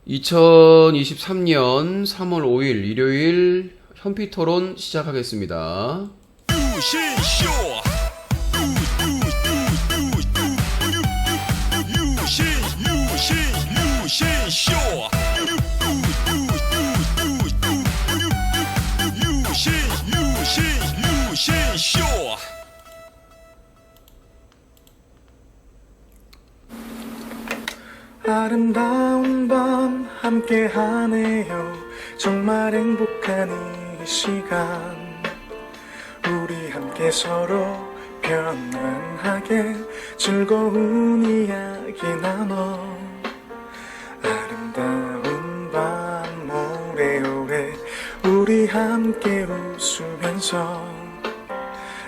2023년 3월 5일 일요일 현피토론 시작하겠습니다. 아름다운 밤 함께하네요. 정말 행복한 이 시간 우리 함께 서로 편안하게 즐거운 이야기 나눠 아름다운 밤 오래오래 우리 함께 웃으면서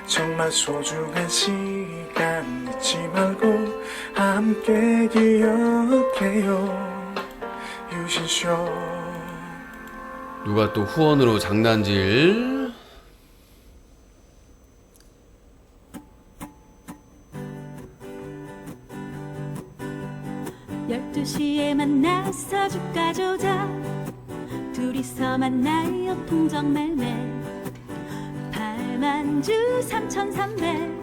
정말 소중한 시간 잊지 말고 함께 기억해요. 유신쇼. 누가 또 후원으로 장난질. 열두 시에 만나서 주가 조작 둘이서 만나요 풍정매매 8만주 3,300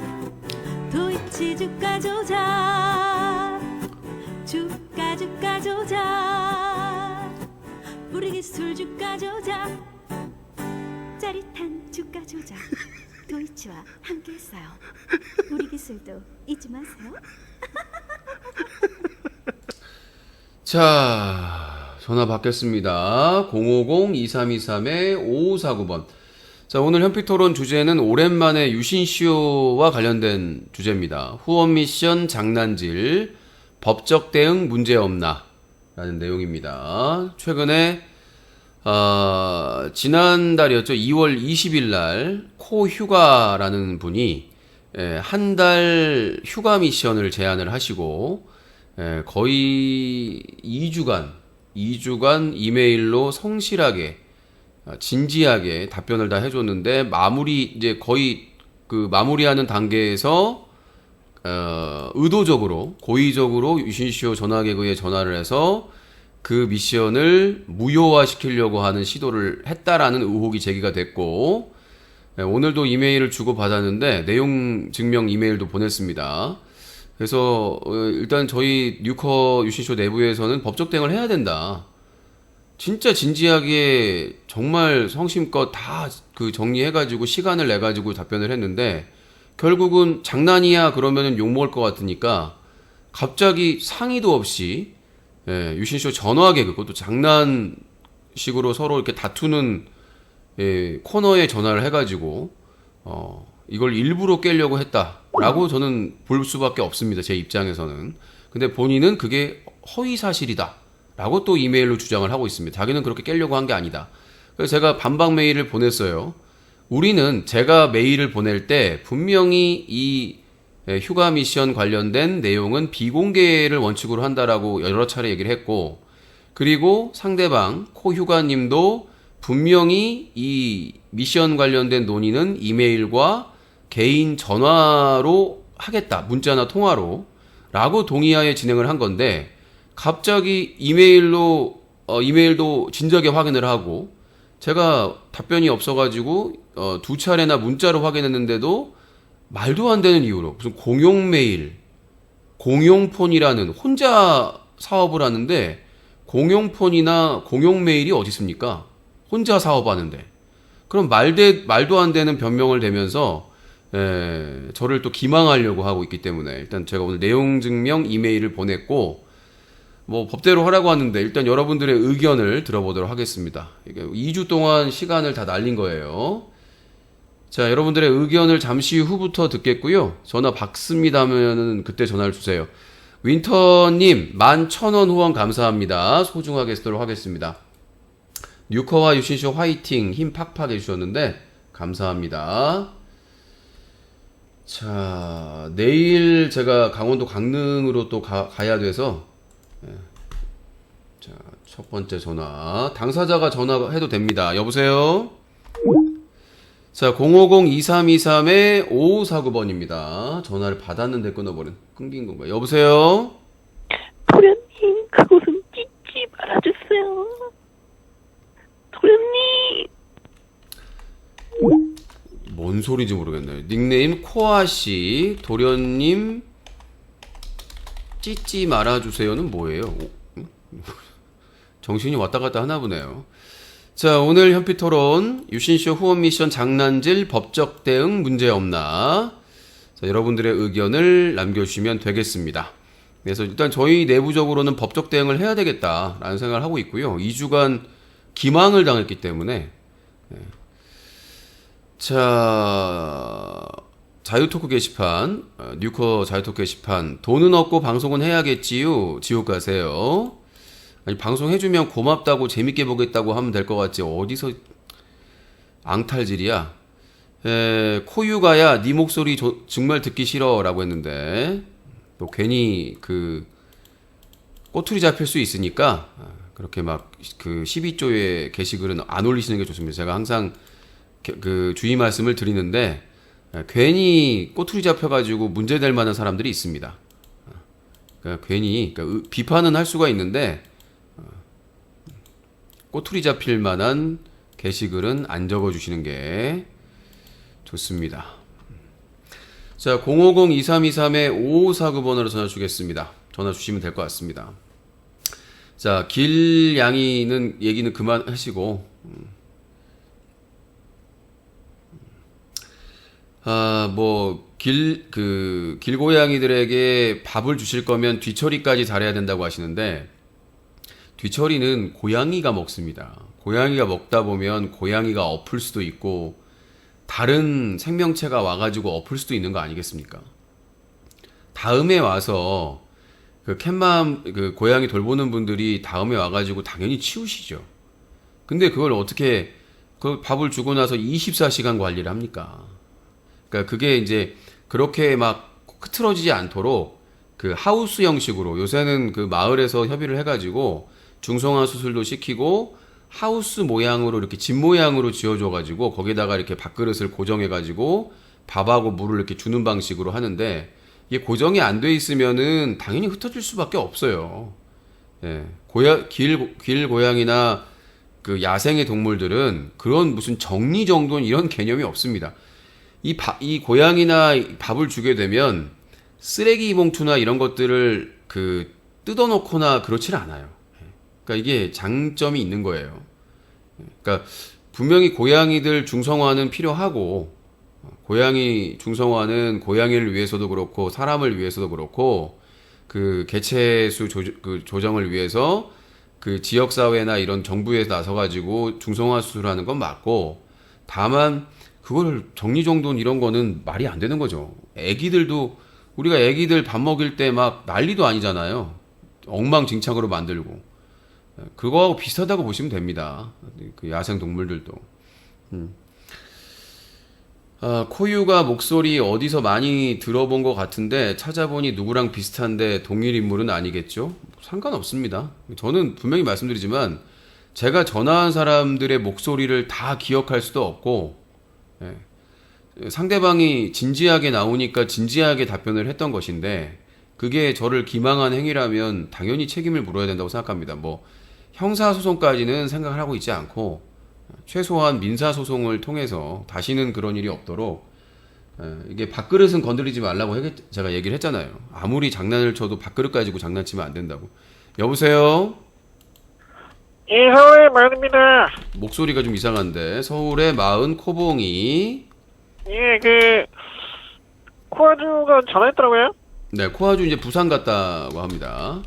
도이치 주가 조작 주가 조작 우리 기술 주가 조작 짜릿한 주가 조작 도이치와 함께했어요. 우리 기술도 잊지 마세요. 자, 전화 받겠습니다. 050-2323-5549번. 자, 오늘 현피토론 주제는 오랜만에 유신쇼와 관련된 주제입니다. 후원 미션 장난질, 법적 대응 문제 없나? 라는 내용입니다. 최근에, 지난달이었죠. 2월 20일 날, 코휴가라는 분이, 한 달 휴가 미션을 제안을 하시고, 거의 2주간 이메일로 성실하게, 진지하게 답변을 다 해줬는데, 이제 거의 그 마무리하는 단계에서, 의도적으로, 고의적으로 유신쇼 전화개그에 전화를 해서 그 미션을 무효화시키려고 하는 시도를 했다라는 의혹이 제기가 됐고, 오늘도 이메일을 주고받았는데, 내용 증명 이메일도 보냈습니다. 그래서 일단 저희 뉴커 유신쇼 내부에서는 법적 대응을 해야 된다. 진짜 진지하게 정말 성심껏 다 그 정리해가지고 시간을 내가지고 답변을 했는데 결국은 장난이야 그러면은 욕먹을 것 같으니까 갑자기 상의도 없이 유신쇼 전화개 그것도 장난식으로 서로 이렇게 다투는 코너에 전화를 해가지고 이걸 일부러 깨려고 했다라고 저는 볼 수밖에 없습니다. 제 입장에서는. 근데 본인은 그게 허위 사실이다 라고 또 이메일로 주장을 하고 있습니다. 자기는 그렇게 깨려고 한 게 아니다. 그래서 제가 반박 메일을 보냈어요. 우리는 제가 메일을 보낼 때 분명히 이 휴가 미션 관련된 내용은 비공개를 원칙으로 한다라고 여러 차례 얘기를 했고, 그리고 상대방 코휴가님도 분명히 이 미션 관련된 논의는 이메일과 개인 전화로 하겠다, 문자나 통화로 라고 동의하에 진행을 한 건데, 갑자기 이메일도 진작에 확인을 하고 제가 답변이 없어가지고 2차례나 문자로 확인했는데도 말도 안 되는 이유로 무슨 공용 메일, 공용폰이라는 혼자 사업을 하는데 공용폰이나 공용 메일이 어디 있습니까? 혼자 사업하는데. 그럼 말도 안 되는 변명을 대면서 저를 또 기망하려고 하고 있기 때문에 일단 제가 오늘 내용 증명 이메일을 보냈고 뭐 법대로 하라고 하는데 일단 여러분들의 의견을 들어보도록 하겠습니다. 이게 2주 동안 시간을 다 날린 거예요. 자, 여러분들의 의견을 잠시 후부터 듣겠고요. 전화 받습니다 하면은 그때 전화를 주세요. 윈터님 11,000원 후원 감사합니다. 소중하게 쓰도록 하겠습니다. 뉴커와 유신쇼 화이팅 힘 팍팍 해주셨는데 감사합니다. 자, 내일 제가 강원도 강릉으로 또 가야 돼서 자, 첫 번째 전화. 당사자가 전화해도 됩니다. 여보세요? 자, 050-2323-5549번입니다. 전화를 받았는데 끊긴 건가요? 여보세요? 도련님, 그곳은 찢지 말아주세요. 소리인지 모르겠네요. 닉네임 코아씨, 도련님 찢지 말아주세요는 뭐예요? 정신이 왔다 갔다 하나 보네요. 자, 오늘 현피토론 유신쇼 후원 미션 장난질 법적 대응 문제 없나? 자, 여러분들의 의견을 남겨주시면 되겠습니다. 그래서 일단 저희 내부적으로는 법적 대응을 해야 되겠다라는 생각을 하고 있고요. 2주간 기망을 당했기 때문에. 자, 자유토크 게시판, 뉴커 자유토크 게시판, 돈은 없고 방송은 해야겠지요. 지옥 가세요. 아니, 방송해주면 고맙다고 재밌게 보겠다고 하면 될 것 같지. 어디서 앙탈질이야. 코유가야 네 목소리 정말 듣기 싫어 라고 했는데 또 괜히 그 꼬투리 잡힐 수 있으니까 그렇게 막 그 12조의 게시글은 안 올리시는 게 좋습니다. 제가 항상 그 주의 말씀을 드리는데 괜히 꼬투리 잡혀가지고 문제될 만한 사람들이 있습니다. 그러니까 괜히 비판은 할 수가 있는데 꼬투리 잡힐 만한 게시글은 안 적어주시는 게 좋습니다. 자, 050-2323-5549번으로 전화 주겠습니다. 전화 주시면 될 것 같습니다. 자, 길양이는 얘기는 그만하시고 길고양이들에게 밥을 주실 거면 뒤처리까지 잘해야 된다고 하시는데 뒤처리는 고양이가 먹습니다. 고양이가 먹다 보면 고양이가 엎을 수도 있고 다른 생명체가 와가지고 엎을 수도 있는 거 아니겠습니까? 다음에 와서 그 캣맘 그 고양이 돌보는 분들이 다음에 와가지고 당연히 치우시죠. 근데 그걸 어떻게 그 밥을 주고 나서 24시간 관리를 합니까? 그러니까 그게 이제 그렇게 막 흐트러지지 않도록 그 하우스 형식으로 요새는 그 마을에서 협의를 해가지고 중성화 수술도 시키고 하우스 모양으로 이렇게 집 모양으로 지어줘가지고 거기다가 이렇게 밥그릇을 고정해가지고 밥하고 물을 이렇게 주는 방식으로 하는데 이게 고정이 안 돼 있으면은 당연히 흩어질 수밖에 없어요. 예, 길 고양이나 그 야생의 동물들은 그런 무슨 정리정돈 이런 개념이 없습니다. 이 고양이나 밥을 주게 되면 쓰레기 봉투나 이런 것들을 그 뜯어놓거나 그렇지는 않아요. 그러니까 이게 장점이 있는 거예요. 그러니까 분명히 고양이들 중성화는 필요하고 고양이 중성화는 고양이를 위해서도 그렇고 사람을 위해서도 그렇고 그 개체수 조정을 위해서 그 지역사회나 이런 정부에서 나서가지고 중성화 수술하는 건 맞고 다만 그걸 정리정돈 이런 거는 말이 안 되는 거죠. 우리가 애기들 밥 먹일 때 막 난리도 아니잖아요. 엉망진창으로 만들고 그거하고 비슷하다고 보시면 됩니다. 그 야생 동물들도. 코유가 목소리 어디서 많이 들어본 것 같은데 찾아보니 누구랑 비슷한데 동일 인물은 아니겠죠? 상관없습니다. 저는 분명히 말씀드리지만 제가 전화한 사람들의 목소리를 다 기억할 수도 없고 상대방이 진지하게 나오니까 진지하게 답변을 했던 것인데 그게 저를 기망한 행위라면 당연히 책임을 물어야 된다고 생각합니다. 뭐 형사소송까지는 생각을 하고 있지 않고 최소한 민사소송을 통해서 다시는 그런 일이 없도록 이게 밥그릇은 건드리지 말라고 제가 얘기를 했잖아요. 아무리 장난을 쳐도 밥그릇 가지고 장난치면 안 된다고. 여보세요? 예, 서울의 마을입니다. 목소리가 좀 이상한데. 서울의 마은 코봉이. 예, 코아주가 전화했더라고요. 네, 코아주 이제 부산 갔다고 합니다.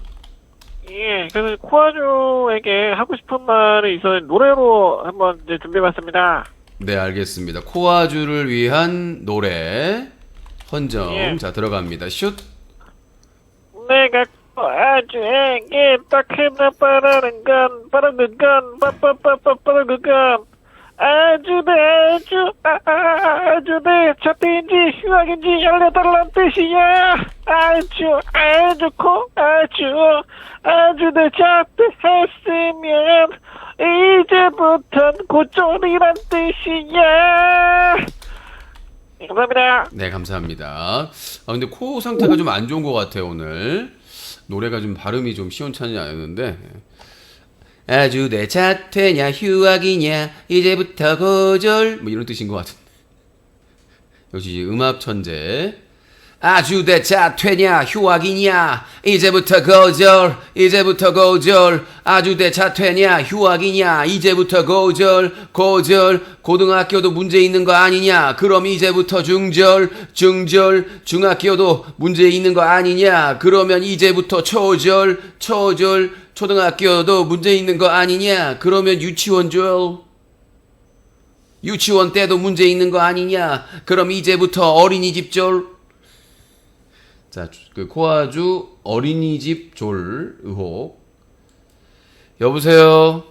예, 그래서 코아주에게 하고 싶은 말이 있어서 노래로 한번 이제 준비해봤습니다. 네, 알겠습니다. 코아주를 위한 노래 헌정. 예. 자, 들어갑니다. 슛. 내가 코아주에게 딱 하나 바라는 건 바로 그건 바로 그건 아주 내 잡인지 휴학인지 알려달란 뜻이야. 아주 내 잡했으면 이제부턴 고졸이란 뜻이야. 네, 감사합니다. 네, 감사합니다. 근데 코 상태가 좀 안 좋은 것 같아요, 오늘. 노래가 좀 발음이 좀 시원찮지 않았는데. 아주 내 자퇴냐 휴학이냐 이제부터 고졸 뭐 이런 뜻인 것 같은데. 역시 음악 천재. 아주 대차 퇴냐 휴학이냐 이제부터 고절 이제부터 고절 아주 대차 퇴냐 휴학이냐 이제부터 고절 고등학교도 문제 있는 거 아니냐 그럼 이제부터 중절 중학교도 문제 있는 거 아니냐 그러면 이제부터 초절 초등학교도 문제 있는 거 아니냐 그러면 유치원 때도 문제 있는 거 아니냐 그럼 이제부터 어린이집 졸. 자, 그 코아주 어린이집 졸 의혹. 여보세요.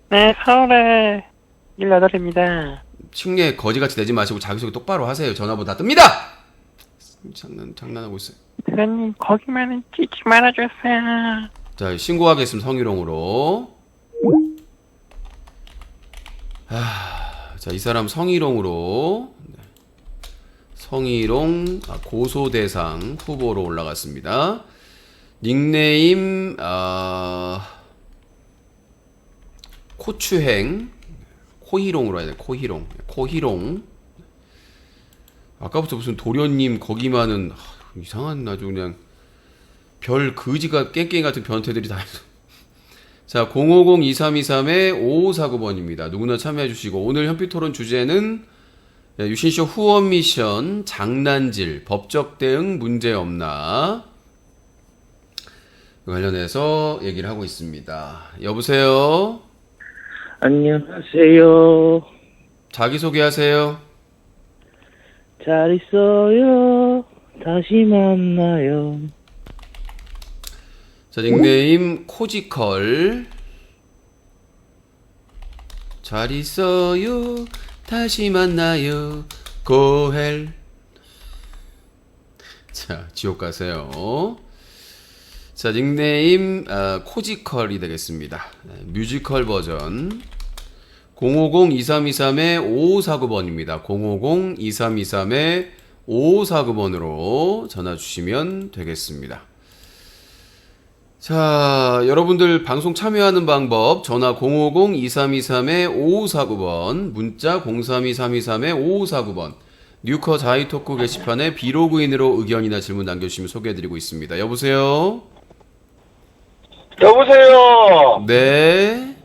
네, 서울에 18입니다. 층에 거지같이 내지 마시고 자기소개 똑바로 하세요. 전화번호 다 뜹니다. 장난하고 있어요. 대표님, 거기만은 찍지 말아주세요. 자, 신고하겠습니다. 성희롱으로. 자, 이 사람 성희롱으로. 성희롱 고소 대상 후보로 올라갔습니다. 닉네임 코추행 코희롱으로 해야 돼. 코희롱. 아까부터 무슨 도련님 거기만은 이상한 아주 그냥 별 거지가 깽깽이 같은 변태들이 다 있어. 자, 050-2323-5549번입니다. 누구나 참여해 주시고 오늘 현피토론 주제는 유신쇼 후원 미션 장난질 법적 대응 문제 없나 관련해서 얘기를 하고 있습니다. 여보세요. 안녕하세요. 자기소개하세요. 잘 있어요. 다시 만나요. 자, 닉네임 코지컬. 잘 있어요. 다시 만나요. 고헬. 자, 지옥 가세요. 자, 닉네임 코지컬이 되겠습니다. 뮤지컬 버전 050-2323-5549번입니다. 050-2323-5549번으로 전화 주시면 되겠습니다. 자, 여러분들 방송 참여하는 방법 전화 050-2323-5549번 문자 032-323-5549번 뉴커 자이토크 게시판에 비로그인으로 의견이나 질문 남겨주시면 소개해드리고 있습니다. 여보세요? 여보세요. 네.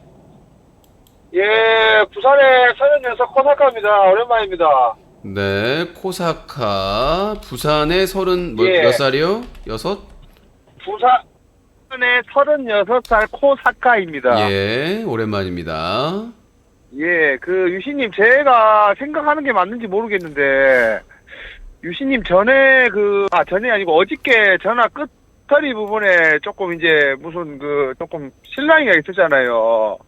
예, 부산의 서현연석 코사카입니다. 오랜만입니다. 네, 코사카 부산의 예. 몇 살이요? 여섯? 부산의 36살 코사카입니다. 예, 오랜만입니다. 예, 그 유신님 제가 생각하는 게 맞는지 모르겠는데 유신님 전에 아니고 어저께 전화 끝터리 부분에 조금 이제 무슨 조금 실랑이가 있었잖아요.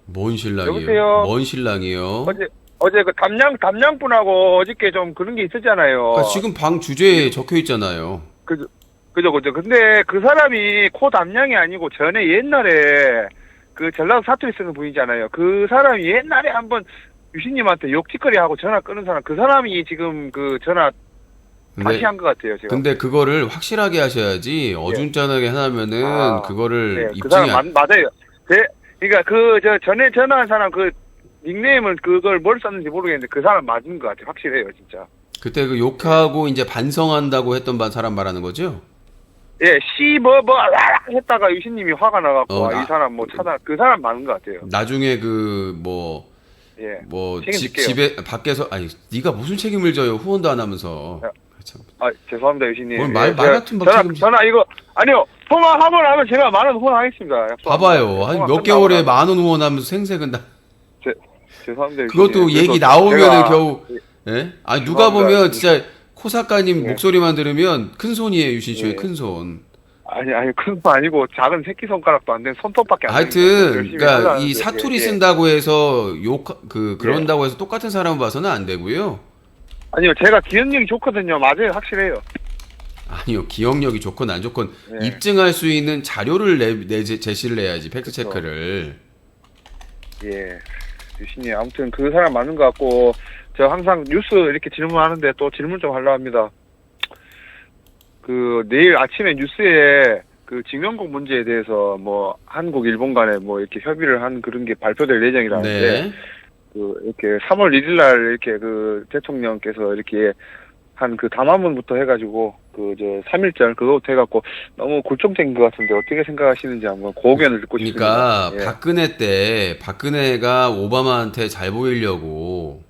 뭔 신랑이요? 여보세요? 뭔 신랑이요? 어제 그 담양분하고 어저께 좀 그런 게 있었잖아요. 아, 지금 방 주제에 적혀 있잖아요. 그죠. 근데 그 사람이 코 담양이 아니고 전에 옛날에 그 전라도 사투리 쓰는 분이잖아요. 그 사람이 옛날에 한번 유신님한테 욕짓거리 하고 전화 끊은 사람, 그 사람이 지금 그 전화 다시 한 것 같아요, 제가. 근데 그거를 확실하게 하셔야지 어중간하게 하면은 그거를 네, 그 입증이 사람 맞아요. 그러니까 전에 전화한 사람 그 닉네임을 그걸 뭘 썼는지 모르겠는데 그 사람 맞은 것 같아요. 확실해요, 진짜. 그때 그 욕하고 이제 반성한다고 했던 사람 말하는 거죠? 예, 했다가 유신님이 화가 나갖고 이 사람 그 사람 맞는 것 같아요. 나중에 책임질게요. 집에 밖에서 네가 무슨 책임을 져요? 후원도 안 하면서. 참. 죄송합니다, 유신님. 뭘 말 같은 막 책임질. 전화 이거 아니요. 통화 한번 하면 제가 10,000원 후원하겠습니다. 약속합니다. 봐봐요. 한 몇 개월에 10,000원 후원하면서 생색은 다. 죄송합니다. 그것도 유신님. 얘기 나오면은 제가- 겨우. 예? 아니 누가 죄송합니다. 보면 진짜 코 작가님 예. 목소리만 들으면 큰 손이에요, 유신쇼의 예. 큰 손. 아니 큰 거 아니고 작은 새끼 손가락도 안 된 손톱밖에 안 하여튼 열심히 그러니까 하려는데, 이 사투리 예. 쓴다고 해서 그런다고 해서 똑같은 사람 봐서는 안 되고요. 아니요, 제가 기억력이 좋거든요. 맞아요, 확실해요. 아니요, 기억력이 좋건 안 좋건 예. 입증할 수 있는 자료를 제시를 해야지 팩트 그렇죠. 체크를. 예, 유신님 아무튼 그 사람 맞는 것 같고 저 항상 뉴스 이렇게 질문하는데 또 질문 좀 하려고 합니다. 그 내일 아침에 뉴스에 그 증명국 문제에 대해서 뭐 한국 일본 간에 뭐 이렇게 협의를 한 그런 게 발표될 예정이라는데 네. 이렇게 3월 1일 날 이렇게 대통령께서 이렇게 한 담화문부터 해가지고 3.1절 그거부터 해갖고 너무 굴종적인 것 같은데 어떻게 생각하시는지 한번 그 의견을 듣고 싶습니다. 그러니까 박근혜 때 박근혜가 오바마한테 잘 보이려고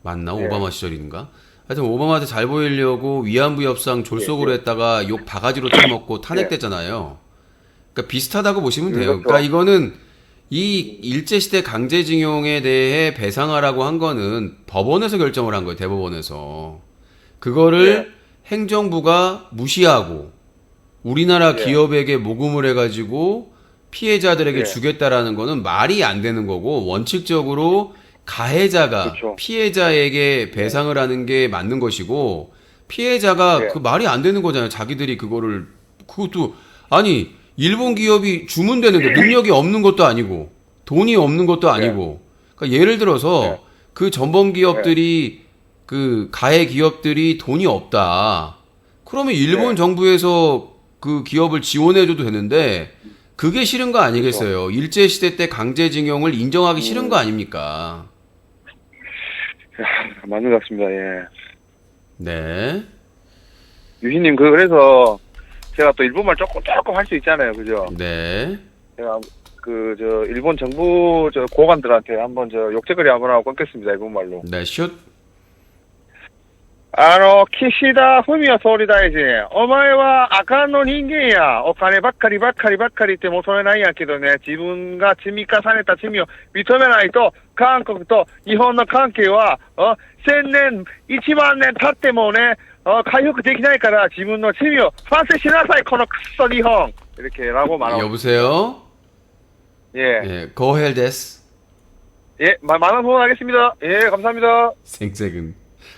맞나? 오바마 시절인가? 하여튼 오바마한테 잘 보이려고 위안부 협상 졸속으로 했다가 욕 바가지로 쳐먹고 탄핵됐잖아요. 그러니까 비슷하다고 보시면 돼요. 그렇죠. 그러니까 이거는 이 일제시대 강제징용에 대해 배상하라고 한 거는 법원에서 결정을 한 거예요. 대법원에서. 그거를 행정부가 무시하고 우리나라 기업에게 모금을 해가지고 피해자들에게 주겠다라는 거는 말이 안 되는 거고, 원칙적으로 가해자가 그렇죠. 피해자에게 배상을 하는 게 맞는 것이고, 피해자가 그 말이 안 되는 거잖아요. 자기들이 그것도 아니 일본 기업이 주면 되는데 능력이 없는 것도 아니고 돈이 없는 것도 아니고. 그러니까 예를 들어서 그 전범 기업들이 그 가해 기업들이 돈이 없다. 그러면 일본 정부에서 그 기업을 지원해줘도 되는데 그게 싫은 거 아니겠어요? 일제 시대 때 강제징용을 인정하기 싫은 거 아닙니까? 맞는 것 같습니다. 예. 네. 유희님 그래서 제가 또 일본말 조금 할 수 있잖아요, 그죠? 네. 제가 일본 정부 고관들한테 한번 욕제거리 한번 하고 끊겠습니다, 일본말로. 네, 슛. 키시다 후미오総理大臣、お前はあかんの人間や。お金ばっかりって求めないんやけどね、自分が積み重ねた罪を認めないと、韓国と日本の関係は、1000年、1万年経ってもね、回復できないから、自分の罪を反省しなさい、このクソ日本。 이렇게라고 말하고. 여보세요? 예. 예, 고헬 데스. 예, 많은 후원하겠습니다. 예, 감사합니다. 생색은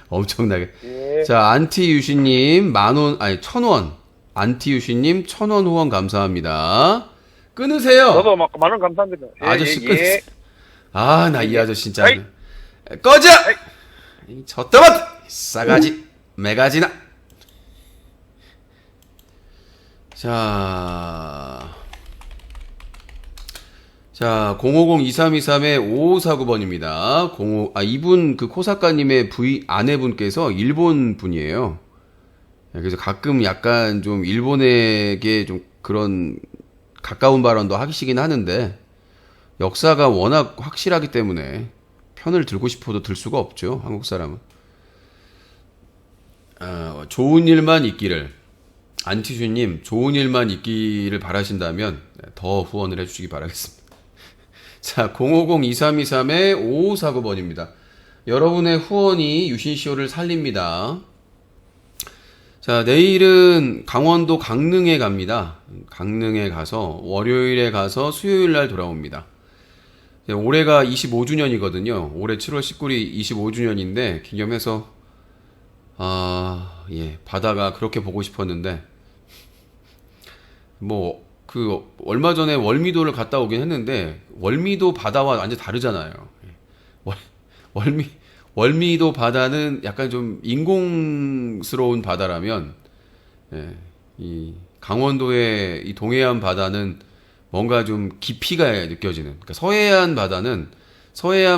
엄청나게. 예. 자, 안티유시님 1,000원. 안티유시님 1,000원 후원 감사합니다. 끊으세요. 저도 많은 감사합니다. 예, 아저씨 예, 끊으세요. 예. 아, 나 이 아저씨 진짜. 아이. 꺼져! 저따만 싸가지 매가지나. 자, 050-2323-5549번입니다. 이분 그 코사카님의 아내분께서 일본 분이에요. 그래서 가끔 약간 좀 일본에게 좀 그런 가까운 발언도 하시긴 하는데, 역사가 워낙 확실하기 때문에 편을 들고 싶어도 들 수가 없죠. 한국 사람은. 좋은 일만 있기를. 안티슈님, 좋은 일만 있기를 바라신다면 더 후원을 해주시기 바라겠습니다. 자, 050-2323-5549번입니다. 여러분의 후원이 유신쇼를 살립니다. 자, 내일은 강원도 강릉에 갑니다. 강릉에 가서 월요일에 가서 수요일 날 돌아옵니다. 올해가 25주년이거든요. 올해 7월 19일이 25주년인데 기념해서 바다가 그렇게 보고 싶었는데 얼마 전에 월미도를 갔다 오긴 했는데 월미도 바다와 완전 다르잖아요. 월미도 바다는 약간 좀 인공스러운 바다라면 이 강원도의 이 동해안 바다는 뭔가 좀 깊이가 느껴지는. 그러니까 서해안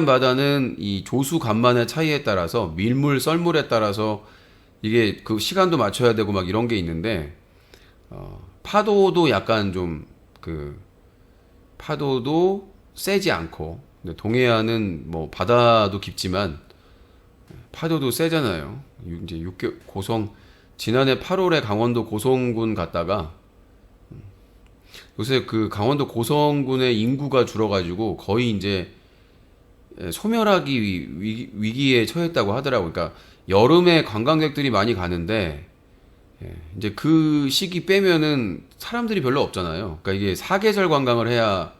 바다는 이 조수 간만의 차이에 따라서 밀물 썰물에 따라서 이게 그 시간도 맞춰야 되고 막 이런 게 있는데 파도도 약간 좀 파도도 세지 않고, 근데 동해안은 뭐 바다도 깊지만 파도도 세잖아요. 이제 지난해 8월에 강원도 고성군 갔다가 요새 그 강원도 고성군의 인구가 줄어가지고 거의 이제 소멸하기 위기에 처했다고 하더라고요. 그러니까 여름에 관광객들이 많이 가는데 이제 그 시기 빼면은 사람들이 별로 없잖아요. 그러니까 이게 사계절 관광을 해야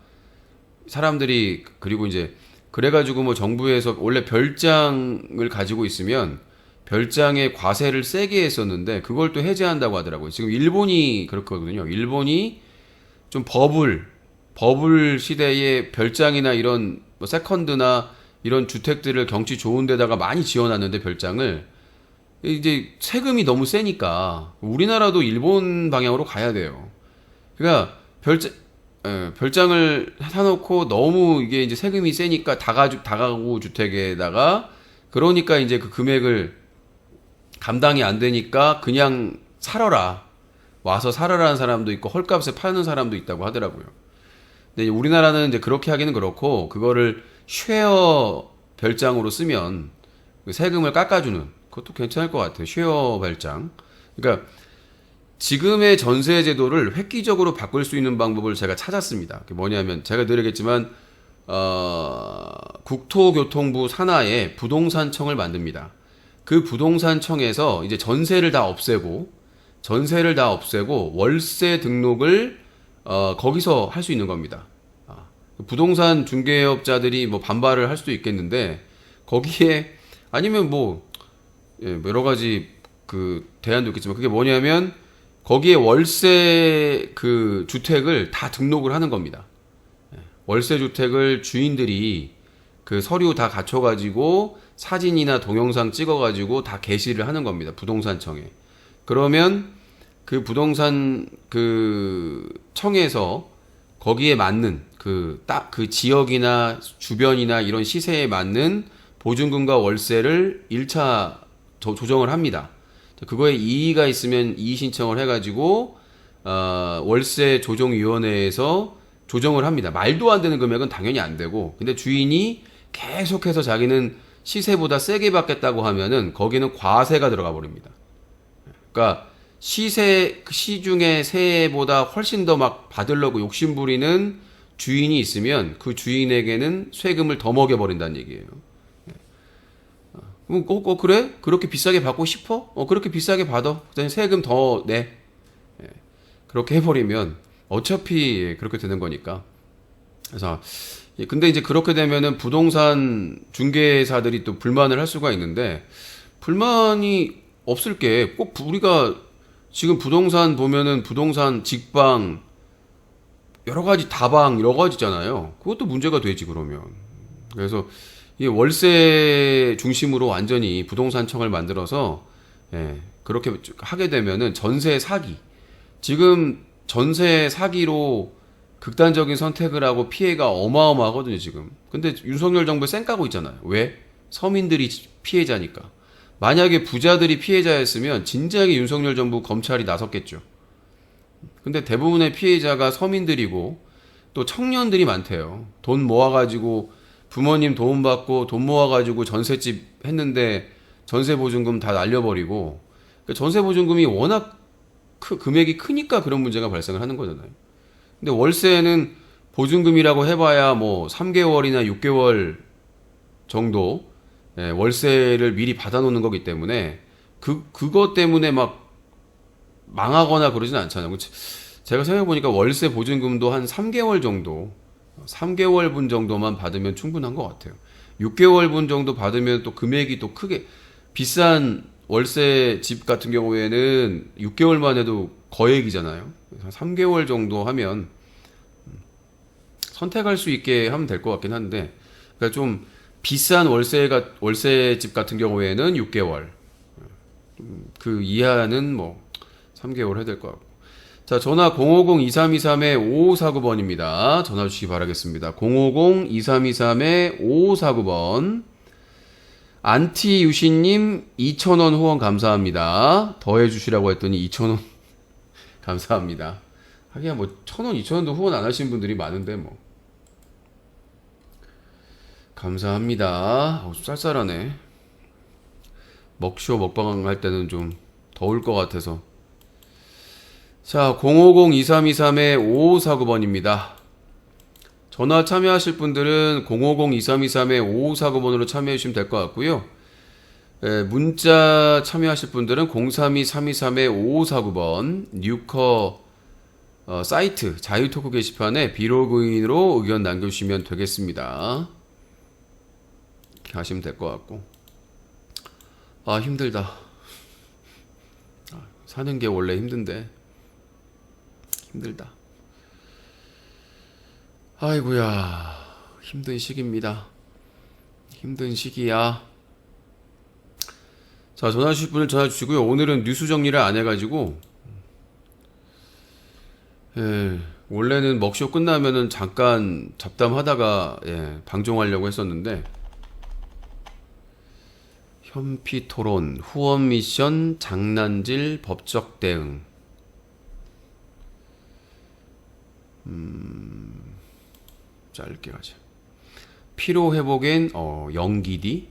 사람들이, 그리고 이제 그래가지고 뭐 정부에서 원래 별장을 가지고 있으면 별장에 과세를 세게 했었는데 그걸 또 해제한다고 하더라고요. 지금 일본이 그렇거든요. 일본이 좀 버블 시대의 별장이나 이런 뭐 세컨드나 이런 주택들을 경치 좋은 데다가 많이 지어놨는데 별장을 이제 세금이 너무 세니까 우리나라도 일본 방향으로 가야 돼요. 그러니까 별장을 사놓고 너무 이게 이제 세금이 세니까 다가구 주택에다가 그러니까 이제 그 금액을 감당이 안 되니까 그냥 살아라. 와서 살아라는 사람도 있고 헐값에 파는 사람도 있다고 하더라고요. 근데 이제 우리나라는 이제 그렇게 하기는 그렇고 그거를 쉐어 별장으로 쓰면 그 세금을 깎아주는 그것도 괜찮을 것 같아요. 쉐어 별장. 그러니까 지금의 전세 제도를 획기적으로 바꿀 수 있는 방법을 제가 찾았습니다. 그게 뭐냐면 제가 늘 얘기했지만 국토교통부 산하에 부동산청을 만듭니다. 그 부동산청에서 이제 전세를 다 없애고 월세 등록을 거기서 할 수 있는 겁니다. 부동산 중개업자들이 뭐 반발을 할 수도 있겠는데 거기에 아니면 뭐 여러 가지 그 대안도 있겠지만 그게 뭐냐면 거기에 월세 그 주택을 다 등록을 하는 겁니다. 월세 주택을 주인들이 그 서류 다 갖춰가지고 사진이나 동영상 찍어가지고 다 게시를 하는 겁니다. 부동산청에. 그러면 그 부동산 그 청에서 거기에 맞는 그 지역이나 주변이나 이런 시세에 맞는 보증금과 월세를 1차 조정을 합니다. 그거에 이의가 있으면 이의 신청을 해가지고 월세 조정위원회에서 조정을 합니다. 말도 안 되는 금액은 당연히 안 되고, 근데 주인이 계속해서 자기는 시세보다 세게 받겠다고 하면은 거기는 과세가 들어가 버립니다. 그러니까 시중의 세보다 훨씬 더 막 받으려고 욕심부리는 주인이 있으면 그 주인에게는 세금을 더 먹여버린다는 얘기예요. 그래? 그렇게 비싸게 받고 싶어? 그렇게 비싸게 받아. 그다음에 세금 더 내. 그렇게 해버리면 어차피 그렇게 되는 거니까. 그래서 근데 이제 그렇게 되면은 부동산 중개사들이 또 불만을 할 수가 있는데 불만이 없을 게 꼭 우리가 지금 부동산 보면은 부동산 직방 여러 가지 다방 여러 가지잖아요. 그것도 문제가 되지 그러면. 그래서 이 월세 중심으로 완전히 부동산청을 만들어서 그렇게 하게 되면은 전세 사기. 지금 전세 사기로 극단적인 선택을 하고 피해가 어마어마하거든요, 지금. 근데 윤석열 정부 쌩까고 있잖아요. 왜? 서민들이 피해자니까. 만약에 부자들이 피해자였으면 진작에 윤석열 정부 검찰이 나섰겠죠. 근데 대부분의 피해자가 서민들이고 또 청년들이 많대요. 돈 모아가지고 부모님 도움 받고 돈 모아가지고 전셋집 했는데 전세보증금 다 날려버리고 전세보증금이 워낙 금액이 크니까 그런 문제가 발생을 하는 거잖아요. 근데 월세는 보증금이라고 해봐야 뭐 3개월이나 6개월 정도 월세를 미리 받아놓는 거기 때문에 그것 때문에 막 망하거나 그러진 않잖아요. 제가 생각해보니까 월세 보증금도 한 3개월 정도 3개월분 정도만 받으면 충분한 것 같아요. 6개월분 정도 받으면 또 금액이 또 크게 비싼 월세 집 같은 경우에는 6개월만 해도 거액이잖아요. 3개월 정도 하면 선택할 수 있게 하면 될 것 같긴 한데, 그러니까 좀 비싼 월세집 같은 경우에는 6개월, 그 이하는 뭐 3개월 해야 될 것 같고. 자, 전화 050-2323-5549번입니다. 전화 주시기 바라겠습니다. 050-2323-5549번. 안티유신님 2,000원 후원 감사합니다. 더해주시라고 했더니 2,000원 감사합니다. 하기야 뭐 1,000원, 2,000원도 후원 안 하신 분들이 많은데 뭐. 감사합니다. 쌀쌀하네. 먹쇼 먹방 할 때는 좀 더울 것 같아서. 자, 050-2323-5549번입니다. 전화 참여하실 분들은 050-2323-5549번으로 참여해 주시면 될 것 같고요. 문자 참여하실 분들은 032-323-5549번 뉴커 사이트 자유토크 게시판에 비로그인으로 의견 남겨주시면 되겠습니다. 이렇게 하시면 될 것 같고. 아, 힘들다. 사는 게 원래 힘든데 힘들다. 아이고야, 힘든 시기입니다. 힘든 시기야. 자, 전화 주실 분을 전화 주시고요. 오늘은 뉴스 정리를 안 해가지고 원래는 먹쇼 끝나면은 잠깐 잡담하다가 방종하려고 했었는데 현피 토론, 후원 미션, 장난질, 법적 대응. 짧게 가자. 피로 회복엔 연기디.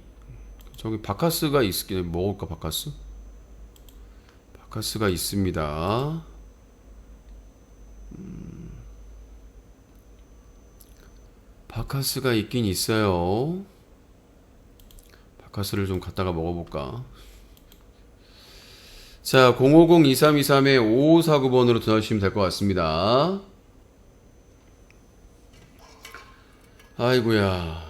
저기 바카스가 있긴 먹을까 바카스? 바카스가 있습니다. 바카스가 있긴 있어요. 바카스를 좀 갖다가 먹어볼까? 자, 050-2323-5549번으로 전화주시면 될 것 같습니다. 아이고야.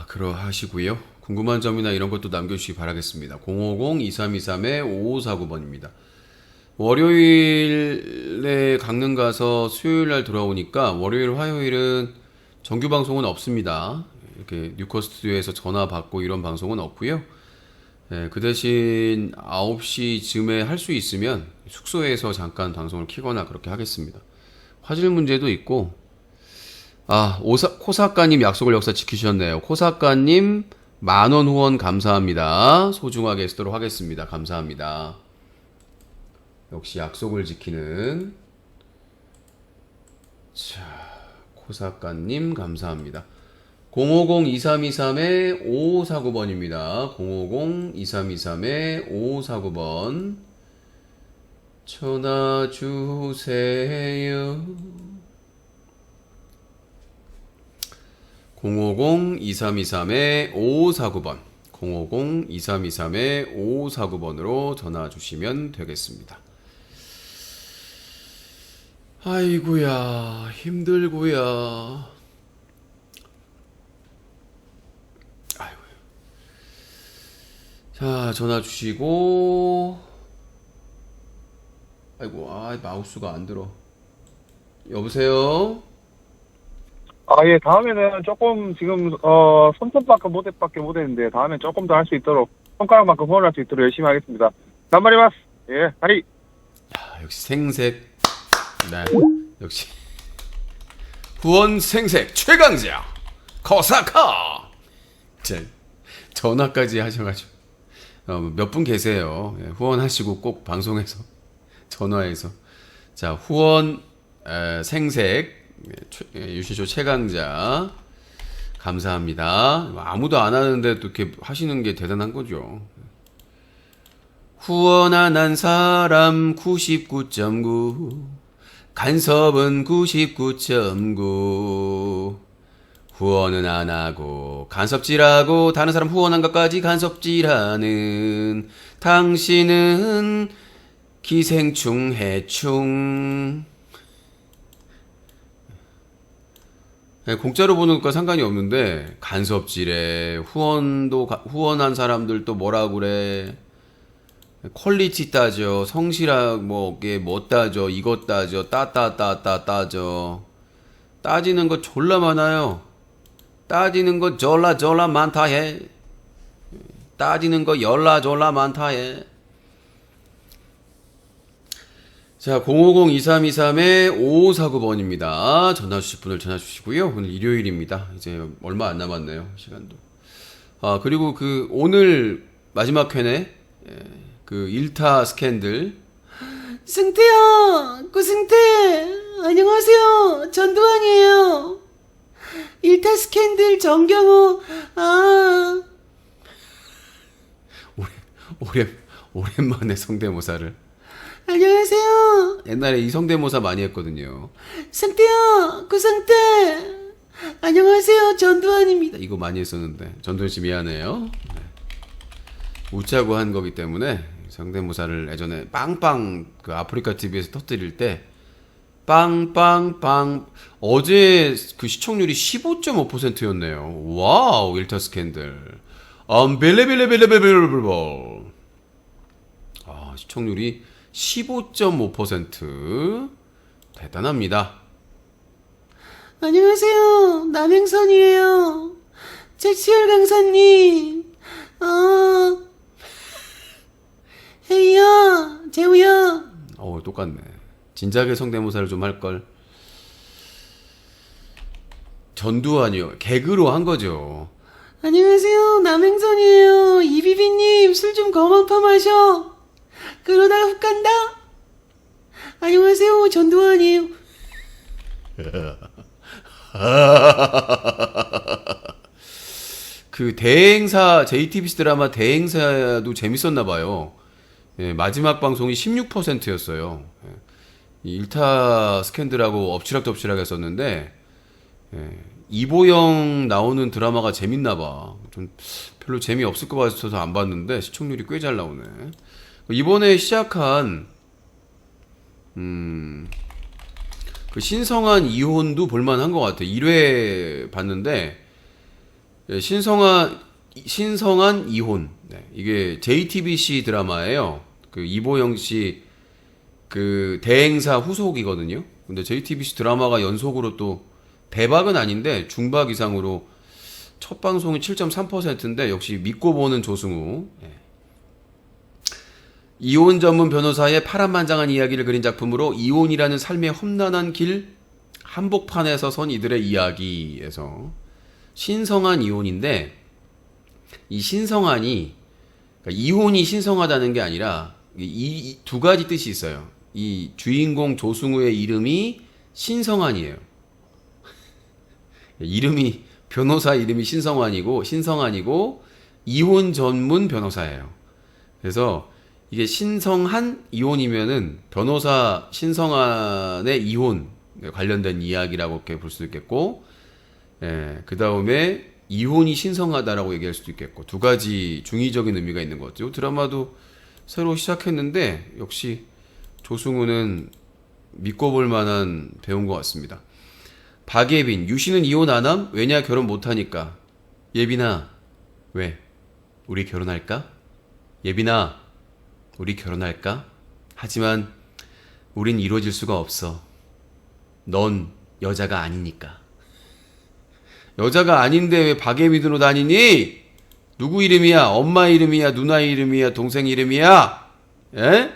그러하시고요. 궁금한 점이나 이런 것도 남겨주시기 바라겠습니다. 050-2323-5549번입니다. 월요일에 강릉 가서 수요일날 돌아오니까 월요일, 화요일은 정규 방송은 없습니다. 이렇게 뉴커 스튜디오에서 전화 받고 이런 방송은 없고요. 그 대신 9시쯤에 할 수 있으면 숙소에서 잠깐 방송을 키거나 그렇게 하겠습니다. 화질 문제도 있고, 코사카님 약속을 역사 지키셨네요. 코사카님 10,000원 후원 감사합니다. 소중하게 쓰도록 하겠습니다. 감사합니다. 역시 약속을 지키는, 자, 코사카님 감사합니다. 050-2323-5549번입니다. 050-2323-5549번 전화 주세요. 050-2323-5549번 050-2323-5549번으로 전화 주시면 되겠습니다. 아이고야, 힘들고야. 자, 전화 주시고. 아이고, 마우스가 안 들어. 여보세요? 예, 다음에는 조금 지금, 손톱만큼 밖에 못했는데, 다음엔 조금 더 할 수 있도록, 손가락만큼 후원할 수 있도록 열심히 하겠습니다. 남말이마스. 예, 하리. 역시 생색. 네, 역시. 후원 생색 최강자. 코사카. 전화까지 하셔가지고. 몇 분 계세요. 후원하시고 꼭 방송에서, 전화해서. 자, 후원, 생색. 유신쇼 최강자 감사합니다. 아무도 안 하는데 또 이렇게 하시는 게 대단한 거죠. 후원 안 한 사람 99.9 간섭은 99.9 후원은 안 하고 간섭질하고 다른 사람 후원한 것까지 간섭질하는 당신은 기생충 해충. 공짜로 보는 것과 상관이 없는데 간섭질에 후원한 사람들도 뭐라 그래. 퀄리티 따져, 성실하게 뭐 따져, 이것 따져, 따져. 따지는 거 졸라 많아요. 따지는 거 졸라 많다 해. 따지는 거 졸라 많다 해. 자, 050-2323-5549번입니다. 전화 주실 분을 전화 주시고요. 오늘 일요일입니다. 이제 얼마 안 남았네요. 시간도. 그리고 오늘 마지막 회네. 그 일타 스캔들. 승태야, 승태. 안녕하세요. 전두환이에요. 일타 스캔들 정경호. 오랜만에 성대모사를. 안녕하세요. 옛날에 이 성대모사 많이 했거든요. 승태야, 승태. 안녕하세요. 전두환입니다. 이거 많이 했었는데 전도현 씨 미안해요. 네. 웃자고 한 거기 때문에 성대모사를 예전에 빵빵 그 아프리카 TV에서 터뜨릴 때 빵빵빵 어제 그 시청률이 15.5%였네요. 와우, 일타 스캔들. 벨레벨레벨레벨레벨레. 시청률이 15.5%. 대단합니다. 안녕하세요. 남행선이에요. 제 섹시얼 강사님. 헤이야, 재우야. 똑같네. 진작에 성대모사를 좀 할걸. 전두환이요. 개그로 한 거죠. 안녕하세요, 남행선이에요. 이비비님, 술 좀 그만 파 마셔. 그러다 훅 간다. 안녕하세요, 전두환이에요. 그 대행사, JTBC 드라마 대행사도 재밌었나 봐요. 예, 마지막 방송이 16%였어요. 예, 이 일타 스캔들하고 엎치락덮치락 했었는데, 예, 이보영 나오는 드라마가 재밌나 봐. 좀 별로 재미없을 것 같아서 안 봤는데 시청률이 꽤 잘 나오네. 이번에 시작한 그 신성한 이혼도 볼만한 것 같아. 1회 봤는데, 예, 신성한 이혼. 네, 이게 JTBC 드라마예요. 그 이보영 씨 그 대행사 후속이거든요. 근데 JTBC 드라마가 연속으로 또 대박은 아닌데 중박 이상으로 첫 방송이 7.3%인데 역시 믿고 보는 조승우. 예. 이혼 전문 변호사의 파란만장한 이야기를 그린 작품으로 이혼이라는 삶의 험난한 길 한복판에서 선 이들의 이야기에서 신성한 이혼인데, 이 신성한이 그러니까 이혼이 신성하다는 게 아니라 이 두 가지 뜻이 있어요. 이 주인공 조승우의 이름이 신성한이에요. 이름이 변호사 이름이 신성한이고 이혼 전문 변호사예요. 그래서 이게 신성한 이혼이면은 변호사 신성한의 이혼 관련된 이야기라고 이렇게 볼 수도 있겠고, 예, 그 다음에 이혼이 신성하다라고 얘기할 수도 있겠고, 두 가지 중의적인 의미가 있는 것 같아요. 드라마도 새로 시작했는데 역시 조승우는 믿고 볼 만한 배우인 것 같습니다. 박예빈, 유씨는 이혼 안 함? 왜냐, 결혼 못하니까. 예빈아, 왜? 우리 결혼할까? 예빈아, 우리 결혼할까? 하지만 우린 이루어질 수가 없어. 넌 여자가 아니니까. 여자가 아닌데 왜 박예빈으로 다니니? 누구 이름이야? 엄마 이름이야? 누나 이름이야? 동생 이름이야? 에?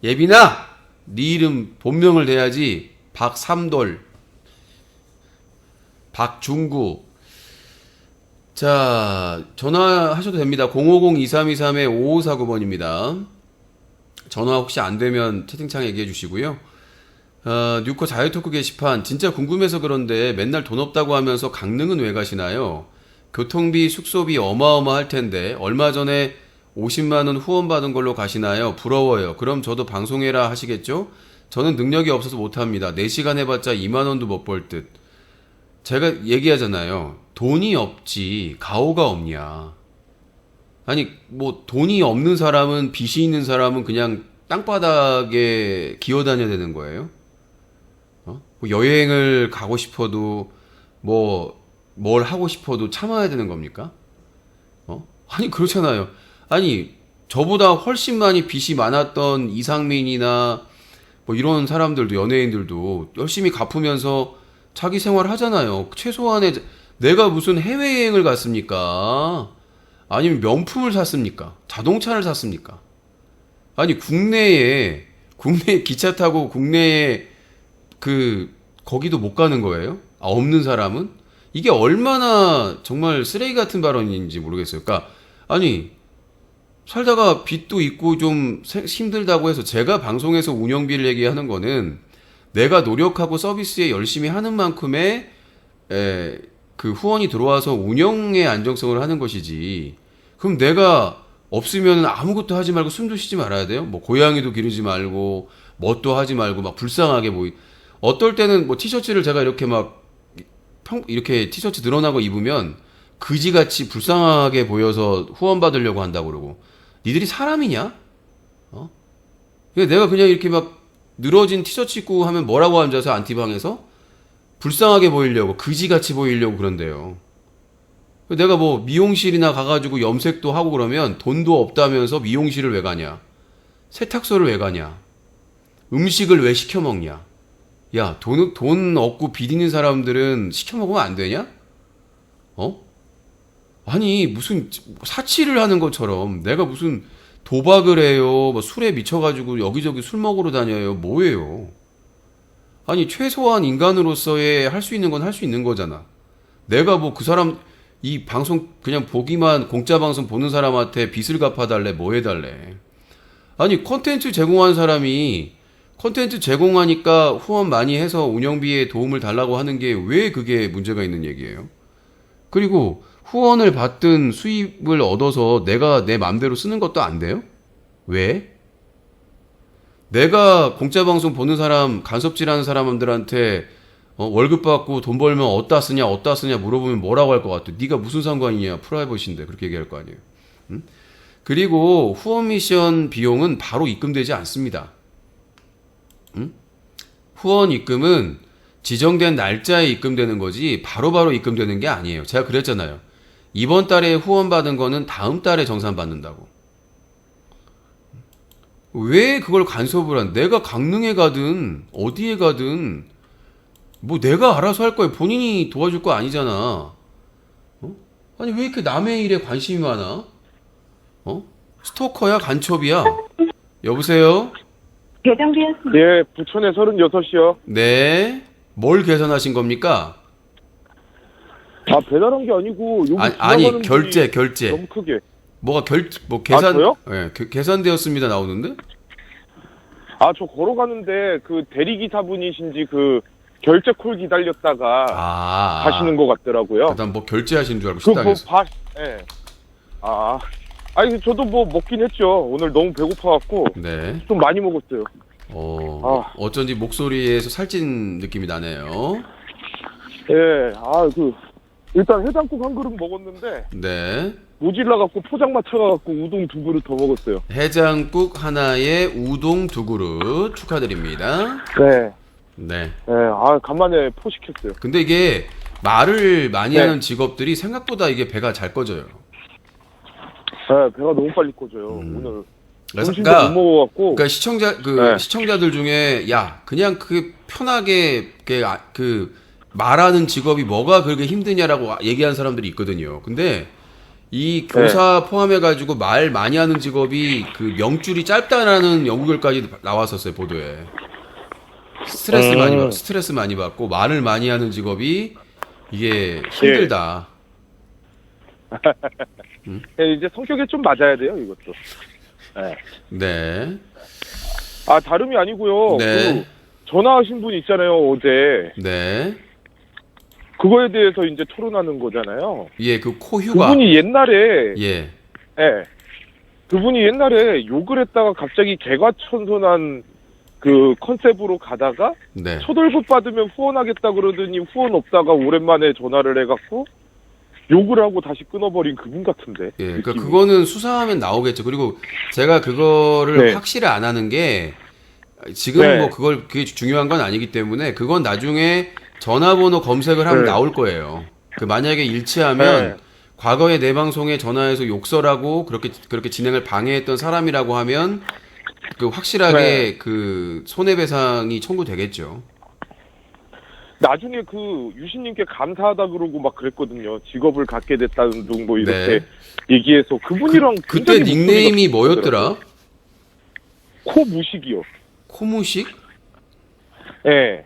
예빈아, 네 이름 본명을 대야지. 박삼돌, 박중구. 자, 전화하셔도 됩니다. 050-2323-5549번입니다. 전화 혹시 안 되면 채팅창에 얘기해 주시고요. 뉴코 자유토크 게시판, 진짜 궁금해서 그런데 맨날 돈 없다고 하면서 강릉은 왜 가시나요? 교통비, 숙소비 어마어마할 텐데 얼마 전에 50만원 후원 받은 걸로 가시나요? 부러워요. 그럼 저도 방송해라 하시겠죠? 저는 능력이 없어서 못합니다. 4시간 해봤자 2만원도 못 벌 듯. 제가 얘기하잖아요. 돈이 없지 가오가 없냐. 아니 뭐 돈이 없는 사람은, 빚이 있는 사람은 그냥 땅바닥에 기어다녀야 되는 거예요? 뭐 여행을 가고 싶어도 뭐 뭘 하고 싶어도 참아야 되는 겁니까? 아니 그렇잖아요. 아니 저보다 훨씬 많이 빚이 많았던 이상민이나 뭐 이런 사람들도, 연예인들도 열심히 갚으면서 자기 생활 하잖아요. 최소한의, 내가 무슨 해외여행을 갔습니까? 아니면 명품을 샀습니까? 자동차를 샀습니까? 아니 국내에 기차 타고 국내에 거기도 못 가는 거예요? 없는 사람은? 이게 얼마나 정말 쓰레기 같은 발언인지 모르겠어요. 그러니까 아니 살다가 빚도 있고 좀 힘들다고 해서, 제가 방송에서 운영비를 얘기하는 거는 내가 노력하고 서비스에 열심히 하는 만큼의 그 후원이 들어와서 운영의 안정성을 하는 것이지, 그럼 내가 없으면 아무것도 하지 말고 숨도 쉬지 말아야 돼요? 뭐 고양이도 기르지 말고 뭣도 하지 말고 막 불쌍하게 어떨 때는 뭐 티셔츠를 제가 이렇게 이렇게 티셔츠 늘어나고 입으면 그지같이 불쌍하게 보여서 후원 받으려고 한다고 그러고, 니들이 사람이냐? 내가 그냥 이렇게 막 늘어진 티셔츠 입고 하면 뭐라고 앉아서 안티방에서 불쌍하게 보이려고, 그지같이 보이려고 그런대요. 내가 뭐 미용실이나 가가지고 염색도 하고 그러면 돈도 없다면서 미용실을 왜 가냐? 세탁소를 왜 가냐? 음식을 왜 시켜 먹냐? 야, 돈 없고 빚 있는 사람들은 시켜 먹으면 안 되냐? 아니 무슨 사치를 하는 것처럼 내가 무슨 도박을 해요, 뭐 술에 미쳐가지고 여기저기 술 먹으러 다녀요, 뭐예요? 아니 최소한 인간으로서의 할 수 있는 건 할 수 있는 거잖아. 내가 뭐 그 사람 이 방송 그냥 보기만 공짜 방송 보는 사람한테 빚을 갚아달래, 뭐 해달래? 아니 콘텐츠 제공한 사람이 콘텐츠 제공하니까 후원 많이 해서 운영비에 도움을 달라고 하는 게 왜 그게 문제가 있는 얘기예요? 그리고 후원을 받든 수입을 얻어서 내가 내 맘대로 쓰는 것도 안 돼요? 왜? 내가 공짜 방송 보는 사람, 간섭질하는 사람들한테 월급 받고 돈 벌면 어디다 쓰냐 물어보면 뭐라고 할 것 같아? 네가 무슨 상관이냐? 프라이버시인데 그렇게 얘기할 거 아니에요. 응? 그리고 후원 미션 비용은 바로 입금되지 않습니다. 응? 후원 입금은 지정된 날짜에 입금되는 거지 바로바로 입금되는 게 아니에요. 제가 그랬잖아요. 이번 달에 후원 받은 거는 다음 달에 정산 받는다고. 왜 그걸 간섭을 한? 내가 강릉에 가든 어디에 가든 뭐 내가 알아서 할 거예요. 본인이 도와줄 거 아니잖아. 아니 왜 이렇게 남의 일에 관심이 많아? 스토커야 간첩이야? 여보세요? 배정되었습니다. 예, 부천에 36이요. 네. 뭘 계산하신 겁니까? 아, 배달한 게 아니고, 여기 아니 지나가는 결제 분이 너무 크게. 뭐가 계산 저요? 예, 계산되었습니다 나오는데? 아, 저 걸어가는데, 그 대리기사분이신지 그 결제 콜 기다렸다가 가시는 것 같더라고요. 일단 뭐 결제하신 줄 알고 그 뭐, 식당에서. 예. 아니, 저도 뭐 먹긴 했죠. 오늘 너무 배고파갖고, 네. 좀 많이 먹었어요. 어쩐지 목소리에서 살찐 느낌이 나네요. 예, 일단 해장국 한 그릇 먹었는데, 네. 모질라갖고 포장 맞춰가갖고 우동 2그릇 더 먹었어요. 해장국 하나에 우동 2그릇 축하드립니다. 네. 네. 네, 간만에 포식했어요. 근데 이게 말을 많이 네. 하는 직업들이 생각보다 이게 배가 잘 꺼져요. 네, 배가 너무 빨리 꺼져요. 오늘 점심도 그러니까, 못 먹어갖고. 그러니까 시청자들 중에 야 그냥 그 편하게 그 말하는 직업이 뭐가 그렇게 힘드냐라고 얘기하는 사람들이 있거든요. 근데 이 교사 포함해가지고 말 많이 하는 직업이 그 명줄이 짧다라는 연구결까지 나왔었어요, 보도에. 스트레스 많이 받고 말을 많이 하는 직업이 이게 힘들다. 네, 이제 성격에 좀 맞아야 돼요, 이것도. 네. 네. 다름이 아니고요. 네. 그 전화하신 분 있잖아요, 어제. 네. 그거에 대해서 이제 토론하는 거잖아요. 예, 그 코휴가. 그분이 옛날에, 예. 그분이 옛날에 욕을 했다가 갑자기 개과천선한 그 컨셉으로 가다가 네. 초돌급 받으면 후원하겠다 그러더니 후원 없다가 오랜만에 전화를 해갖고 욕을 하고 다시 끊어버린 그분 같은데. 예, 그러니까 느낌이. 그거는 수사하면 나오겠죠. 그리고 제가 그거를 네. 확실히 안 하는 게 지금 네. 뭐 그게 중요한 건 아니기 때문에 그건 나중에 전화번호 검색을 하면 네. 나올 거예요. 그 만약에 일치하면 네. 과거에 내 방송에 전화해서 욕설하고 그렇게 진행을 방해했던 사람이라고 하면 그 확실하게 네. 그 손해배상이 청구되겠죠. 나중에 그 유신님께 감사하다 그러고 막 그랬거든요. 직업을 갖게 됐다는 둥 뭐 이렇게 네. 얘기해서 그분이랑 그때 굉장히 닉네임이 목소리가 뭐였더라? 코무식이요. 코무식? 예.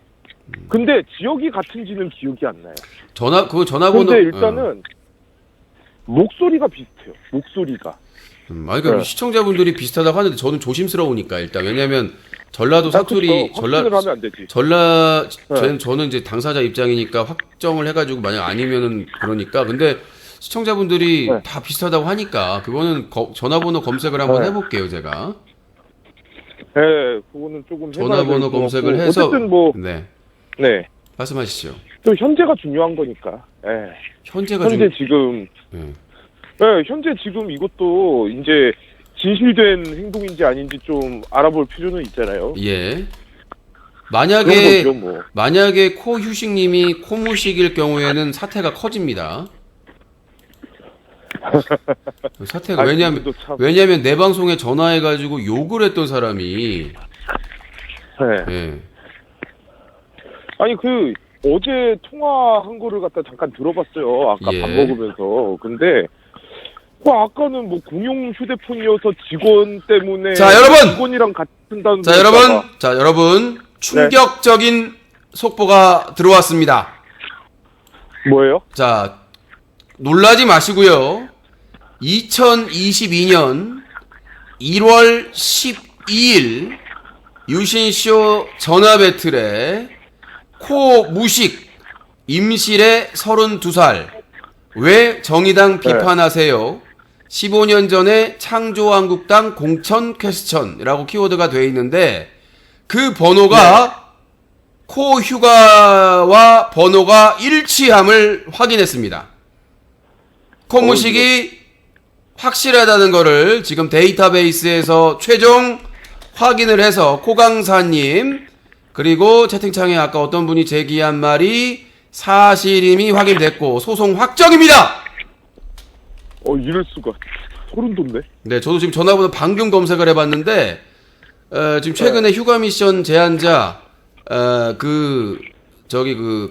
근데 지역이 같은지는 기억이 안 나요. 전화번호. 근데 일단은 목소리가 비슷해요. 목소리가. 그러니까 네. 시청자분들이 비슷하다고 하는데 저는 조심스러우니까 일단 왜냐하면 전라도 사투리 확신을 하면 안 되지. 네. 저는 이제 당사자 입장이니까 확정을 해가지고 만약 아니면은 그러니까 근데 시청자분들이 네. 다 비슷하다고 하니까 그거는 전화번호 검색을 한번 네. 해볼게요 제가. 네, 그거는 조금 전화번호 검색을 해서 어쨌든 뭐 네 네. 말씀하시죠. 또 현재가 중요한 거니까. 예. 현재가 현재 지금 네. 현재 지금 이것도 이제 진실된 행동인지 아닌지 좀 알아볼 필요는 있잖아요. 예. 그런 거죠, 뭐. 만약에 코휴식님이 코무식일 경우에는 사태가 커집니다. 사태가 그분도 참- 왜냐면 내 방송에 전화해가지고 욕을 했던 사람이 네. 예. 아니 그 어제 통화한 거를 갖다 잠깐 들어봤어요. 아까 예. 밥 먹으면서. 근데 아까는 뭐 공용 휴대폰이어서 직원 때문에 자, 여러분! 직원이랑 같이 쓴다는 자, 여러분, 충격적인 속보가 들어왔습니다. 뭐예요? 자, 놀라지 마시고요. 2022년 1월 12일 유신쇼 전화 배틀에 코 무식 임실의 32살 왜 정의당 비판하세요? 15년 전에 창조한국당 공천 퀘스천이라고 키워드가 되어 있는데 그 번호가 코 휴가와 번호가 일치함을 확인했습니다. 코 무식이 확실하다는 거를 지금 데이터베이스에서 최종 확인을 해서 코강사님 그리고 채팅창에 아까 어떤 분이 제기한 말이 사실임이 확인됐고 소송 확정입니다. 이럴 수가. 소름 돋네. 네, 저도 지금 전화번호 방금 검색을 해봤는데 지금 최근에 휴가 미션 제안자 그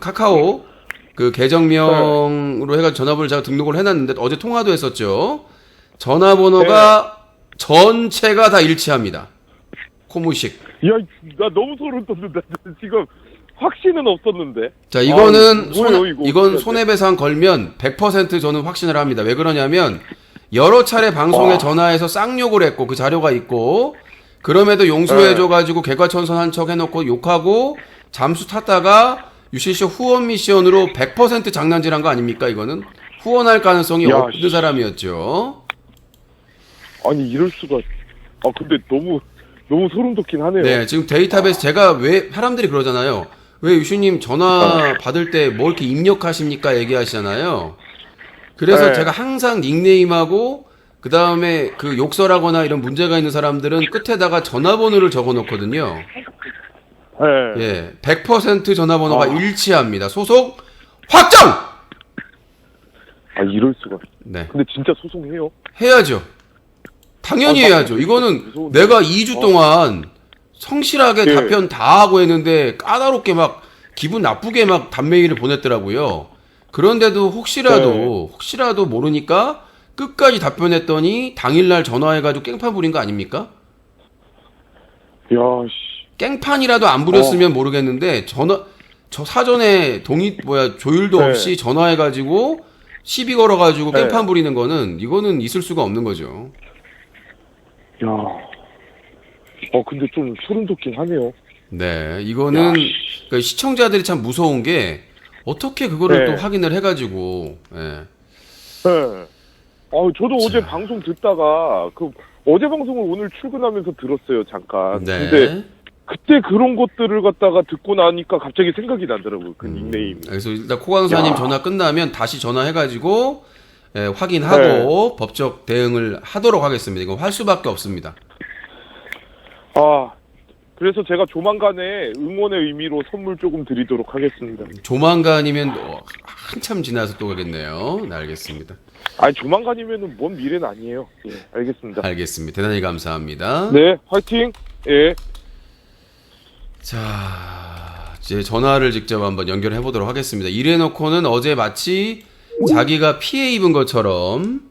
카카오 그 계정명으로 해가지고 전화번호를 제가 등록을 해놨는데 어제 통화도 했었죠. 전화번호가 전체가 다 일치합니다. 코무식. 야, 나 너무 소름 돋는다. 지금 확신은 없었는데. 자, 이거는 뭐예요, 이거? 이건 손해배상 걸면 100% 저는 확신을 합니다. 왜 그러냐면 여러 차례 방송에 전화해서 쌍욕을 했고 그 자료가 있고 그럼에도 용서해줘가지고 개과천선한 척 해놓고 욕하고 잠수 탔다가 유신쇼 후원 미션으로 100% 장난질한 거 아닙니까? 이거는 후원할 가능성이 없는 사람이었죠. 아니 이럴 수가. 근데 너무 소름 돋긴 하네요. 네, 지금 데이터베이스 제가 왜 사람들이 그러잖아요. 왜 유신님 전화 받을 때 뭐 이렇게 입력하십니까? 얘기하시잖아요. 그래서 제가 항상 닉네임하고 그 다음에 그 욕설하거나 이런 문제가 있는 사람들은 끝에다가 전화번호를 적어놓거든요. 예, 100% 전화번호가 일치합니다. 소속 확정! 이럴 수가. 네. 근데 진짜 소송해요? 해야죠. 당연히 해야죠. 이거는 무서운데. 내가 2주 동안 성실하게 답변 다 하고 했는데 까다롭게 막 기분 나쁘게 막 답메일을 보냈더라고요. 그런데도 혹시라도 모르니까 끝까지 답변했더니 당일날 전화해가지고 깽판 부린 거 아닙니까? 야, 씨. 깽판이라도 안 부렸으면 모르겠는데 저 사전에 조율도 없이 전화해가지고 시비 걸어가지고 깽판 부리는 거는 이거는 있을 수가 없는 거죠. 야. 근데 좀 소름 돋긴 하네요. 네, 이거는 그러니까 시청자들이 참 무서운 게 어떻게 그거를 또 확인을 해가지고. 저도 어제 방송 듣다가 어제 방송을 오늘 출근하면서 들었어요 잠깐. 네. 근데 그때 그런 것들을 갖다가 듣고 나니까 갑자기 생각이 나더라고요 그 닉네임이. 그래서 일단 코강사님 전화 끝나면 다시 전화해가지고 확인하고 법적 대응을 하도록 하겠습니다. 이건 할 수밖에 없습니다. 그래서 제가 조만간에 응원의 의미로 선물 조금 드리도록 하겠습니다. 조만간이면 한참 지나서 또 가겠네요. 네, 알겠습니다. 조만간이면은 먼 미래는 아니에요. 예, 알겠습니다. 알겠습니다. 대단히 감사합니다. 네, 화이팅. 예. 자, 이제 전화를 직접 한번 연결해 보도록 하겠습니다. 이래놓고는 어제 마치 자기가 피해 입은 것처럼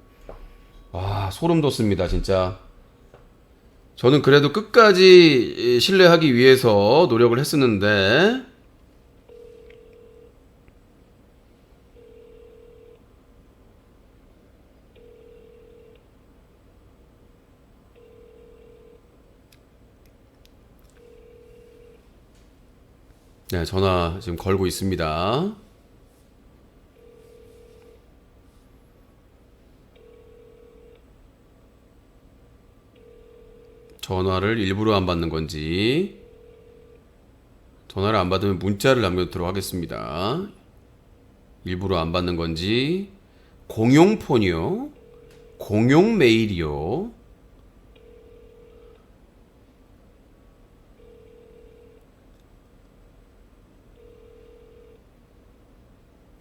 소름 돋습니다, 진짜. 저는 그래도 끝까지 신뢰하기 위해서 노력을 했었는데 네, 전화 지금 걸고 있습니다. 전화를 일부러 안 받는 건지 전화를 안 받으면 문자를 남겨두도록 하겠습니다. 일부러 안 받는 건지 공용폰이요? 공용 메일이요?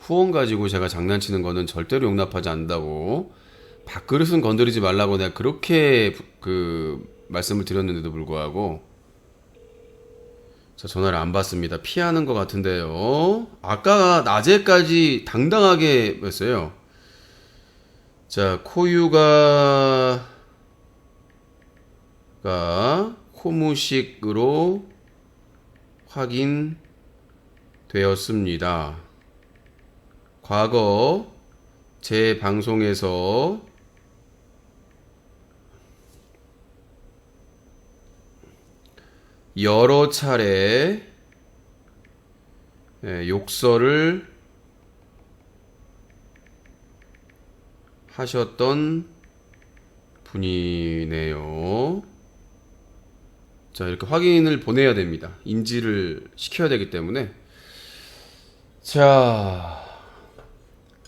후원 가지고 제가 장난치는 거는 절대로 용납하지 않는다고 밥그릇은 건드리지 말라고 내가 그렇게 말씀을 드렸는데도 불구하고 자, 전화를 안 받습니다. 피하는 것 같은데요. 아까 낮에까지 당당하게 했어요. 자, 코유가 코무식으로 확인되었습니다. 과거 제 방송에서 여러 차례 욕설을 하셨던 분이네요. 자, 이렇게 확인을 보내야 됩니다. 인지를 시켜야 되기 때문에. 자,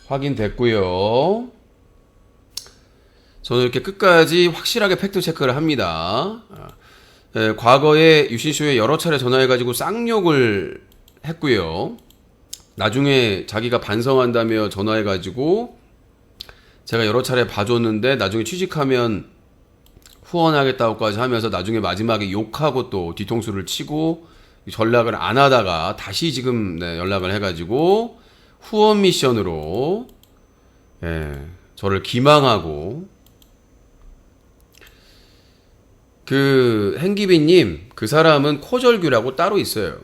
확인됐고요. 저는 이렇게 끝까지 확실하게 팩트 체크를 합니다. 과거에 유신쇼에 여러 차례 전화해가지고 쌍욕을 했고요. 나중에 자기가 반성한다며 전화해가지고 제가 여러 차례 봐줬는데 나중에 취직하면 후원하겠다고까지 하면서 나중에 마지막에 욕하고 또 뒤통수를 치고 전락을 안 하다가 다시 지금 연락을 해가지고 후원 미션으로 저를 기망하고, 그 행기비님, 그 사람은 코절규라고 따로 있어요.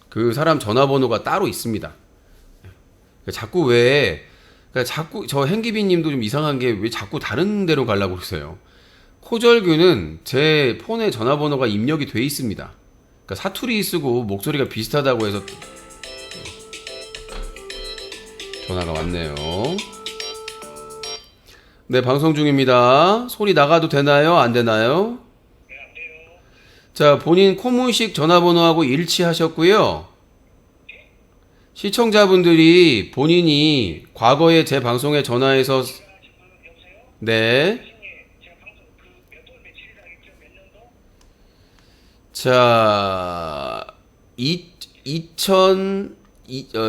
그 사람 전화번호가 따로 있습니다. 자꾸 자꾸 저 행기비님도 좀 이상한 게 왜 자꾸 다른 데로 가려고 그러세요. 코절규는 제 폰에 전화번호가 입력이 돼 있습니다. 그러니까 사투리 쓰고 목소리가 비슷하다고 해서 전화가 왔네요. 네, 방송 중입니다. 소리 나가도 되나요? 안 되나요? 네, 안 돼요. 자, 본인 코무식 전화번호하고 일치하셨고요. 시청자분들이 본인이 과거에 제 방송에 전화해서 네. 자,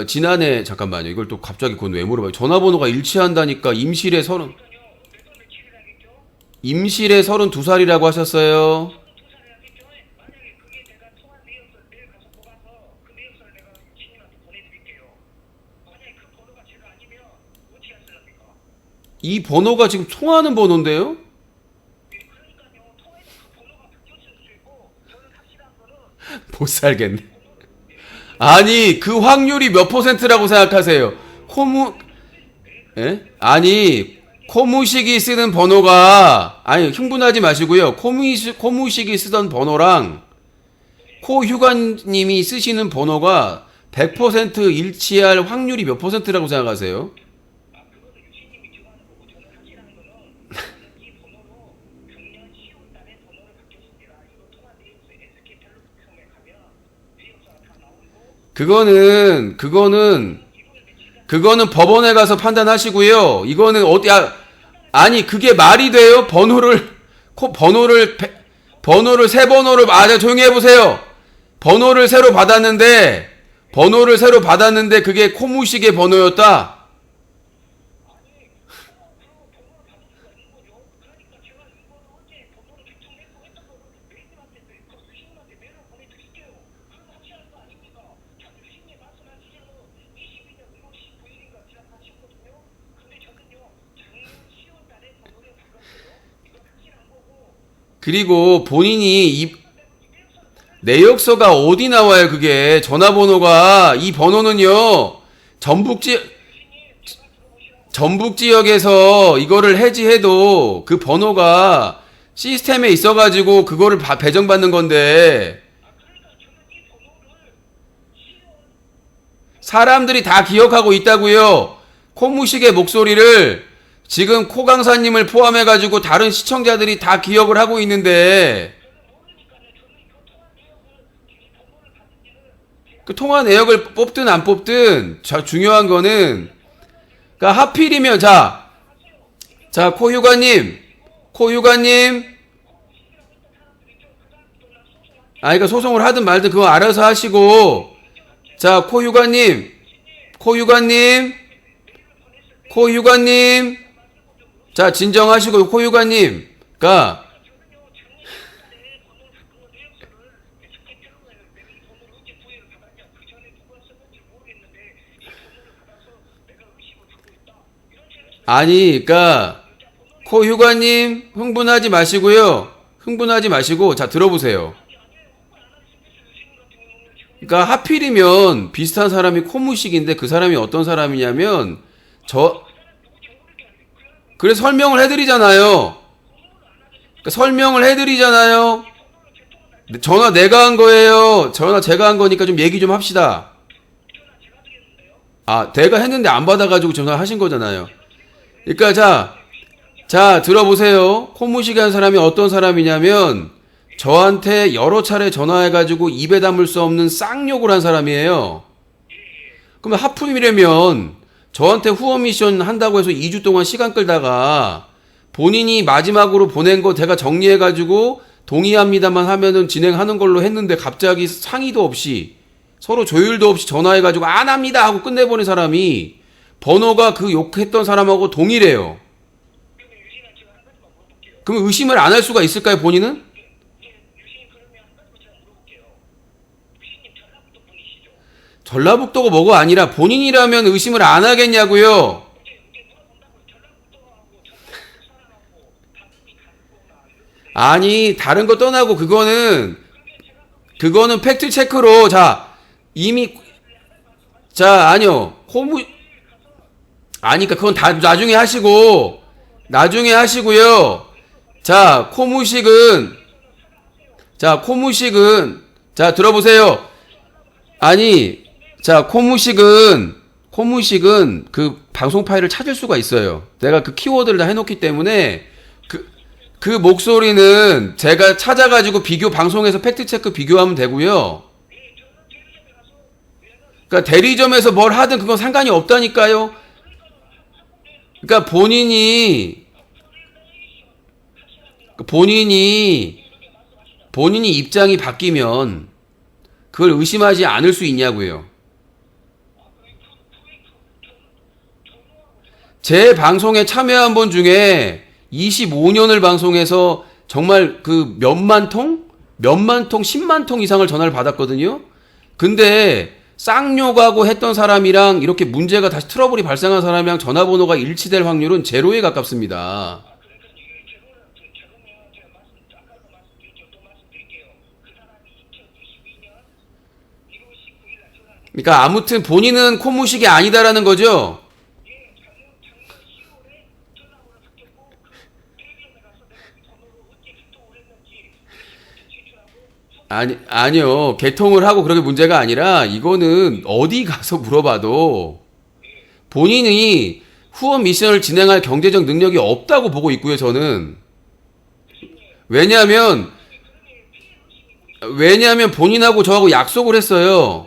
지난해, 잠깐만요. 이걸 또 갑자기 그건 왜 물어봐요? 전화번호가 일치한다니까. 임실에 32살이라고 하셨어요. 이 번호가 지금 통화하는 번호인데요? 못 살겠네. 아니, 그 확률이 몇 %라고 생각하세요? 아니, 코무식이 쓰는 번호가, 아니, 흥분하지 마시고요. 코무식이 쓰던 번호랑 코휴관님이 쓰시는 번호가 100% 일치할 확률이 몇 %라고 생각하세요? 그거는 법원에 가서 판단하시고요. 이거는 아니, 그게 말이 돼요? 번호를 새 번호를, 조용히 해보세요. 번호를 새로 받았는데 그게 코무식의 번호였다? 그리고 본인이 내역서가 어디 나와요? 그게 전화번호가, 이 번호는요, 전북 지역에서 이거를 해지해도 그 번호가 시스템에 있어가지고 그거를 배정받는 건데, 사람들이 다 기억하고 있다고요. 코무식의 목소리를 지금 코 강사님을 포함해가지고 다른 시청자들이 다 기억을 하고 있는데, 그 통화 내역을 뽑든 안 뽑든 중요한 거는, 그러니까 하필이면 자 코휴가님, 그러니까 소송을 하든 말든 그거 알아서 하시고, 자 코휴가님, 자, 진정하시고, 코휴가님, 아니, 그러니까 코 휴가님 흥분하지 마시고요. 흥분하지 마시고 자 들어보세요. 그러니까 하필이면 비슷한 사람이 코무식인데 그 사람이 어떤 사람이냐면 그래서 설명을 해드리잖아요. 그러니까 설명을 해드리잖아요. 전화 내가 한 거예요. 전화 제가 한 거니까 좀 얘기 좀 합시다. 아, 내가 했는데 안 받아가지고 전화하신 거잖아요. 그러니까 자 들어보세요. 코무식한 사람이 어떤 사람이냐면 저한테 여러 차례 전화해가지고 입에 담을 수 없는 쌍욕을 한 사람이에요. 그러면 하품이라면 저한테 후원 미션 한다고 해서 2주 동안 시간 끌다가 본인이 마지막으로 보낸 거 제가 정리해가지고 동의합니다만 하면은 진행하는 걸로 했는데 갑자기 상의도 없이 서로 조율도 없이 전화해가지고 안 합니다 하고 끝내버린 사람이 번호가 그 욕했던 사람하고 동일해요. 그럼 의심을 안 할 수가 있을까요, 본인은? 전라북도가 뭐가 아니라 본인이라면 의심을 안 하겠냐고요. 아니, 다른 거 떠나고 그거는 팩트 체크로 이미 아니요. 그러니까 그건 다 나중에 하시고요. 코무식은 들어보세요. 아니, 코무식은 그 방송 파일을 찾을 수가 있어요. 내가 그 키워드를 다 해놓기 때문에 그 목소리는 제가 찾아가지고 방송에서 팩트체크 비교하면 되고요. 그러니까 대리점에서 뭘 하든 그건 상관이 없다니까요. 그러니까 본인이 입장이 바뀌면 그걸 의심하지 않을 수 있냐고요. 제 방송에 참여한 분 중에 25년을 방송해서 정말 그 몇만 통, 10만 통 이상을 전화를 받았거든요. 근데 쌍욕하고 했던 사람이랑 이렇게 문제가 다시 트러블이 발생한 사람이랑 전화번호가 일치될 확률은 제로에 가깝습니다. 그러니까 아무튼 본인은 코무식이 아니다라는 거죠. 아니요. 개통을 하고 그렇게 문제가 아니라 이거는 어디 가서 물어봐도 본인이 후원 미션을 진행할 경제적 능력이 없다고 보고 있고요, 저는. 왜냐하면 본인하고 저하고 약속을 했어요.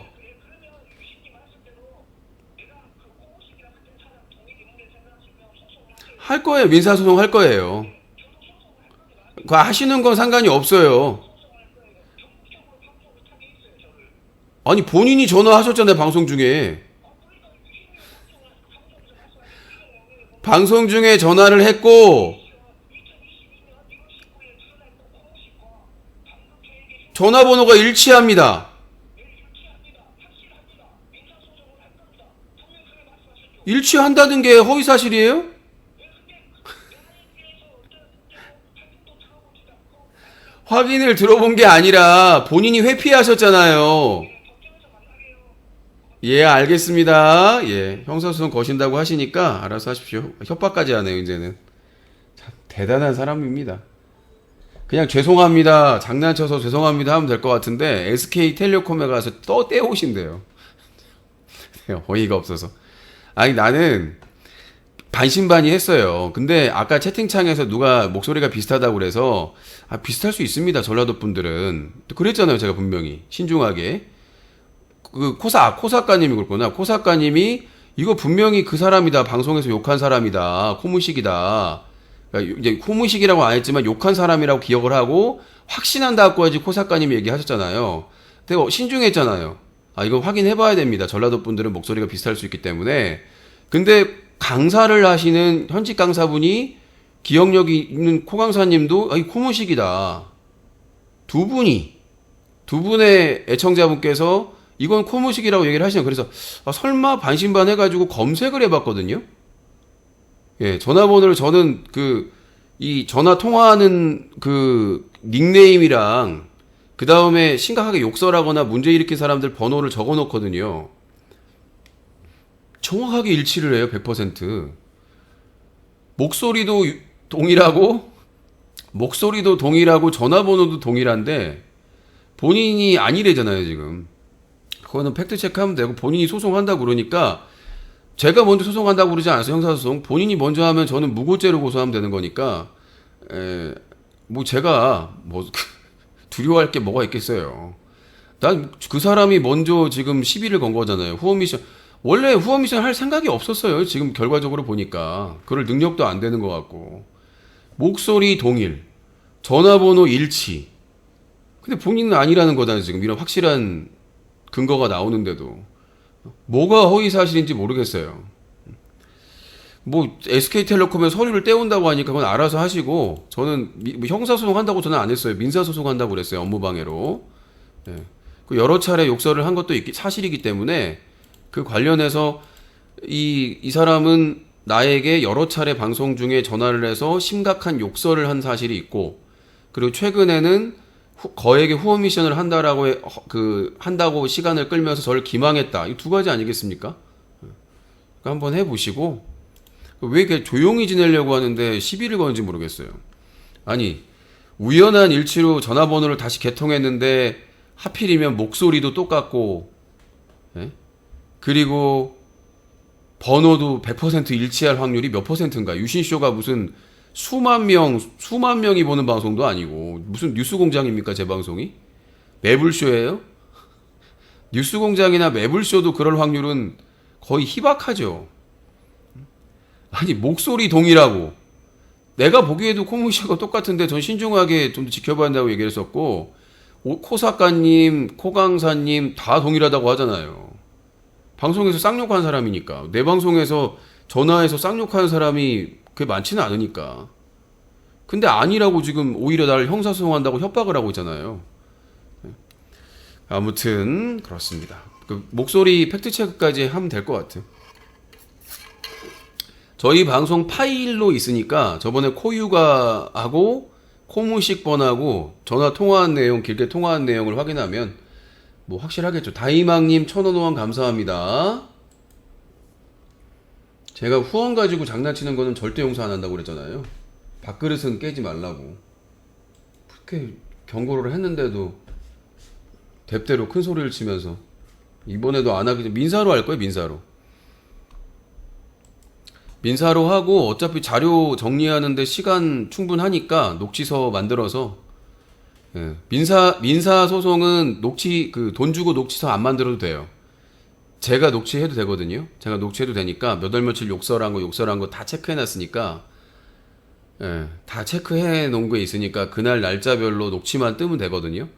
할 거예요. 민사소송 할 거예요. 그거 하시는 건 상관이 없어요. 아니, 본인이 전화하셨잖아요, 방송 중에. 방송 중에 전화를 했고, 전화번호가 일치합니다. 일치한다는 게 허위사실이에요? 확인을 들어본 게 아니라 본인이 회피하셨잖아요. 예, 알겠습니다. 예, 형사소송 거신다고 하시니까 알아서 하십시오. 협박까지 하네요, 이제는. 참 대단한 사람입니다. 그냥 죄송합니다, 장난쳐서 죄송합니다 하면 될 것 같은데 SK텔레콤에 가서 떼오신대요. 어이가 없어서. 아니, 나는 반신반의했어요. 근데 아까 채팅창에서 누가 목소리가 비슷하다고 그래서 비슷할 수 있습니다, 전라도 분들은. 그랬잖아요, 제가 분명히 신중하게. 그 코사카님이 그렇구나. 코사카님이 이거 분명히 그 사람이다, 방송에서 욕한 사람이다, 코무식이다. 그러니까 이제 코무식이라고 안 했지만 욕한 사람이라고 기억을 하고 확신한다고 하지 코사카님이 얘기하셨잖아요. 근데 신중했잖아요. 이거 확인해봐야 됩니다. 전라도 분들은 목소리가 비슷할 수 있기 때문에. 근데 강사를 하시는 현직 강사분이 기억력이 있는 코강사님도 코무식이다. 두 분의 애청자분께서 이건 코무식이라고 얘기를 하시네요. 그래서 설마 반신반해가지고 검색을 해봤거든요. 예, 전화번호를 저는 이 전화 통화하는 그 닉네임이랑 그 다음에 심각하게 욕설하거나 문제 일으킨 사람들 번호를 적어 놓거든요. 정확하게 일치를 해요, 100%. 목소리도 동일하고 전화번호도 동일한데 본인이 아니래잖아요, 지금. 그거는 팩트 체크하면 되고 본인이 소송한다고 그러니까 제가 먼저 소송한다고 그러지 않았어요, 형사소송. 본인이 먼저 하면 저는 무고죄로 고소하면 되는 거니까 뭐 제가 뭐 두려워할 게 뭐가 있겠어요. 난 그 사람이 먼저 지금 시비를 건 거잖아요. 후원 미션. 원래 후원 미션 할 생각이 없었어요. 지금 결과적으로 보니까. 그럴 능력도 안 되는 것 같고. 목소리 동일. 전화번호 일치. 근데 본인은 아니라는 거다, 지금. 이런 확실한 근거가 나오는데도. 뭐가 허위사실인지 모르겠어요. 뭐 SK텔레콤에 서류를 떼온다고 하니까 그건 알아서 하시고 저는 형사소송 한다고 저는 안 했어요. 민사소송 한다고 그랬어요. 업무방해로. 네. 그 여러 차례 욕설을 한 것도 사실이기 때문에 그 관련해서 이 사람은 나에게 여러 차례 방송 중에 전화를 해서 심각한 욕설을 한 사실이 있고 그리고 최근에는 거액의 후원 미션을 한다고 시간을 끌면서 저를 기망했다. 이 두 가지 아니겠습니까? 한번 해보시고 왜 이렇게 조용히 지내려고 하는데 시비를 거는지 모르겠어요. 아니 우연한 일치로 전화번호를 다시 개통했는데 하필이면 목소리도 똑같고 예? 그리고 번호도 100% 일치할 확률이 몇 %인가? 유신쇼가 무슨 수만 명이 보는 방송도 아니고 무슨 뉴스공장입니까? 제 방송이? 매불쇼예요? 뉴스공장이나 매불쇼도 그럴 확률은 거의 희박하죠. 아니 목소리 동일하고 내가 보기에도 코무시가 똑같은데 전 신중하게 좀 더 지켜봐야 한다고 얘기를 했었고 코사카님, 코강사님 다 동일하다고 하잖아요. 방송에서 쌍욕한 사람이니까 내 방송에서 전화해서 쌍욕하는 사람이 그게 많지는 않으니까. 근데 아니라고 지금 오히려 나를 형사소송한다고 협박을 하고 있잖아요. 아무튼 그렇습니다. 그 목소리 팩트체크까지 하면 될 것 같아요. 저희 방송 파일로 있으니까 저번에 코유가하고 코무식번하고 전화 통화한 내용, 길게 통화한 내용을 확인하면 뭐 확실하겠죠. 다이망님 1,000원 후원 감사합니다. 제가 후원 가지고 장난치는 거는 절대 용서 안 한다고 그랬잖아요. 밥그릇은 깨지 말라고. 그렇게 경고를 했는데도 뎁대로 큰 소리를 치면서 이번에도 안 하기 전에 민사로 할 거예요. 민사로 하고 어차피 자료 정리하는데 시간 충분하니까 녹취서 만들어서 예, 민사 소송은 돈 주고 녹취서 안 만들어도 돼요. 제가 녹취해도 되거든요. 제가 녹취해도 되니까 몇 월 며칠 욕설한 거 다 체크해 놨으니까 예, 다 체크해 놓은 게 있으니까 그날 날짜별로 녹취만 뜨면 되거든요.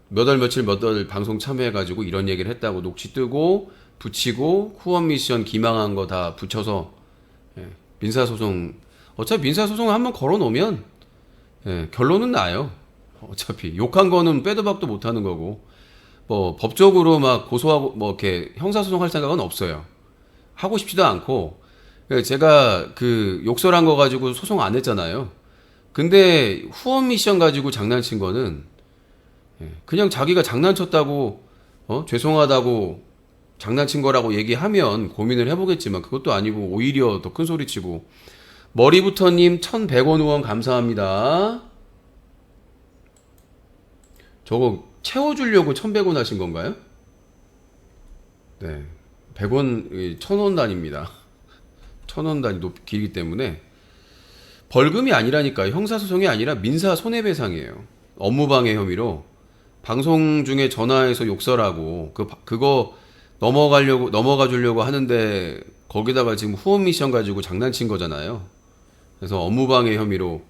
몇 월 며칠 방송 참여해 가지고 이런 얘기를 했다고 녹취 뜨고 붙이고 후원 미션 기망한 거 다 붙여서 예, 민사소송 어차피 민사소송 한번 걸어놓으면 예, 결론은 나요. 어차피 욕한 거는 빼도 박도 못하는 거고 뭐 법적으로 막 고소하고 뭐 이렇게 형사소송할 생각은 없어요. 하고 싶지도 않고 제가 그 욕설한 거 가지고 소송 안 했잖아요. 근데 후원 미션 가지고 장난친 거는 예, 그냥 자기가 장난쳤다고 죄송하다고 장난친 거라고 얘기하면 고민을 해보겠지만 그것도 아니고 오히려 더 큰 소리 치고. 머리부터님 1,100원 후원 감사합니다. 저거 채워주려고 1,100원 하신 건가요? 네, 100원 1,000원 단위입니다. 1,000원 단위 길기 때문에 벌금이 아니라니까요. 형사소송이 아니라 민사 손해배상이에요. 업무방해 혐의로 방송 중에 전화해서 욕설하고 그거 넘어가 주려고 하는데 거기다가 지금 후원 미션 가지고 장난친 거잖아요. 그래서 업무방해 혐의로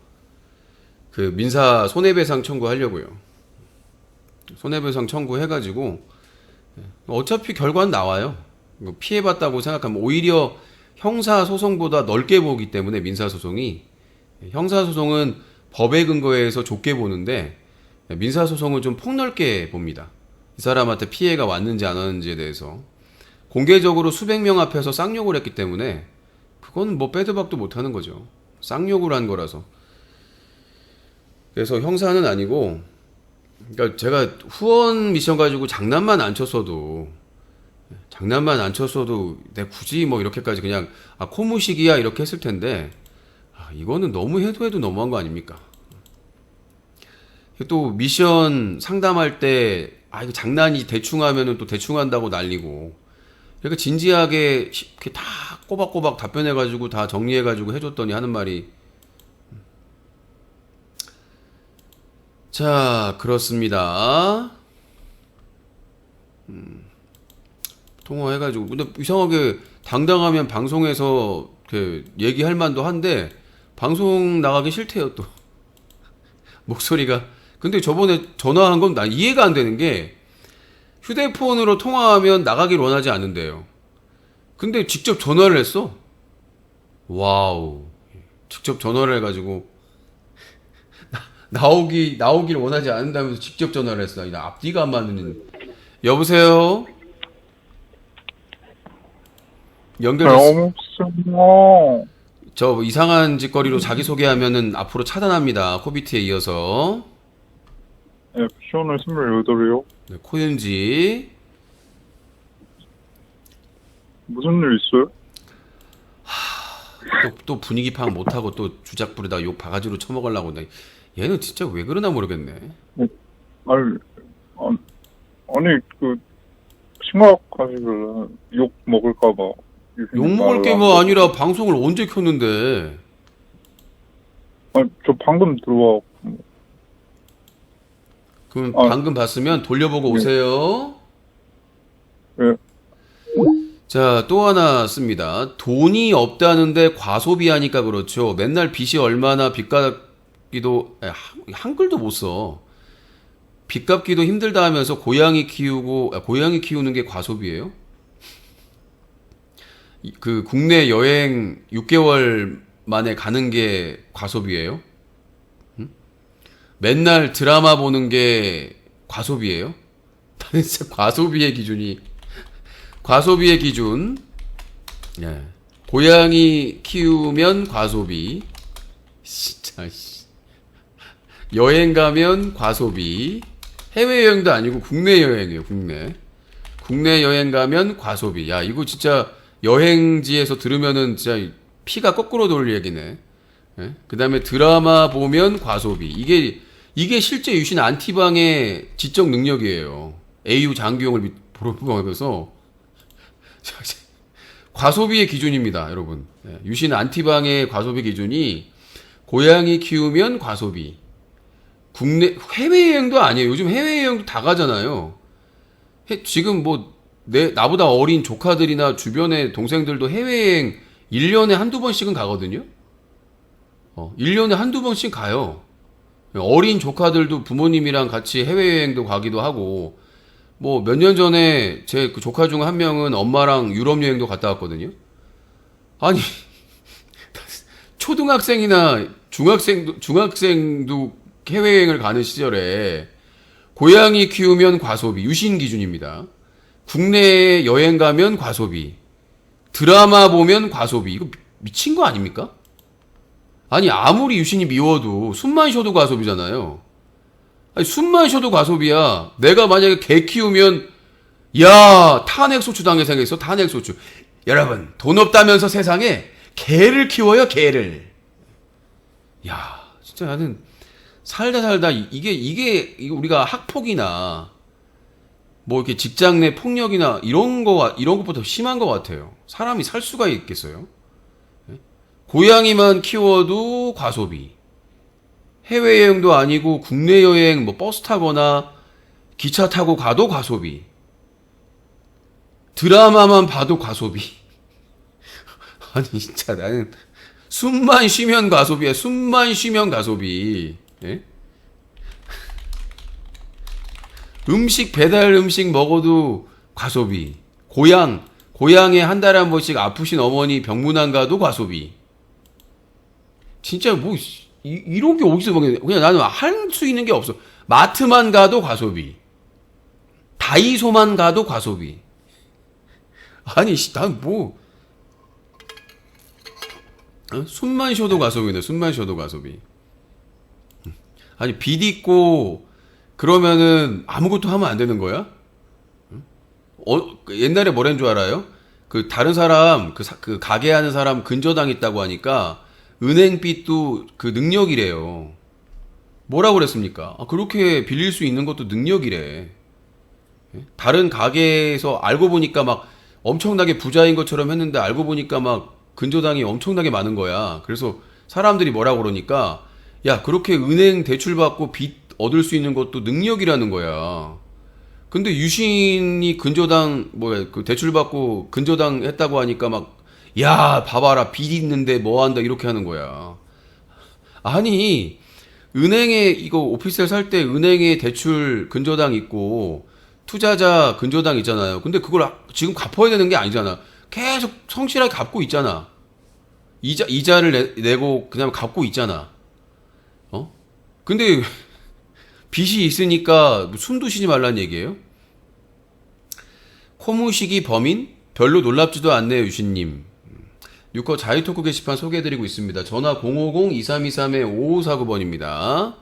그 민사 손해배상 청구하려고요. 손해배상 청구해가지고 어차피 결과는 나와요. 피해봤다고 생각하면 오히려 형사소송보다 넓게 보기 때문에 민사소송이 형사소송은 법의 근거에 의해서 좁게 보는데 민사소송은 좀 폭넓게 봅니다. 이 사람한테 피해가 왔는지 안 왔는지에 대해서 공개적으로 수백 명 앞에서 쌍욕을 했기 때문에 그건 뭐 빼도 박도 못하는 거죠. 쌍욕을 한 거라서. 그래서 형사는 아니고, 그러니까 제가 후원 미션 가지고 장난만 안 쳤어도 내가 굳이 뭐 이렇게까지 그냥 코무식이야 이렇게 했을 텐데, 이거는 너무 해도 너무한 거 아닙니까? 또 미션 상담할 때 이거 장난이 대충 하면은 또 대충 한다고 난리고, 그러니까 진지하게 이렇게 다 꼬박꼬박 답변해가지고 다 정리해가지고 해줬더니 하는 말이, 자, 그렇습니다. 통화해가지고. 근데 이상하게 당당하면 방송에서 이렇게 얘기할 만도 한데, 방송 나가기 싫대요, 또. 목소리가. 근데 저번에 전화한 건 나 이해가 안 되는 게, 휴대폰으로 통화하면 나가길 원하지 않는데요. 근데 직접 전화를 했어. 와우. 직접 전화를 해가지고, 나오길 원하지 않는다면서 직접 전화를 했어. 나 앞뒤가 안 맞는. 여보세요? 연결됐어. 저 이상한 짓거리로 자기소개하면은 앞으로 차단합니다. 코비트에 이어서. 네, 피오늘 28이요. 네, 코윤지. 무슨 일 있어요? 또 분위기 파악 못하고 또 주작 부리다 욕 바가지로 쳐먹으려고. 얘는 진짜 왜 그러나 모르겠네. 아니, 심각하시길래 욕 먹을까봐. 욕 먹을 게 뭐 아니라 방송을 언제 켰는데. 저 방금 들어와. 그럼 방금 봤으면 돌려보고 오세요. 네. 자, 또 하나 씁니다. 돈이 없다는데 과소비하니까 그렇죠. 맨날 빚이 얼마나 빚 갚기도, 한글도 못 써. 빚 갚기도 힘들다 하면서 고양이 키우는 게 과소비예요? 그 국내 여행 6개월 만에 가는 게 과소비예요? 응? 맨날 드라마 보는 게 과소비예요? 나는 진짜 과소비의 기준. 예. 고양이 키우면 과소비. 진짜. 여행 가면 과소비. 해외여행도 아니고 국내 여행이에요, 국내 여행 가면 과소비. 야, 이거 진짜 여행지에서 들으면은 진짜 피가 거꾸로 돌 얘기네. 예? 그 다음에 드라마 보면 과소비. 이게 실제 유신 안티방의 지적 능력이에요. AU 장기용을 보면서. 과소비의 기준입니다, 여러분. 예, 유신 안티방의 과소비 기준이 고양이 키우면 과소비. 해외여행도 아니에요. 요즘 해외여행도 다 가잖아요. 지금 뭐, 나보다 어린 조카들이나 주변의 동생들도 해외여행 1년에 한두 번씩은 가거든요? 1년에 한두 번씩 가요. 어린 조카들도 부모님이랑 같이 해외여행도 가기도 하고, 뭐 몇 년 전에 제 그 조카 중 한 명은 엄마랑 유럽 여행도 갔다 왔거든요. 아니 초등학생이나 중학생도 해외여행을 가는 시절에 고양이 키우면 과소비 유신 기준입니다. 국내 여행 가면 과소비, 드라마 보면 과소비. 이거 미친 거 아닙니까? 아니 아무리 유신이 미워도 숨만 쉬어도 과소비잖아요. 아니, 숨만 쉬어도 과소비야. 내가 만약에 개 키우면, 야, 탄핵소추 당해 생겼어, 탄핵소추. 여러분, 돈 없다면서 세상에 개를 키워요, 개를. 야, 진짜 나는 살다 이게 우리가 학폭이나 뭐 이렇게 직장 내 폭력이나 이런 것보다 심한 것 같아요. 사람이 살 수가 있겠어요? 고양이만 키워도 과소비. 해외여행도 아니고 국내 여행 뭐 버스 타거나 기차 타고 가도 과소비. 드라마만 봐도 과소비. 아니 진짜 나는 숨만 쉬면 과소비야. 숨만 쉬면 과소비. 예? 배달 음식 먹어도 과소비. 고향에 한 달에 한 번씩 아프신 어머니 병문안 가도 과소비. 진짜 뭐 이런 게 어디서 먹겠냐. 그냥 나는 할 수 있는 게 없어. 마트만 가도 과소비. 다이소만 가도 과소비. 아니, 난 뭐. 숨만 쉬어도 과소비네. 숨만 쉬어도 과소비. 아니 빚 있고 그러면은 아무것도 하면 안 되는 거야? 옛날에 뭐란 줄 알아요? 그 다른 사람 그 가게 하는 사람 근저당 있다고 하니까 은행 빚도 그 능력이래요. 뭐라고 그랬습니까? 그렇게 빌릴 수 있는 것도 능력이래. 다른 가게에서 알고 보니까 막 엄청나게 부자인 것처럼 했는데 알고 보니까 막 근저당이 엄청나게 많은 거야. 그래서 사람들이 뭐라고 그러니까 야, 그렇게 은행 대출 받고 빚 얻을 수 있는 것도 능력이라는 거야. 근데 유신이 근저당 그 대출 받고 근저당 했다고 하니까 막 야, 봐봐라, 빚 있는데 뭐 한다 이렇게 하는 거야. 아니, 은행에 이거 오피스텔 살 때 은행에 대출 근저당 있고 투자자 근저당 있잖아요. 근데 그걸 지금 갚아야 되는 게 아니잖아. 계속 성실하게 갚고 있잖아. 이자를 내고 그냥 갚고 있잖아. 근데 빚이 있으니까 숨도 쉬지 말라는 얘기예요? 코무식이 범인? 별로 놀랍지도 않네요, 유신님. 6호 자유토크 게시판 소개해드리고 있습니다. 전화 050-2323-5549번입니다.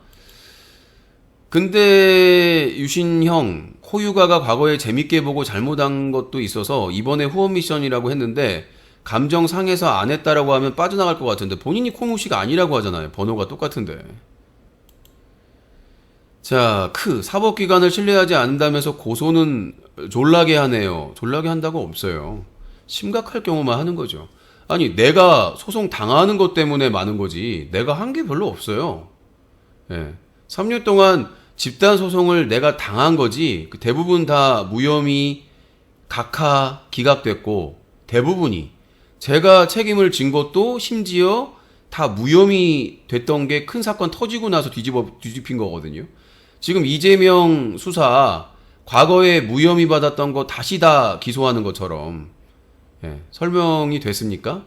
근데 유신형, 코유가가 과거에 재밌게 보고 잘못한 것도 있어서 이번에 후원 미션이라고 했는데 감정 상해서 안 했다라고 하면 빠져나갈 것 같은데 본인이 코무식 아니라고 하잖아요. 번호가 똑같은데. 자, 사법기관을 신뢰하지 않는다면서 고소는 졸라게 하네요. 졸라게 한다고 없어요. 심각할 경우만 하는 거죠. 아니, 내가 소송 당하는 것 때문에 많은 거지. 내가 한 게 별로 없어요. 예. 3년 동안 집단 소송을 내가 당한 거지. 대부분 다 무혐의, 각하, 기각됐고, 대부분이. 제가 책임을 진 것도 심지어 다 무혐의 됐던 게 큰 사건 터지고 나서 뒤집힌 거거든요. 지금 이재명 수사 과거에 무혐의 받았던 거 다시 다 기소하는 것처럼 설명이 됐습니까?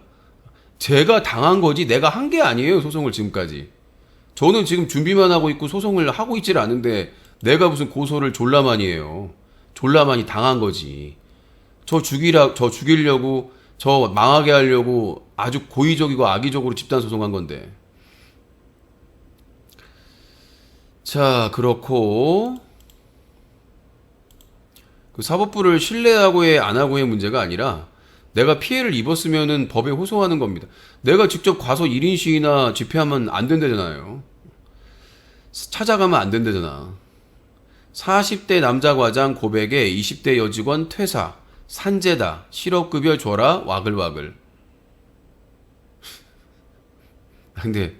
제가 당한 거지 내가 한 게 아니에요. 소송을 지금까지. 저는 지금 준비만 하고 있고 소송을 하고 있질 않은데 내가 무슨 고소를 졸라 많이 해요. 졸라 많이 당한 거지. 저 죽이려고 저 망하게 하려고 아주 고의적이고 악의적으로 집단 소송한 건데. 자, 그렇고 그 사법부를 신뢰하고의 안 하고의 문제가 아니라 내가 피해를 입었으면은 법에 호소하는 겁니다. 내가 직접 가서 1인 시위나 집회하면 안 된다잖아요. 찾아가면 안 된다잖아. 40대 남자 과장 고백에 20대 여직원 퇴사, 산재다, 실업급여 줘라, 와글와글. 근데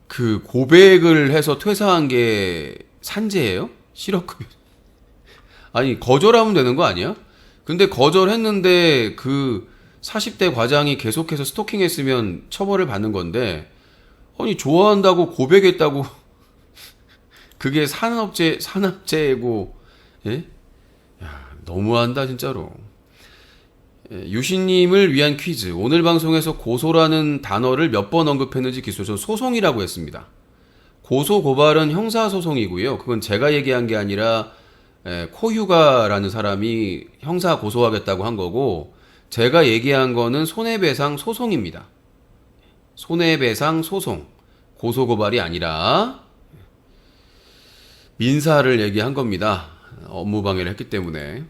그 고백을 해서 퇴사한 게 산재예요? 실업급여? 아니, 거절하면 되는 거 아니야? 근데 거절했는데 그 40대 과장이 계속해서 스토킹했으면 처벌을 받는 건데, 아니, 좋아한다고 고백했다고 그게 산업재해고, 예? 야, 너무한다 진짜로. 유신님을 위한 퀴즈. 오늘 방송에서 고소라는 단어를 몇 번 언급했는지 기술서 소송이라고 했습니다. 고소 고발은 형사소송이고요. 그건 제가 얘기한 게 아니라 코휴가라는 사람이 형사 고소하겠다고 한 거고, 제가 얘기한 거는 손해배상 소송입니다. 손해배상 소송. 고소 고발이 아니라 민사를 얘기한 겁니다. 업무방해를 했기 때문에.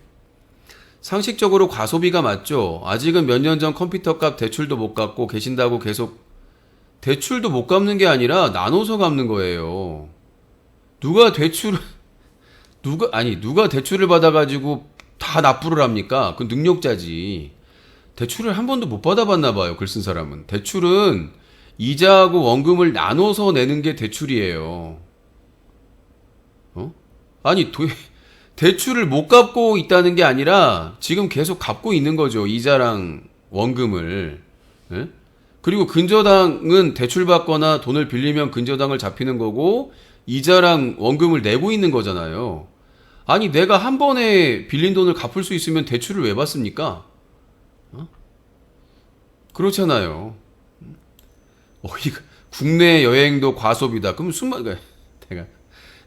상식적으로 과소비가 맞죠. 아직은 몇 년 전 컴퓨터 값 대출도 못 갚고 계신다고 계속. 대출도 못 갚는 게 아니라 나눠서 갚는 거예요. 누가 대출을 받아가지고 다 납부를 합니까? 그건 능력자지. 대출을 한 번도 못 받아봤나 봐요. 글 쓴 사람은. 대출은 이자하고 원금을 나눠서 내는 게 대출이에요. 아니, 대출을 못 갚고 있다는 게 아니라 지금 계속 갚고 있는 거죠. 이자랑 원금을. 예? 그리고 근저당은 대출 받거나 돈을 빌리면 근저당을 잡히는 거고 이자랑 원금을 내고 있는 거잖아요. 아니, 내가 한 번에 빌린 돈을 갚을 수 있으면 대출을 왜 받습니까? 그렇잖아요. 국내 여행도 과소비다. 그럼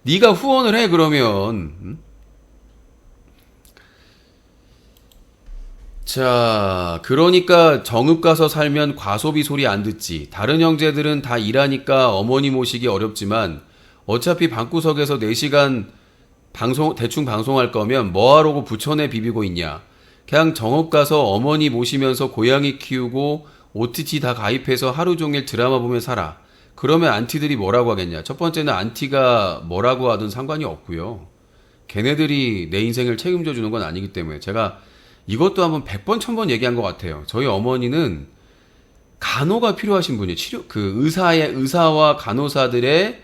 네가 후원을 해 그러면. 자, 그러니까 정읍 가서 살면 과소비 소리 안 듣지. 다른 형제들은 다 일하니까 어머니 모시기 어렵지만 어차피 방구석에서 4시간 대충 방송할 거면 뭐하러고 부천에 비비고 있냐. 그냥 정읍 가서 어머니 모시면서 고양이 키우고 OTT 다 가입해서 하루 종일 드라마 보며 살아. 그러면 안티들이 뭐라고 하겠냐. 첫 번째는 안티가 뭐라고 하든 상관이 없고요. 걔네들이 내 인생을 책임져 주는 건 아니기 때문에 제가 이것도 한번 100번, 1000번 얘기한 것 같아요. 저희 어머니는 간호가 필요하신 분이에요. 의사와 간호사들의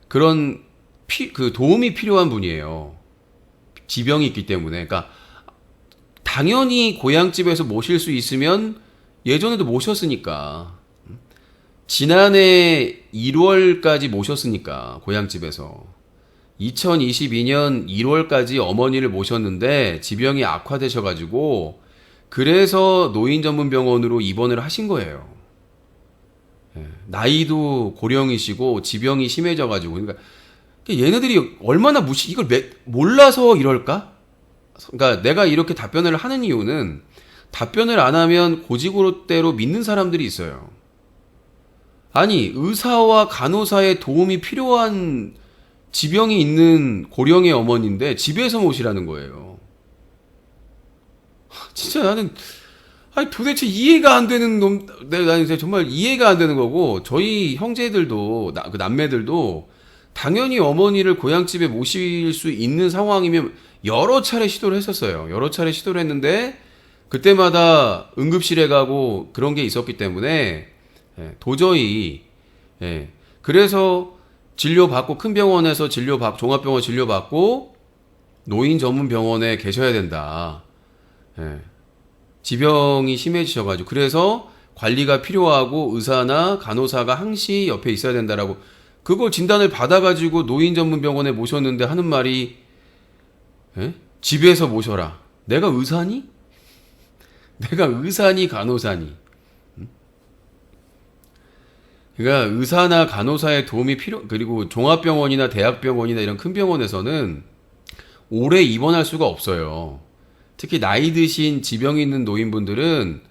그런 도움이 필요한 분이에요. 지병이 있기 때문에. 그러니까 당연히 고향집에서 모실 수 있으면 예전에도 모셨으니까. 지난해 1월까지 모셨으니까 고향집에서. 2022년 1월까지 어머니를 모셨는데 지병이 악화되셔가지고 그래서 노인전문병원으로 입원을 하신 거예요. 나이도 고령이시고 지병이 심해져가지고 그러니까 얘네들이 얼마나 이걸 몰라서 이럴까? 그러니까 내가 이렇게 답변을 하는 이유는 답변을 안 하면 고지고대로 믿는 사람들이 있어요. 아니 의사와 간호사의 도움이 필요한 지병이 있는 고령의 어머니인데 집에서 모시라는 거예요. 진짜 나는 도대체 이해가 안 되는 나는 정말 이해가 안 되는 거고 저희 형제들도 남매들도 당연히 어머니를 고향집에 모실 수 있는 상황이면 여러 차례 시도를 했었어요. 여러 차례 시도를 했는데 그때마다 응급실에 가고 그런 게 있었기 때문에 도저히 그래서 진료받고 큰 병원에서 종합병원 진료받고 노인 전문 병원에 계셔야 된다. 지병이 심해지셔가지고 그래서 관리가 필요하고 의사나 간호사가 항시 옆에 있어야 된다라고 그걸 진단을 받아가지고 노인 전문 병원에 모셨는데 하는 말이 집에서 모셔라. 내가 의사니? 내가 의사니 간호사니? 그러니까 의사나 간호사의 도움이 그리고 종합병원이나 대학병원이나 이런 큰 병원에서는 오래 입원할 수가 없어요. 특히 나이 드신 지병이 있는 노인분들은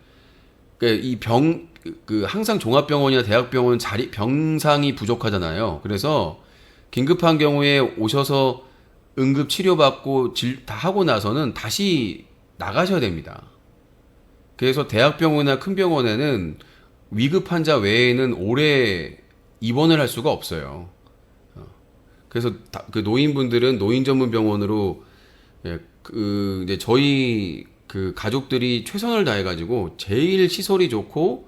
항상 종합병원이나 대학병원 병상이 부족하잖아요. 그래서 긴급한 경우에 오셔서 응급 치료받고 다 하고 나서는 다시 나가셔야 됩니다. 그래서 대학병원이나 큰 병원에는 위급 환자 외에는 오래 입원을 할 수가 없어요. 그래서 그 노인분들은 노인 전문 병원으로 이제 저희 가족들이 최선을 다해가지고 제일 시설이 좋고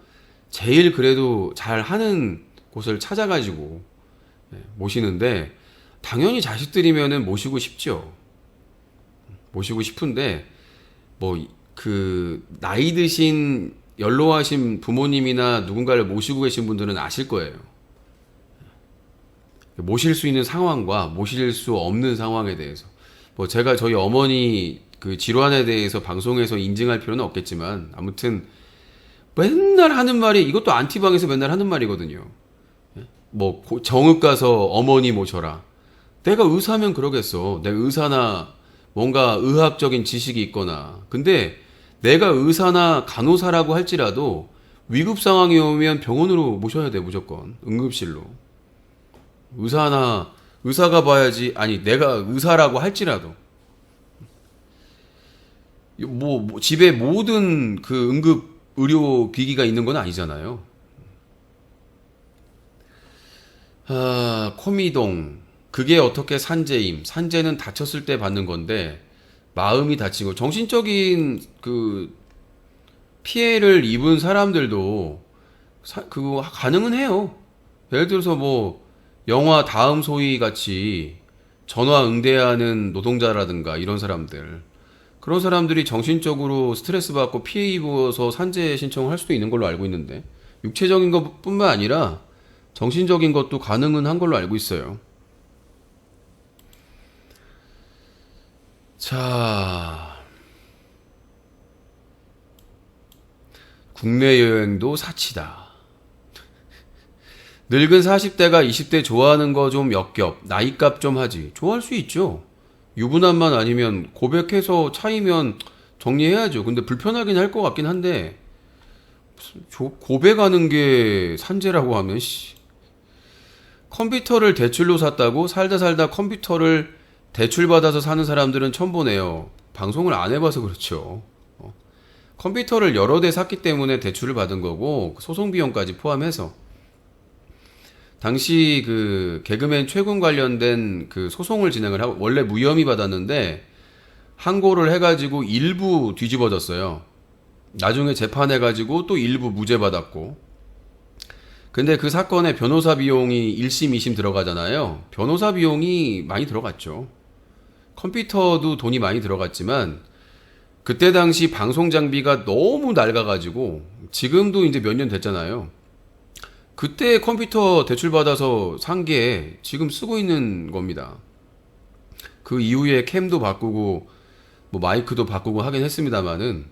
제일 그래도 잘 하는 곳을 찾아가지고 모시는데 당연히 자식들이면은 모시고 싶죠. 모시고 싶은데 나이 드신 연로하신 부모님이나 누군가를 모시고 계신 분들은 아실 거예요. 모실 수 있는 상황과 모실 수 없는 상황에 대해서. 제가 저희 어머니 질환에 대해서 방송에서 인증할 필요는 없겠지만, 아무튼, 맨날 하는 말이, 이것도 안티방에서 맨날 하는 말이거든요. 정읍 가서 어머니 모셔라. 내가 의사면 그러겠어. 내가 의사나 뭔가 의학적인 지식이 있거나. 근데 내가 의사나 간호사라고 할지라도 위급 상황이 오면 병원으로 모셔야 돼, 무조건. 응급실로. 의사가 봐야지. 아니, 내가 의사라고 할지라도. 집에 모든 응급 의료 기기가 있는 건 아니잖아요. 코미동. 그게 어떻게 산재임. 산재는 다쳤을 때 받는 건데, 마음이 다치고, 정신적인 피해를 입은 사람들도, 그거 가능은 해요. 예를 들어서 영화 다음 소위 같이 전화 응대하는 노동자라든가 이런 사람들. 그런 사람들이 정신적으로 스트레스 받고 피해 입어서 산재 신청을 할 수도 있는 걸로 알고 있는데, 육체적인 것 뿐만 아니라 정신적인 것도 가능은 한 걸로 알고 있어요. 자, 국내 여행도 사치다. 늙은 40대가 20대 좋아하는 거 좀 역겹. 나이값 좀 하지. 좋아할 수 있죠. 유부남만 아니면 고백해서 차이면 정리해야죠. 근데 불편하긴 할 것 같긴 한데 고백하는 게 산재라고 하면 컴퓨터를 대출로 샀다고 살다 컴퓨터를 대출받아서 사는 사람들은 처음 보네요. 방송을 안 해봐서 그렇죠. 컴퓨터를 여러 대 샀기 때문에 대출을 받은 거고 소송 비용까지 포함해서 당시 그 개그맨 최군 관련된 그 소송을 진행을 하고 원래 무혐의 받았는데 항고를 해가지고 일부 뒤집어졌어요. 나중에 재판해가지고 또 일부 무죄 받았고. 근데 그 사건에 변호사 비용이 1심, 2심 들어가잖아요. 변호사 비용이 많이 들어갔죠. 컴퓨터도 돈이 많이 들어갔지만 그때 당시 방송 장비가 너무 낡아가지고 지금도 이제 몇 년 됐잖아요. 그때 컴퓨터 대출받아서 산 게 지금 쓰고 있는 겁니다. 그 이후에 캠도 바꾸고 뭐 마이크도 바꾸고 하긴 했습니다만은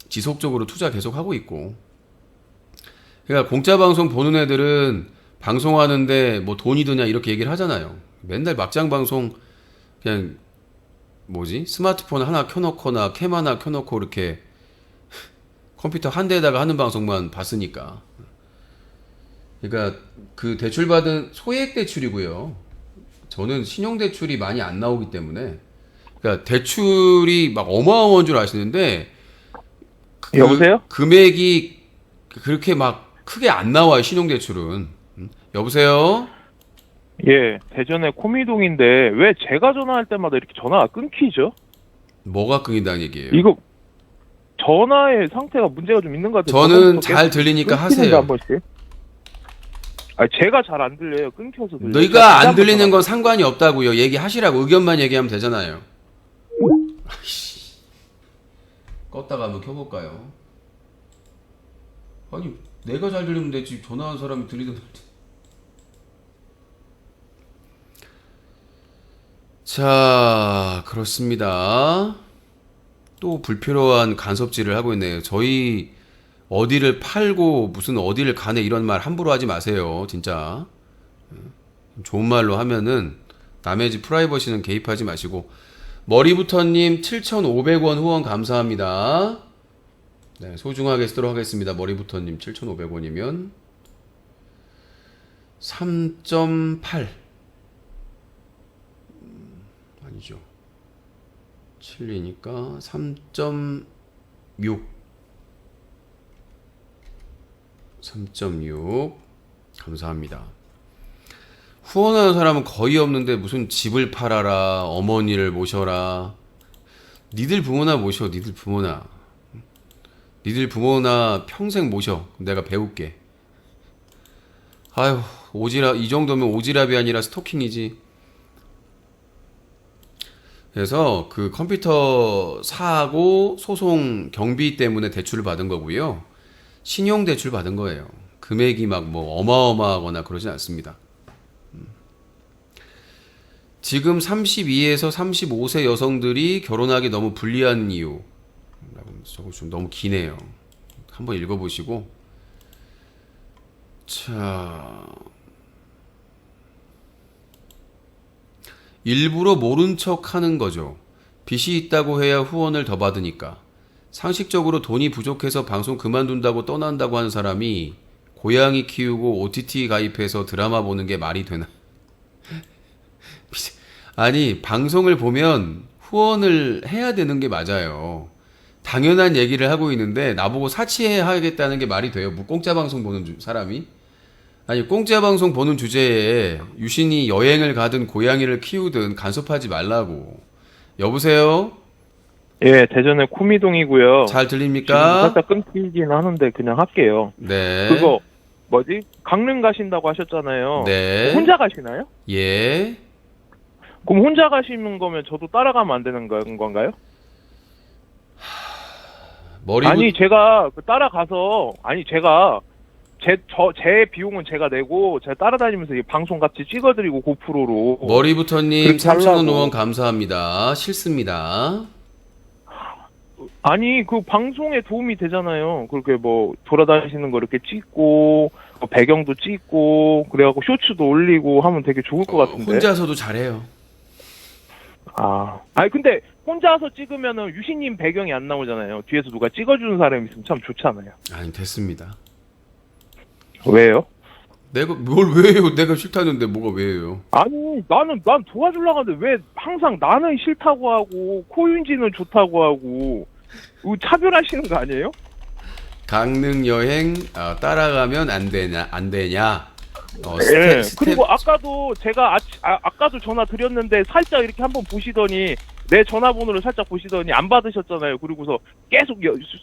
지속적으로 투자 계속 하고 있고. 그러니까 공짜 방송 보는 애들은 방송하는데 뭐 돈이 드냐 이렇게 얘기를 하잖아요. 맨날 막장 방송 그냥 스마트폰 하나 켜놓거나 캠 하나 켜놓고 이렇게 컴퓨터 한 대에다가 하는 방송만 봤으니까. 그러니까 그 대출받은 소액 대출이고요. 저는 신용 대출이 많이 안 나오기 때문에 그러니까 대출이 막 어마어마한 줄 아시는데 여보세요? 금액이 그렇게 막 크게 안 나와요. 신용 대출은. 여보세요? 예, 대전의 코미동인데 왜 제가 전화할 때마다 이렇게 전화가 끊기죠? 뭐가 끊긴다는 얘기예요? 이거 전화의 상태가 문제가 좀 있는 것 같아요. 저는 잘 들리니까 하세요. 한 번씩. 제가 잘 안 들려요. 끊겨서 들려요. 너희가 안 들리는 건 상관이 없다고요. 얘기하시라고. 의견만 얘기하면 되잖아요. 껐다가 한번 켜볼까요? 아니 내가 잘 들리면 되지. 전화한 사람이 들리든. 자, 그렇습니다. 또 불필요한 간섭질을 하고 있네요. 저희 어디를 팔고 무슨 어디를 가네 이런 말 함부로 하지 마세요. 진짜. 좋은 말로 하면은 남의 집 프라이버시는 개입하지 마시고. 머리부터님 7,500원 후원 감사합니다. 네, 소중하게 쓰도록 하겠습니다. 머리부터님 7,500원이면 3.8 아니죠. 7이니까 3.6 감사합니다. 후원하는 사람은 거의 없는데 무슨 집을 팔아라, 어머니를 모셔라. 니들 부모나 모셔. 니들 부모나 평생 모셔. 내가 배울게. 아유, 이 정도면 오지랖이 아니라 스토킹이지. 그래서 그 컴퓨터 사고 소송 경비 때문에 대출을 받은 거고요. 신용 대출 받은 거예요. 금액이 막 뭐 어마어마하거나 그러진 않습니다. 지금 32에서 35세 여성들이 결혼하기 너무 불리한 이유. 저거 좀 너무 기네요. 한번 읽어보시고. 자, 일부러 모른 척 하는 거죠. 빚이 있다고 해야 후원을 더 받으니까. 상식적으로 돈이 부족해서 방송 그만둔다고 떠난다고 하는 사람이 고양이 키우고 OTT 가입해서 드라마 보는 게 말이 되나? 아니, 방송을 보면 후원을 해야 되는 게 맞아요. 당연한 얘기를 하고 있는데 나보고 사치해야겠다는 게 말이 돼요? 공짜 방송 보는 사람이? 아니, 공짜 방송 보는 주제에 유신이 여행을 가든 고양이를 키우든 간섭하지 말라고. 여보세요? 예, 대전의 코미동이고요. 잘 지금 들립니까? 살짝 끊기긴 하는데 그냥 할게요. 네. 그거 강릉 가신다고 하셨잖아요. 네. 혼자 가시나요? 예. 그럼 혼자 가시는 거면 저도 따라가면 안 되는 건가요? 아니, 제가 따라가서 제가 제 비용은 제가 내고 제가 따라다니면서 이 방송 같이 찍어드리고 고프로로. 머리부터님 그렇게 3,000원 하려고. 후원 감사합니다. 싫습니다. 아니, 그 방송에 도움이 되잖아요. 그렇게 뭐 돌아다니시는 거 이렇게 찍고 배경도 찍고 그래갖고 쇼츠도 올리고 하면 되게 좋을 것 같은데. 혼자서도 잘해요. 아니 근데 혼자서 찍으면은 유신님 배경이 안 나오잖아요. 뒤에서 누가 찍어주는 사람이 있으면 참 좋잖아요. 아니 됐습니다. 왜요? 내가 뭘 왜요? 내가 싫다는데 뭐가 왜요? 아니 난 도와주려고 하는데 왜 항상 나는 싫다고 하고 코윤지는 좋다고 하고 차별하시는 거 아니에요? 강릉 여행 따라가면 안 되냐? 네. 그리고 아까도 제가 아까도 전화 드렸는데 살짝 이렇게 한번 보시더니 내 전화번호를 살짝 보시더니 안 받으셨잖아요. 그리고서 계속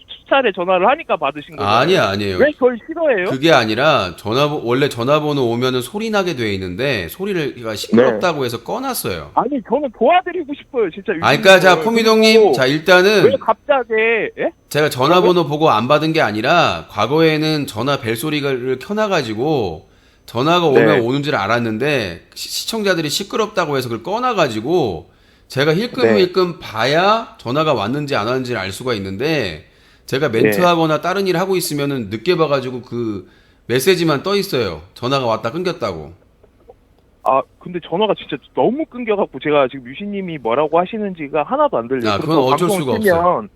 수차례 전화를 하니까 받으신 거예요. 아니에요. 왜 그걸 싫어해요? 그게 아니라 원래 전화번호 오면은 소리 나게 돼 있는데 소리가 시끄럽다고 해서 꺼놨어요. 아니 저는 도와드리고 싶어요, 진짜. 그러니까 자 코미동님, 자 일단은 왜 갑자기? 예? 제가 전화번호 보고 안 받은 게 아니라 과거에는 전화 벨 소리를 켜놔가지고 전화가 오면 오는 줄 알았는데 시청자들이 시끄럽다고 해서 그걸 꺼놔가지고 제가 힐끔힐끔 봐야 전화가 왔는지 안 왔는지를 알 수가 있는데 제가 멘트하거나 다른 일 하고 있으면은 늦게 봐가지고 그 메시지만 떠 있어요. 전화가 왔다 끊겼다고. 근데 전화가 진짜 너무 끊겨갖고 제가 지금 유신님이 뭐라고 하시는지가 하나도 안 들려요. 그건 어쩔 수가 없어요.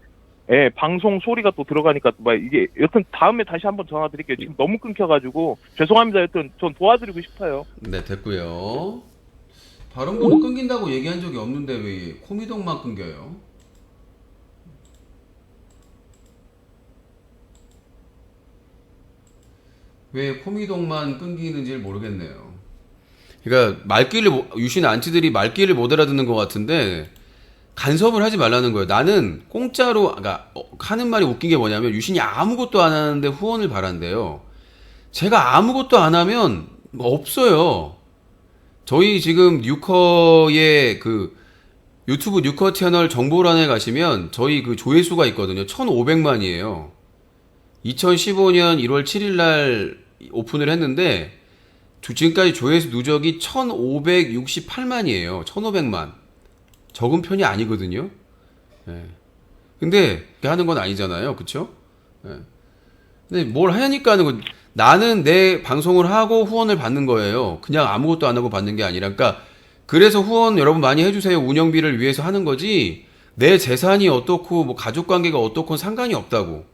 예, 방송 소리가 또 들어가니까 막 이게 여튼 다음에 다시 한번 전화 드릴게요. 지금 너무 끊겨가지고 죄송합니다. 여튼 전 도와드리고 싶어요. 네, 됐고요. 다른 거는 끊긴다고 얘기한 적이 없는데 왜 코미동만 끊겨요? 왜 코미동만 끊기는지 모르겠네요. 그러니까 유신 안티들이 말귀를 못 알아듣는 것 같은데 간섭을 하지 말라는 거예요. 나는 공짜로 하는 말이 웃긴 게 뭐냐면 유신이 아무것도 안 하는데 후원을 바란대요. 제가 아무것도 안 하면 없어요. 저희 지금 뉴커의 그 유튜브 뉴커 채널 정보란에 가시면 저희 그 조회수가 있거든요. 1,500만이에요. 2015년 1월 7일 날 오픈을 했는데 지금까지 조회수 누적이 1,568만이에요. 1,500만. 적은 편이 아니거든요. 예. 근데 그렇게 하는 건 아니잖아요. 그쵸? 예. 근데 뭘 하냐니까 하는 건 나는 내 방송을 하고 후원을 받는 거예요. 그냥 아무것도 안 하고 받는 게 아니라. 그러니까 그래서 후원 여러분 많이 해주세요. 운영비를 위해서 하는 거지. 내 재산이 어떻고 뭐 가족관계가 어떻고 상관이 없다고.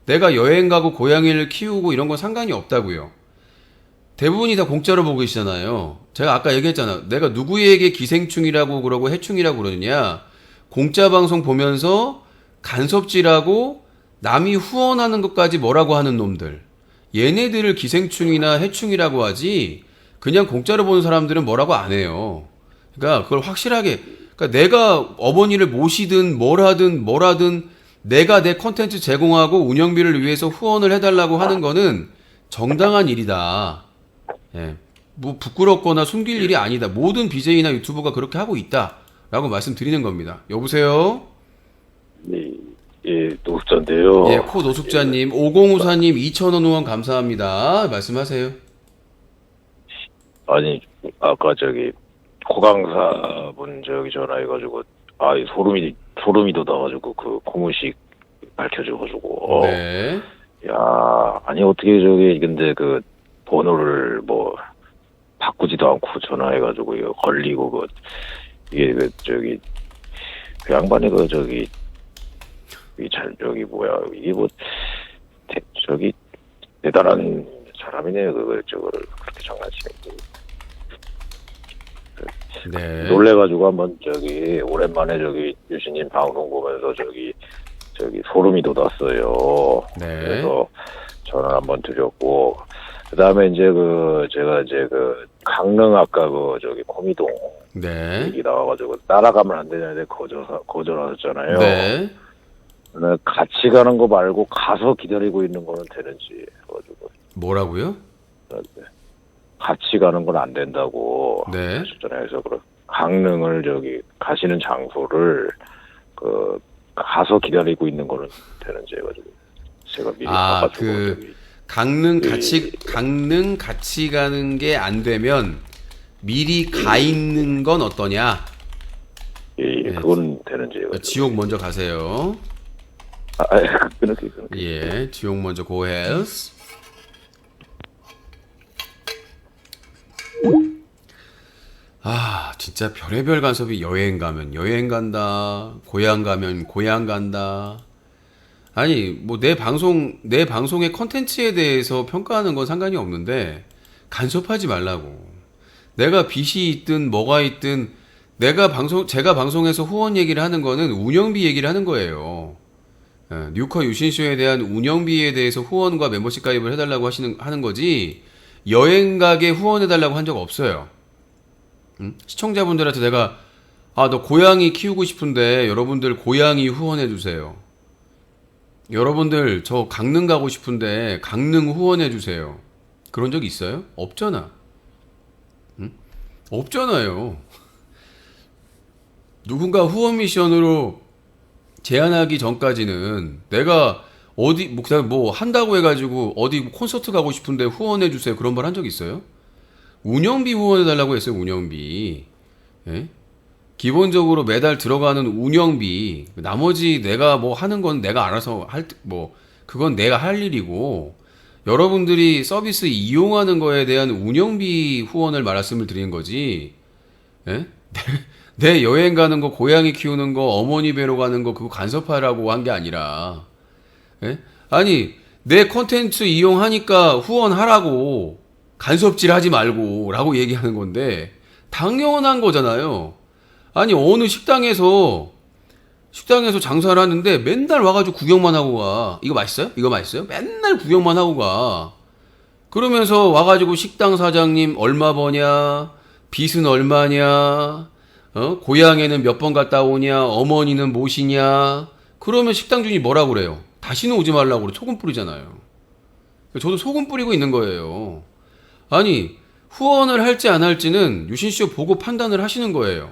내가 여행 가고 고양이를 키우고 이런 건 상관이 없다고요. 대부분이 다 공짜로 보고 계시잖아요. 제가 아까 얘기했잖아. 내가 누구에게 기생충이라고 그러고 해충이라고 그러느냐. 공짜 방송 보면서 간섭질하고 남이 후원하는 것까지 뭐라고 하는 놈들. 얘네들을 기생충이나 해충이라고 하지 그냥 공짜로 보는 사람들은 뭐라고 안 해요. 그러니까 그걸 확실하게 그러니까 내가 어머니를 모시든 뭘 하든 내가 내 콘텐츠 제공하고 운영비를 위해서 후원을 해달라고 하는 거는 정당한 일이다. 예. 뭐 부끄럽거나 숨길 일이 아니다. 모든 BJ나 유튜버가 그렇게 하고 있다라고 말씀드리는 겁니다. 여보세요? 네, 예, 노숙자인데요. 예, 코 노숙자님, 5054님 2,000원 후원 감사합니다. 말씀하세요. 아니, 아까 고강사분 전화해가지고, 소름이 돋아가지고, 그 고무식 밝혀줘가지고. 네. 야, 아니, 어떻게 근데 그, 번호를 바꾸지도 않고 전화해가지고, 이거 걸리고, 이게 그 양반이 이게 대단한 사람이네요. 저거를 그렇게 장난치는. 네. 놀래가지고 한번 오랜만에 유신님 방송 보면서 소름이 돋았어요. 네. 그래서 전화 한번 드렸고, 그 다음에 제가 강릉 아까 코미동. 네. 얘기 나와가지고 따라가면 안 되냐는데 거절하셨잖아요. 네. 같이 가는 거 말고 가서 기다리고 있는 거는 되는지 가지고. 뭐라고요? 같이 가는 건 안 된다고 네. 하셨잖아요. 그래서 강릉을 가시는 장소를 가서 기다리고 있는 거는 되는지 해가지고 제가 미리 바꿔주고 강릉 같이 가는 게 안 되면 미리 가 있는 건 어떠냐? 예, 그건 되는지 해가지고. 지옥 먼저 가세요. 끊을게요. 예, 지옥 먼저 고헬스. 아, 진짜 별의별 간섭이 여행 가면 여행 간다. 고향 가면 고향 간다. 아니, 뭐 내 방송의 컨텐츠에 대해서 평가하는 건 상관이 없는데 간섭하지 말라고. 내가 빚이 있든 뭐가 있든 제가 방송에서 후원 얘기를 하는 거는 운영비 얘기를 하는 거예요. 뉴커 유신쇼에 대한 운영비에 대해서 후원과 멤버십 가입을 해달라고 하는 거지, 여행 가게 후원해달라고 한 적 없어요. 시청자분들한테 내가, 너 고양이 키우고 싶은데 여러분들 고양이 후원해주세요. 여러분들 저 강릉 가고 싶은데 강릉 후원해주세요. 그런 적 있어요? 없잖아. 없잖아요. 누군가 후원 미션으로 제안하기 전까지는 내가 어디 뭐 한다고 해가지고 어디 콘서트 가고 싶은데 후원해 주세요 그런 말 한 적 있어요? 운영비 후원해 달라고 했어요. 운영비. 예? 기본적으로 매달 들어가는 운영비, 나머지 내가 뭐 하는 건 내가 알아서 그건 내가 할 일이고, 여러분들이 서비스 이용하는 거에 대한 운영비 후원을 말씀을 드리는 거지. 예? 내 여행 가는 거, 고양이 키우는 거, 어머니 뵈러 가는 거 그거 간섭하라고 한 게 아니라, 예? 아니 내 컨텐츠 이용하니까 후원하라고, 간섭질 하지 말고 라고 얘기하는 건데 당연한 거잖아요. 아니 어느 식당에서 장사를 하는데 맨날 와가지고 구경만 하고 가. 이거 맛있어요? 이거 맛있어요? 맨날 구경만 하고 가. 그러면서 와가지고 식당 사장님 얼마 버냐, 빚은 얼마냐, 고향에는 몇 번 갔다 오냐, 어머니는 뭐시냐. 그러면 식당 주인이 뭐라 그래요? 다시는 오지 말라고 그래. 소금 뿌리잖아요. 저도 소금 뿌리고 있는 거예요. 아니 후원을 할지 안 할지는 유신쇼 보고 판단을 하시는 거예요.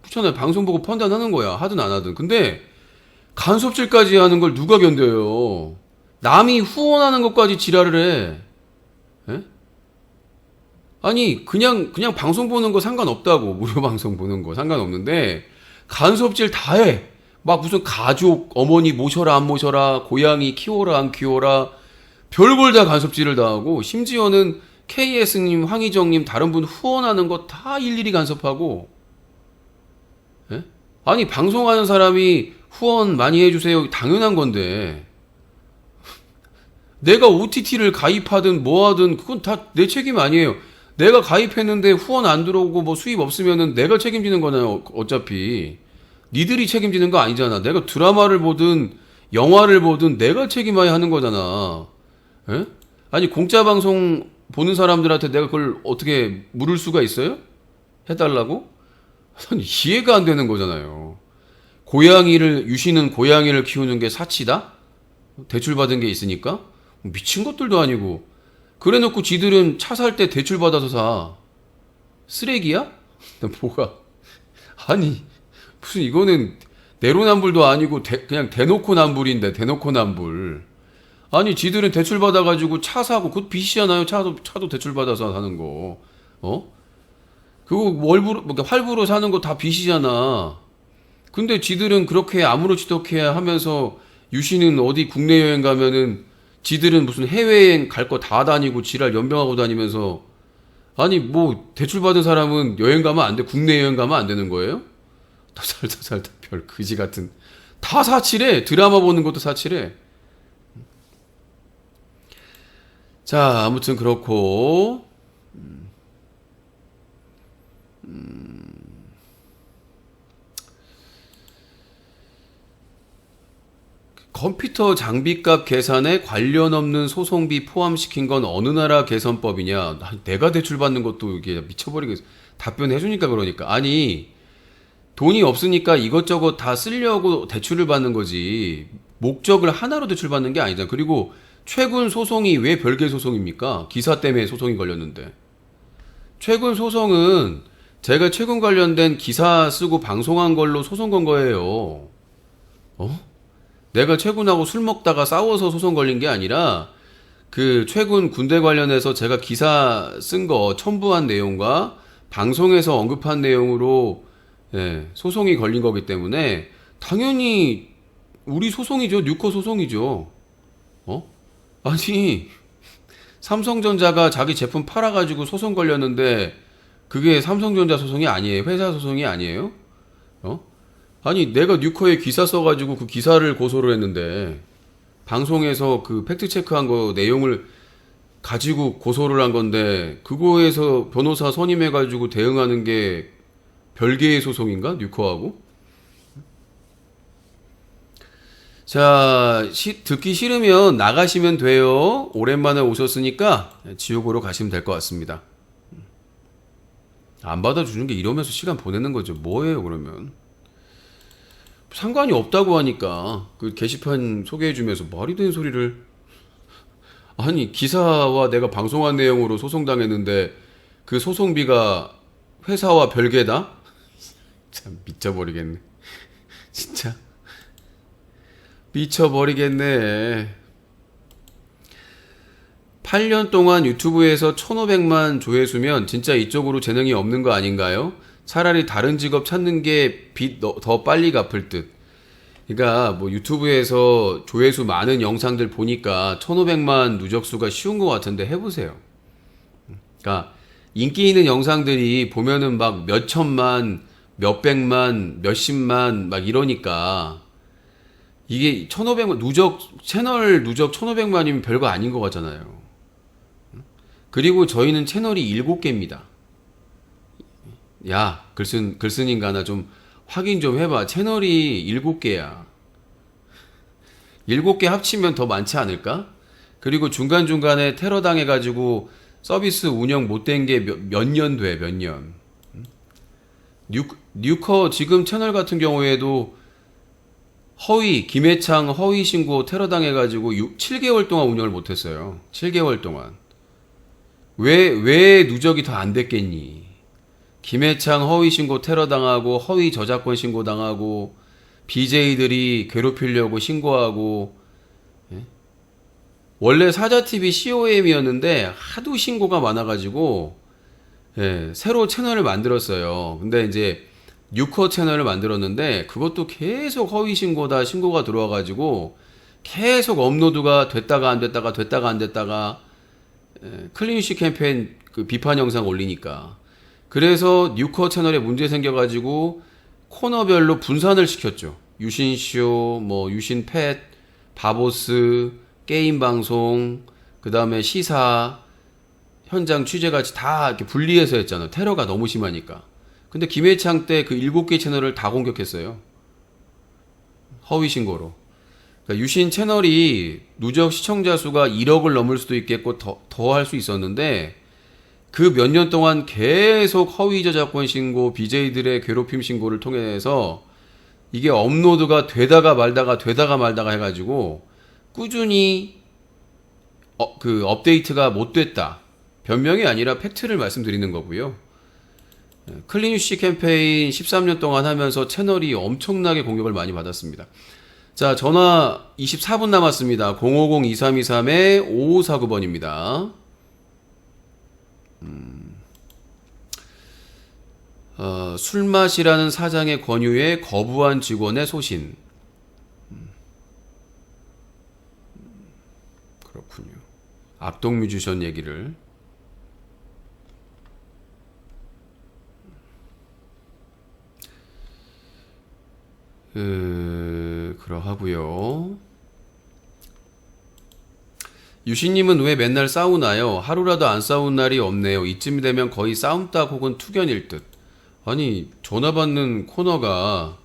그렇잖아요. 방송 보고 판단하는 거야. 하든 안 하든. 근데 간섭질까지 하는 걸 누가 견뎌요? 남이 후원하는 것까지 지랄을 해. 에? 아니 그냥 방송 보는 거 상관없다고. 무료 방송 보는 거 상관없는데 간섭질 다 해. 막 무슨 가족, 어머니 모셔라 안 모셔라, 고양이 키워라 안 키워라, 별걸 다 간섭질을 다 하고, 심지어는 KS님, 황희정님, 다른 분 후원하는 거 다 일일이 간섭하고. 예? 아니 방송하는 사람이 후원 많이 해주세요 당연한 건데, 내가 OTT를 가입하든 뭐하든 그건 다 내 책임 아니에요. 내가 가입했는데 후원 안 들어오고 뭐 수입 없으면은 내가 책임지는 거잖아요. 어차피 니들이 책임지는 거 아니잖아. 내가 드라마를 보든 영화를 보든 내가 책임해야 하는 거잖아. 예? 아니 공짜 방송 보는 사람들한테 내가 그걸 어떻게 물을 수가 있어요? 해달라고? 이해가 안 되는 거잖아요. 유신은 고양이를 키우는 게 사치다? 대출받은 게 있으니까? 미친 것들도 아니고. 그래 놓고 지들은 차 살 때 대출받아서 사. 쓰레기야? 뭐가? 아니 무슨 이거는 내로남불도 아니고 그냥 대놓고 남불인데, 대놓고 남불. 아니 지들은 대출받아가지고 차 사고, 그것도 빚이잖아요. 차도 대출받아서 사는 거. 그거 할부로 사는 거 다 빚이잖아. 근데 지들은 그렇게 아무렇지도 않게 하면서, 유신은 어디 국내 여행 가면은 지들은 무슨 해외여행 갈 거 다 다니고 지랄 연병하고 다니면서, 아니 뭐 대출받은 사람은 여행 가면 안 돼? 국내 여행 가면 안 되는 거예요? 더 살다 별 그지 같은. 다 사치래. 드라마 보는 것도 사치래. 자, 아무튼 그렇고, 컴퓨터 장비값 계산에 관련 없는 소송비 포함시킨 건 어느 나라 개선법이냐? 내가 대출받는 것도 이게 미쳐버리겠어. 답변해주니까 그러니까. 아니 돈이 없으니까 이것저것 다 쓰려고 대출을 받는 거지, 목적을 하나로 대출받는 게 아니잖아. 그리고 최근 소송이 왜 별개 소송입니까? 기사 때문에 소송이 걸렸는데. 최근 소송은 제가 최근 관련된 기사 쓰고 방송한 걸로 소송 건 거예요. 내가 최군하고 술 먹다가 싸워서 소송 걸린 게 아니라, 그 최군 군대 관련해서 제가 기사 쓴 거 첨부한 내용과 방송에서 언급한 내용으로 소송이 걸린 거기 때문에 당연히 우리 소송이죠. 뉴커 소송이죠. 아니 삼성전자가 자기 제품 팔아가지고 소송 걸렸는데 그게 삼성전자 소송이 아니에요? 회사 소송이 아니에요? 아니 내가 뉴커에 기사 써가지고 그 기사를 고소를 했는데 방송에서 그 팩트체크한 거 내용을 가지고 고소를 한 건데 그거에서 변호사 선임해가지고 대응하는 게 별개의 소송인가? 뉴커하고? 자, 듣기 싫으면 나가시면 돼요. 오랜만에 오셨으니까 지옥으로 가시면 될 것 같습니다. 안 받아주는 게 이러면서 시간 보내는 거죠. 뭐예요 그러면? 상관이 없다고 하니까 그 게시판 소개해주면서 말이 되는 소리를. 아니 기사와 내가 방송한 내용으로 소송당했는데 그 소송비가 회사와 별개다? 참 미쳐버리겠네. 진짜 미쳐버리겠네. 8년 동안 유튜브에서 1500만 조회수면 진짜 이쪽으로 재능이 없는 거 아닌가요? 차라리 다른 직업 찾는 게 빚 더 빨리 갚을 듯. 그러니까 뭐 유튜브에서 조회수 많은 영상들 보니까 1500만 누적수가 쉬운 것 같은데 해보세요. 그러니까 인기 있는 영상들이 보면은 막 몇천만, 몇백만, 몇십만 막 이러니까 이게 1500만 채널 누적 1500만이면 별거 아닌 것 같잖아요. 그리고 저희는 채널이 7개입니다. 야, 글쓴인가 나 좀 확인 좀 해봐. 채널이 7개야. 7개 합치면 더 많지 않을까? 그리고 중간중간에 테러 당해가지고 서비스 운영 못된 게 몇 년 돼, 몇 년. 뉴커 지금 채널 같은 경우에도 김해창 허위 신고 테러 당해가지고 7개월 동안 운영을 못했어요. 7개월 동안. 왜 누적이 더 안 됐겠니? 김해창 허위 신고 테러 당하고 허위 저작권 신고 당하고 BJ들이 괴롭히려고 신고하고. 예? 원래 사자TV COM이었는데 하도 신고가 많아가지고 예, 새로 채널을 만들었어요. 근데 이제 뉴커 채널을 만들었는데 그것도 계속 허위 신고가 들어와가지고 계속 업로드가 됐다가 안 됐다가 클린슈 캠페인 그 비판 영상 올리니까. 그래서 뉴커 채널에 문제 생겨가지고 코너별로 분산을 시켰죠. 유신쇼, 뭐 유신팻, 바보스, 게임 방송, 그 다음에 시사, 현장 취재같이 다 이렇게 분리해서 했잖아요. 테러가 너무 심하니까. 근데 김해창 때 그 7개 채널을 다 공격했어요. 허위 신고로. 그러니까 유신 채널이 누적 시청자 수가 1억을 넘을 수도 있겠고 더 할 수 있었는데 그 몇 년 동안 계속 허위 저작권 신고, BJ들의 괴롭힘 신고를 통해서 이게 업로드가 되다가 말다가 해가지고 꾸준히 그 업데이트가 못 됐다. 변명이 아니라 팩트를 말씀드리는 거고요. 클린유시 캠페인 13년 동안 하면서 채널이 엄청나게 공격을 많이 받았습니다. 자, 전화 24분 남았습니다. 050-2323-5549번입니다. 술 마시라는 사장의 권유에 거부한 직원의 소신. 그렇군요. 악동 뮤지션 얘기를. 그러하고요. 유신님은 왜 맨날 싸우나요? 하루라도 안 싸운 날이 없네요. 이쯤 되면 거의 싸움닭 혹은 투견일 듯. 아니, 전화 받는 코너가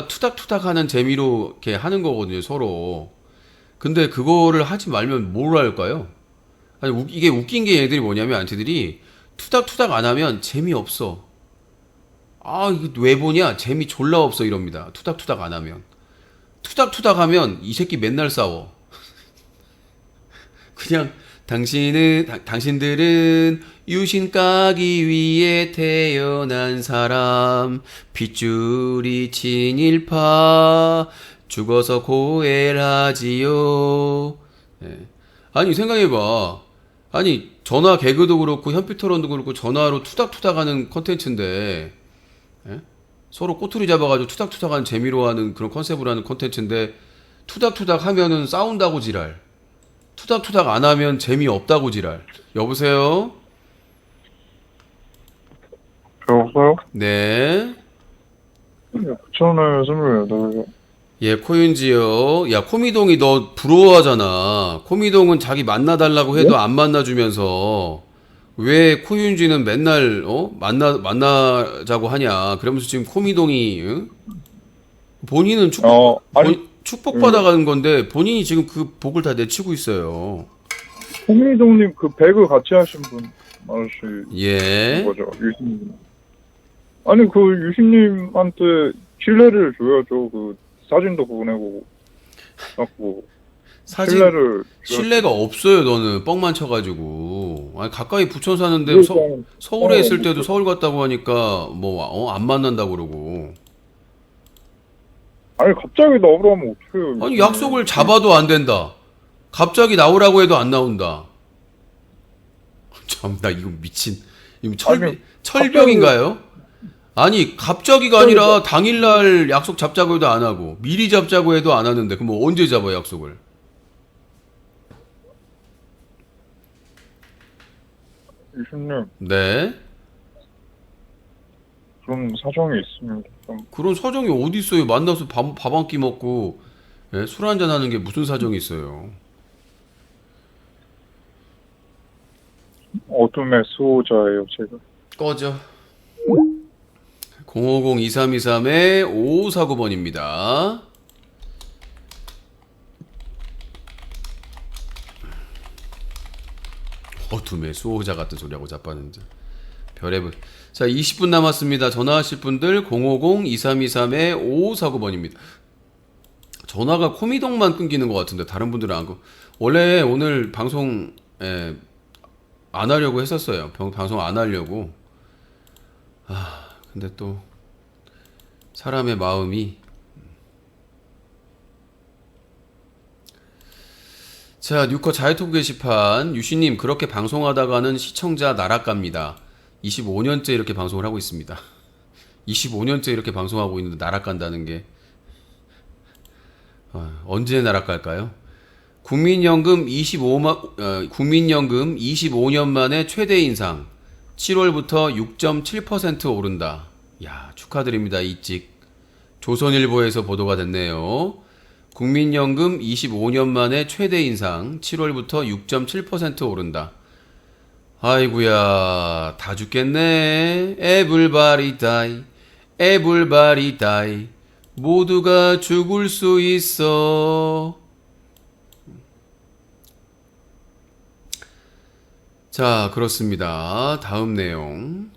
투닥투닥 하는 재미로 이렇게 하는 거거든요, 서로. 근데 그거를 하지 말면 뭘 할까요? 아니, 이게 웃긴 게 얘들이 뭐냐면, 안티들이 투닥투닥 안 하면 재미없어. 아, 이거 왜 보냐? 재미 졸라 없어 이럽니다. 투닥투닥 안 하면. 투닥투닥 하면 이 새끼 맨날 싸워. 그냥 당신들은 유신 까기 위해 태어난 사람, 핏줄이 친일파, 죽어서 고해하지요. 네. 아니 생각해봐. 아니 전화 개그도 그렇고 현피터론도 그렇고 전화로 투닥투닥 하는 컨텐츠인데, 예? 서로 꼬투리 잡아가지고 투닥투닥 하는 재미로 하는 그런 컨셉으로 하는 컨텐츠인데 투닥투닥 하면은 싸운다고 지랄. 투닥투닥 안 하면 재미없다고 지랄. 여보세요? 여보세요? 네. 부천에 28. 예, 코윤지요. 야, 코미동이 너 부러워하잖아. 코미동은 자기 만나달라고 해도 안 만나주면서 왜 코윤지는 맨날 만나자고 하냐. 그러면서 지금 코미동이 응? 본인은 축복받아가는 건데 본인이 지금 그 복을 다 내치고 있어요. 홍미동님 그 배그 같이 하신 분 아저씨. 예. 거죠, 유신님. 아니, 그 유신님한테 신뢰를 줘야죠. 그 사진도 보내고, 자꾸. 신뢰가 없어요. 너는 뻥만 쳐가지고. 아니, 가까이 부천 사는데 서울에 있을 때도 서울 갔다고 하니까 안 만난다고 그러고. 아니, 갑자기 나오라면 어떡해요. 아니, 약속을 잡아도 안 된다. 갑자기 나오라고 해도 안 나온다. 참, 나 이거 미친. 이거 철벽인가요? 아니, 갑자기가 아니라 당일날 약속 잡자고 해도 안 하고, 미리 잡자고 해도 안 하는데, 그럼 언제 잡아, 약속을? 유신님. 네. 그런 사정이 있습니다. 그런 사정이 어디 있어요? 만나서 밥 한 끼 먹고 술 한잔 하는 게 무슨 사정이 있어요? 어둠의 수호자예요, 제가. 꺼져. 050-2323-5549번입니다. 어둠의 수호자 같은 소리하고 자빠는데. 별의별. 자, 20분 남았습니다. 전화하실 분들 050-2323-5549번입니다. 전화가 코미동만 끊기는 것 같은데 다른 분들은 안 끊고. 원래 오늘 방송 안 하려고 했었어요. 방송 안 하려고. 근데 또 사람의 마음이. 자, 뉴커 자유토크 게시판. 유시님, 그렇게 방송하다가는 시청자 나락갑니다. 25년째 이렇게 방송을 하고 있습니다. 25년째 이렇게 방송하고 있는데 나락간다는 게 언제 나락갈까요? 국민연금 25년 만에 최대 인상. 7월부터 6.7% 오른다. 야, 축하드립니다. 이찍 조선일보에서 보도가 됐네요. 국민연금 25년 만에 최대 인상. 7월부터 6.7% 오른다. 아이구야, 다 죽겠네. Everybody die, everybody die. 모두가 죽을 수 있어. 자, 그렇습니다. 다음 내용.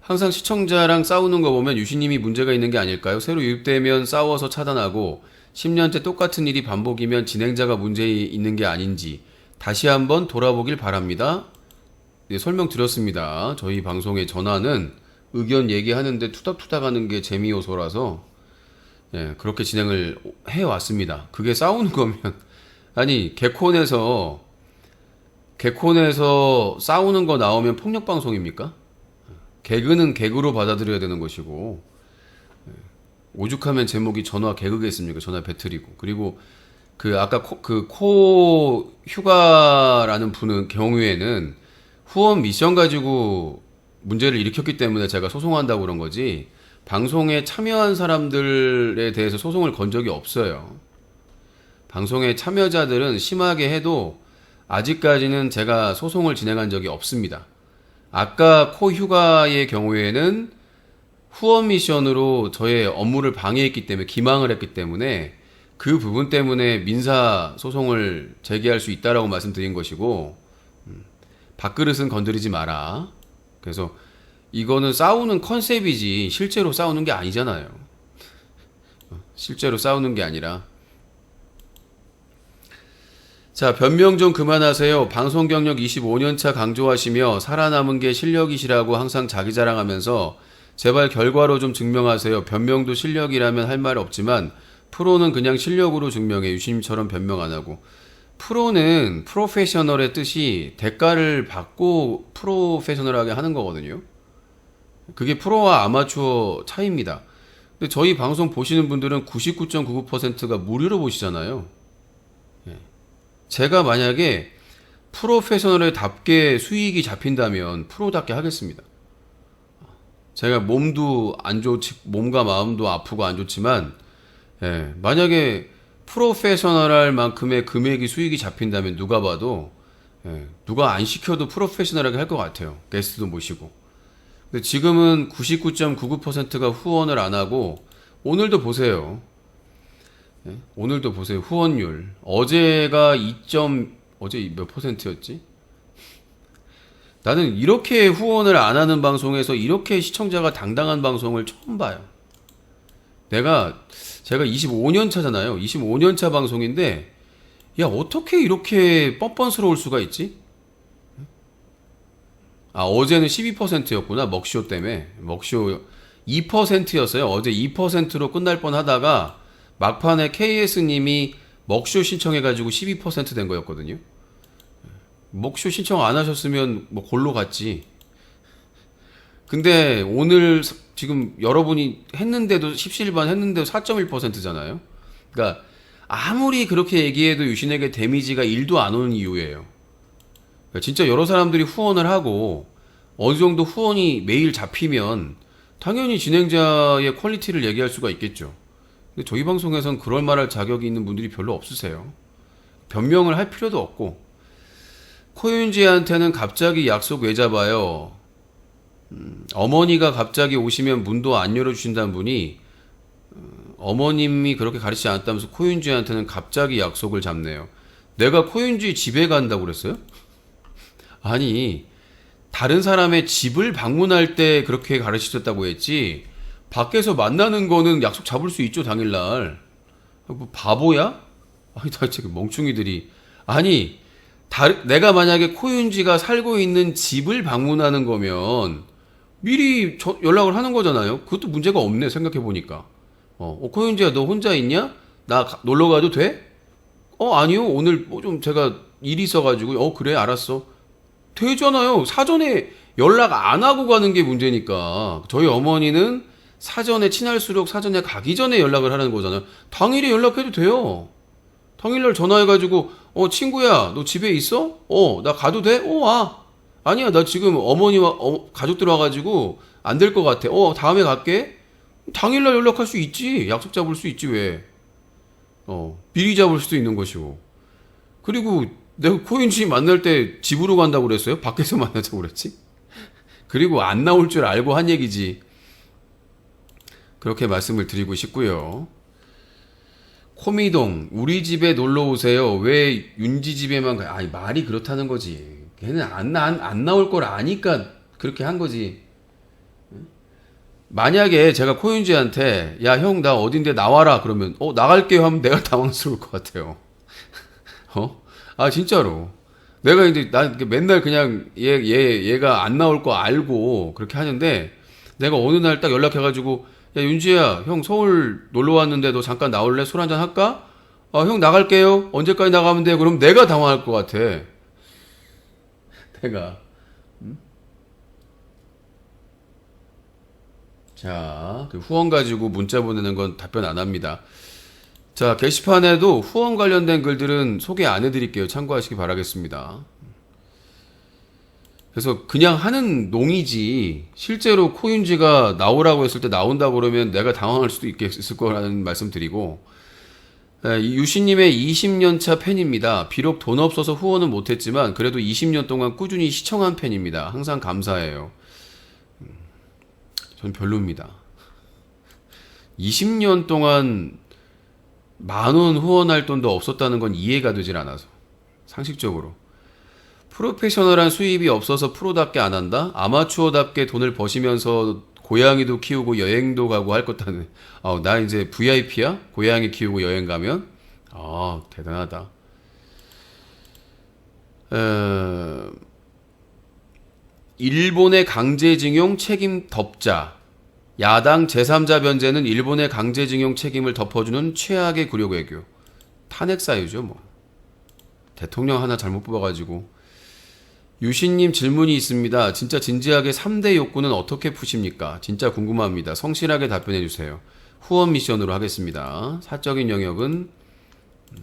항상 시청자랑 싸우는 거 보면 유시님이 문제가 있는 게 아닐까요? 새로 유입되면 싸워서 차단하고 10년째 똑같은 일이 반복이면 진행자가 문제 있는 게 아닌지 다시 한번 돌아보길 바랍니다. 네, 설명드렸습니다. 저희 방송의 전화는 의견 얘기하는데 투닥투닥 하는 게 재미 요소라서 그렇게 진행을 해왔습니다. 그게 싸우는 거면 아니 개콘에서 싸우는 거 나오면 폭력방송입니까? 개그는 개그로 받아들여야 되는 것이고 오죽하면 제목이 전화 개그겠습니까? 전화 배틀이고. 그리고 그 아까 코 휴가라는 분은 경우에는 후원 미션 가지고 문제를 일으켰기 때문에 제가 소송한다고 그런 거지 방송에 참여한 사람들에 대해서 소송을 건 적이 없어요. 방송에 참여자들은 심하게 해도 아직까지는 제가 소송을 진행한 적이 없습니다. 아까 코 휴가의 경우에는 후원 미션으로 저의 업무를 방해했기 때문에 기망을 했기 때문에 그 부분 때문에 민사 소송을 제기할 수 있다라고 말씀드린 것이고 밥그릇은 건드리지 마라. 그래서 이거는 싸우는 컨셉이지 실제로 싸우는 게 아니잖아요. 실제로 싸우는 게 아니라. 자, 변명 좀 그만하세요. 방송 경력 25년차 강조하시며 살아남은 게 실력이시라고 항상 자기 자랑하면서 제발 결과로 좀 증명하세요. 변명도 실력이라면 할 말 없지만 프로는 그냥 실력으로 증명해. 유심처럼 변명 안 하고. 프로는 프로페셔널의 뜻이 대가를 받고 프로페셔널하게 하는 거거든요. 그게 프로와 아마추어 차이입니다. 근데 저희 방송 보시는 분들은 99.99%가 무료로 보시잖아요. 제가 만약에 프로페셔널에답게 수익이 잡힌다면 프로답게 하겠습니다. 제가 몸도 안 좋지, 몸과 마음도 아프고 안 좋지만, 예, 만약에 프로페셔널할 만큼의 금액이 수익이 잡힌다면 누가 봐도, 예, 누가 안 시켜도 프로페셔널하게 할 것 같아요. 게스트도 모시고. 근데 지금은 99.99%가 후원을 안 하고, 오늘도 보세요. 예, 오늘도 보세요. 후원율. 어제가 어제 몇 %였지? 나는 이렇게 후원을 안 하는 방송에서 이렇게 시청자가 당당한 방송을 처음 봐요. 제가 25년 차잖아요. 25년 차 방송인데, 야, 어떻게 이렇게 뻔뻔스러울 수가 있지? 아, 어제는 12%였구나. 먹쇼 때문에. 먹쇼 2%였어요. 어제 2%로 끝날 뻔 하다가 막판에 KS님이 먹쇼 신청해가지고 12% 된 거였거든요. 먹쇼 신청 안 하셨으면 뭐 골로 갔지. 근데 오늘 지금 여러분이 했는데도 17반 했는데도 4.1%잖아요. 그러니까 아무리 그렇게 얘기해도 유신에게 데미지가 1도 안 오는 이유예요. 그러니까 진짜 여러 사람들이 후원을 하고 어느 정도 후원이 매일 잡히면 당연히 진행자의 퀄리티를 얘기할 수가 있겠죠. 근데 저희 방송에선 그럴 말할 자격이 있는 분들이 별로 없으세요. 변명을 할 필요도 없고. 코윤지한테는 갑자기 약속 왜 잡아요? 어머니가 갑자기 오시면 문도 안 열어주신다는 분이 어머님이 그렇게 가르치지 않았다면서 코윤지한테는 갑자기 약속을 잡네요. 내가 코윤지 집에 간다고 그랬어요? 아니, 다른 사람의 집을 방문할 때 그렇게 가르치셨다고 했지, 밖에서 만나는 거는 약속 잡을 수 있죠, 당일날. 뭐 바보야? 아니, 도대체 멍충이들이. 아니, 내가 만약에 코윤지가 살고 있는 집을 방문하는 거면 미리 연락을 하는 거잖아요. 그것도 문제가 없네, 생각해보니까. 코윤지야, 너 혼자 있냐? 나 놀러 가도 돼? 아니요. 오늘 뭐 좀 제가 일이 있어가지고. 그래, 알았어. 되잖아요. 사전에 연락 안 하고 가는 게 문제니까. 저희 어머니는 사전에 친할수록 사전에 가기 전에 연락을 하라는 거잖아요. 당일에 연락해도 돼요. 당일날 전화해가지고 친구야, 너 집에 있어? 나 가도 돼? 와. 아니야, 나 지금 어머니와 가족들 와가지고 안 될 것 같아. 다음에 갈게. 당일날 연락할 수 있지. 약속 잡을 수 있지, 왜. 미리 잡을 수도 있는 것이고. 그리고 내가 코인지 만날 때 집으로 간다고 그랬어요? 밖에서 만나자고 그랬지? 그리고 안 나올 줄 알고 한 얘기지. 그렇게 말씀을 드리고 싶고요. 코미동, 우리 집에 놀러 오세요. 왜 윤지 집에만 가요? 아니, 말이 그렇다는 거지. 걔는 안 나올 걸 아니까 그렇게 한 거지. 만약에 제가 코윤지한테, 야, 형, 나 어딘데 나와라. 그러면, 나갈게요 하면 내가 당황스러울 것 같아요. 진짜로. 내가 이제, 맨날 그냥 얘가 안 나올 거 알고 그렇게 하는데, 내가 어느 날 딱 연락해가지고, 야, 윤지야, 형 서울 놀러 왔는데 너 잠깐 나올래? 술 한잔 할까? 형 나갈게요. 언제까지 나가면 돼? 그럼 내가 당황할 것 같아. 내가. 자, 그 후원 가지고 문자 보내는 건 답변 안 합니다. 자, 게시판에도 후원 관련된 글들은 소개 안 해드릴게요. 참고하시기 바라겠습니다. 그래서 그냥 하는 농이지, 실제로 코윤지가 나오라고 했을 때 나온다고 그러면 내가 당황할 수도 있을 거라는 말씀 드리고, 유신님의 20년차 팬입니다. 비록 돈 없어서 후원은 못했지만 그래도 20년 동안 꾸준히 시청한 팬입니다. 항상 감사해요. 전 별로입니다. 20년 동안 10,000원 후원할 돈도 없었다는 건 이해가 되질 않아서, 상식적으로. 프로페셔널한 수입이 없어서 프로답게 안 한다? 아마추어답게 돈을 버시면서 고양이도 키우고 여행도 가고 할 것다네. 나 이제 VIP야? 고양이 키우고 여행 가면? 대단하다. 일본의 강제징용 책임 덮자. 야당 제3자 변제는 일본의 강제징용 책임을 덮어주는 최악의 굴욕 외교. 탄핵 사유죠, 뭐. 대통령 하나 잘못 뽑아가지고. 유신님 질문이 있습니다. 진짜 진지하게 3대 욕구는 어떻게 푸십니까? 진짜 궁금합니다. 성실하게 답변해 주세요. 후원 미션으로 하겠습니다. 사적인 영역은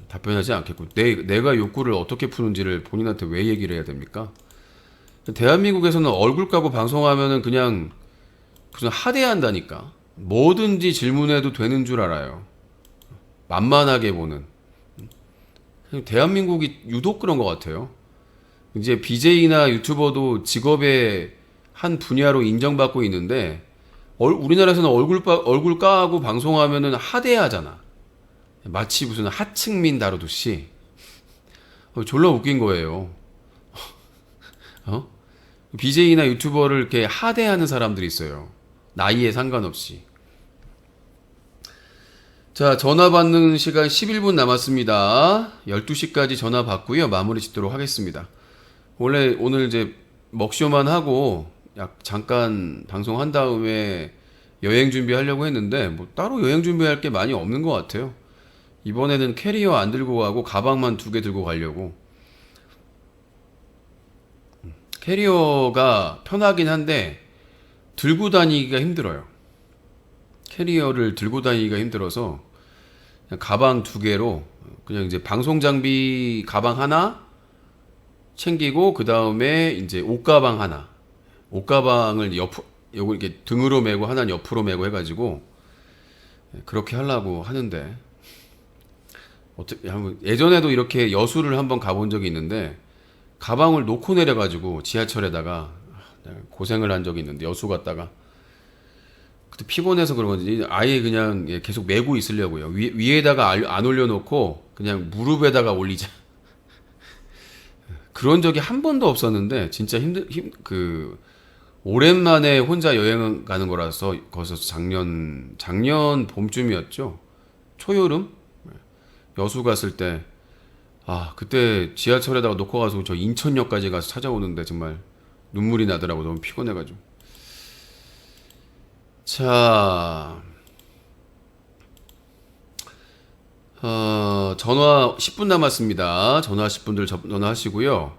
답변하지 않겠고 내가 욕구를 어떻게 푸는지를 본인한테 왜 얘기를 해야 됩니까? 대한민국에서는 얼굴 까고 방송하면은 그냥 무슨 하대한다니까. 뭐든지 질문해도 되는 줄 알아요. 만만하게 보는. 대한민국이 유독 그런 것 같아요. 이제 BJ나 유튜버도 직업의 한 분야로 인정받고 있는데 우리나라에서는 얼굴 까고 방송하면은 하대하잖아. 마치 무슨 하층민 다루듯이. 졸라 웃긴 거예요. BJ나 유튜버를 이렇게 하대하는 사람들이 있어요. 나이에 상관없이. 자, 전화 받는 시간 11분 남았습니다. 12시까지 전화 받고요. 마무리 짓도록 하겠습니다. 원래 오늘 이제 먹쇼만 하고 잠깐 방송한 다음에 여행 준비하려고 했는데 뭐 따로 여행 준비할 게 많이 없는 것 같아요. 이번에는 캐리어 안 들고 가고 가방만 2개 들고 가려고. 캐리어가 편하긴 한데 들고 다니기가 힘들어요. 캐리어를 들고 다니기가 힘들어서 그냥 가방 2개로 그냥 이제 방송 장비 가방 하나 챙기고 그 다음에 이제 옷가방 하나. 옷가방을 요거 이렇게 등으로 메고 하나는 옆으로 메고 해가지고 그렇게 하려고 하는데 예전에도 이렇게 여수를 한번 가본 적이 있는데 가방을 놓고 내려가지고 지하철에다가 고생을 한 적이 있는데 여수 갔다가 그때 피곤해서 그런 건지 아예 그냥 계속 메고 있으려고요. 위에다가 안 올려놓고 그냥 무릎에다가 올리자. 그런 적이 한 번도 없었는데 진짜 오랜만에 혼자 여행 가는 거라서 거기서 작년 봄쯤이었죠. 초여름 여수 갔을 때 그때 지하철에다가 놓고 가서 저 인천역까지 가서 찾아오는데 정말 눈물이 나더라고. 너무 피곤해가지고. 자, 전화 10분 남았습니다. 전화하실 분들 전화하시고요.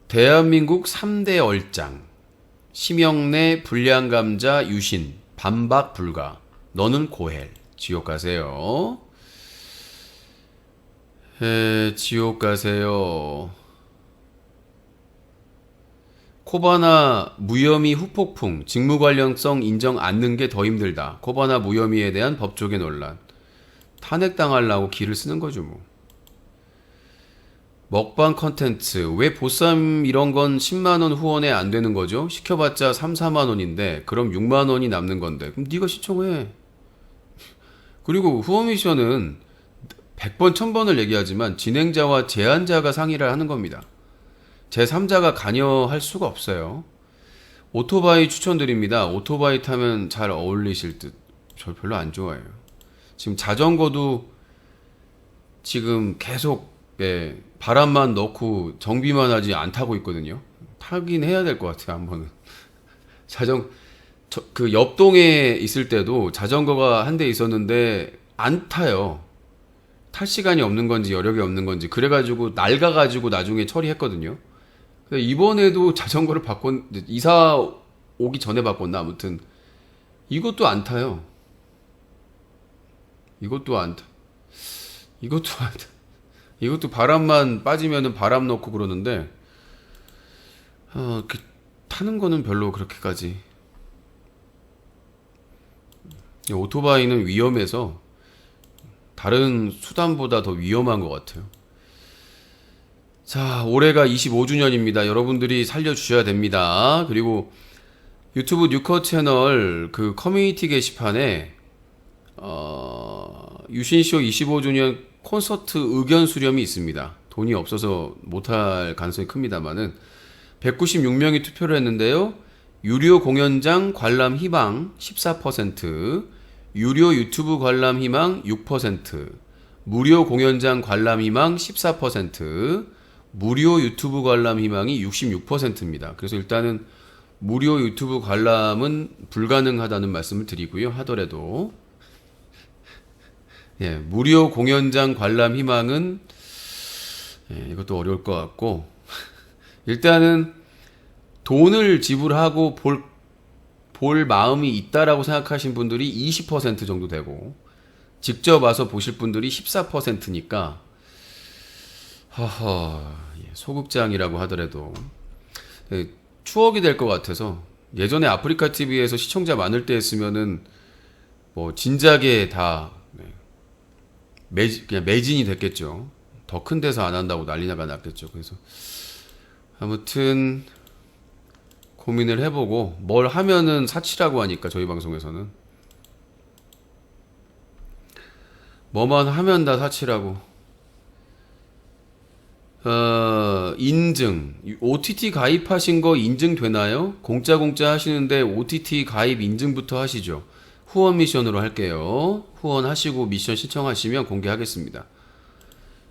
대한민국 3대 얼짱 심형래, 불량감자, 유신, 반박 불가. 너는 고헬. 지옥 가세요. 지옥 가세요. 코바나 무혐의 후폭풍. 직무 관련성 인정 않는 게 더 힘들다. 코바나 무혐의에 대한 법조계 논란. 탄핵당하려고 기를 쓰는 거죠 뭐. 먹방 컨텐츠. 왜 보쌈 이런 건 10만원 후원에 안 되는 거죠? 시켜봤자 3, 4만원인데 그럼 6만원이 남는 건데 그럼 네가 시청해. 그리고 후원 미션은 100번 1000번을 얘기하지만 진행자와 제안자가 상의를 하는 겁니다. 제3자가 관여할 수가 없어요. 오토바이 추천드립니다. 오토바이 타면 잘 어울리실 듯. 저 별로 안 좋아해요. 지금 자전거도 지금 계속 바람만 넣고 정비만 하지 안 타고 있거든요. 타긴 해야 될 것 같아요. 한 번은. 그 옆동에 있을 때도 자전거가 한 대 있었는데 안 타요. 탈 시간이 없는 건지 여력이 없는 건지 그래가지고 낡아가지고 나중에 처리했거든요. 이번에도 자전거를 이사 오기 전에 바꿨나. 아무튼 이것도 안 타요. 이것도 바람만 빠지면은 바람 넣고 그러는데 타는 거는 별로 그렇게까지. 오토바이는 위험해서 다른 수단보다 더 위험한 것 같아요. 자, 올해가 25주년입니다. 여러분들이 살려주셔야 됩니다. 그리고 유튜브 뉴컷 채널 그 커뮤니티 게시판에 유신쇼 25주년 콘서트 의견 수렴이 있습니다. 돈이 없어서 못할 가능성이 큽니다만은 196명이 투표를 했는데요. 유료 공연장 관람 희망 14%, 유료 유튜브 관람 희망 6%, 무료 공연장 관람 희망 14%, 무료 유튜브 관람 희망이 66%입니다. 그래서 일단은 무료 유튜브 관람은 불가능하다는 말씀을 드리고요. 하더라도 무료 공연장 관람 희망은 이것도 어려울 것 같고 일단은 돈을 지불하고 볼 마음이 있다라고 생각하신 분들이 20% 정도 되고 직접 와서 보실 분들이 14%니까 소극장이라고 하더라도 추억이 될 것 같아서 예전에 아프리카 TV에서 시청자 많을 때 했으면은 뭐 진작에 다 그냥 매진이 됐겠죠. 더 큰 데서 안 한다고 난리가 났겠죠. 그래서 아무튼 고민을 해보고 뭘 하면은 사치라고 하니까 저희 방송에서는 뭐만 하면 다 사치라고. 인증 OTT 가입하신 거 인증되나요? 공짜 하시는데 OTT 가입 인증부터 하시죠. 후원 미션으로 할게요. 후원하시고 미션 신청하시면 공개하겠습니다.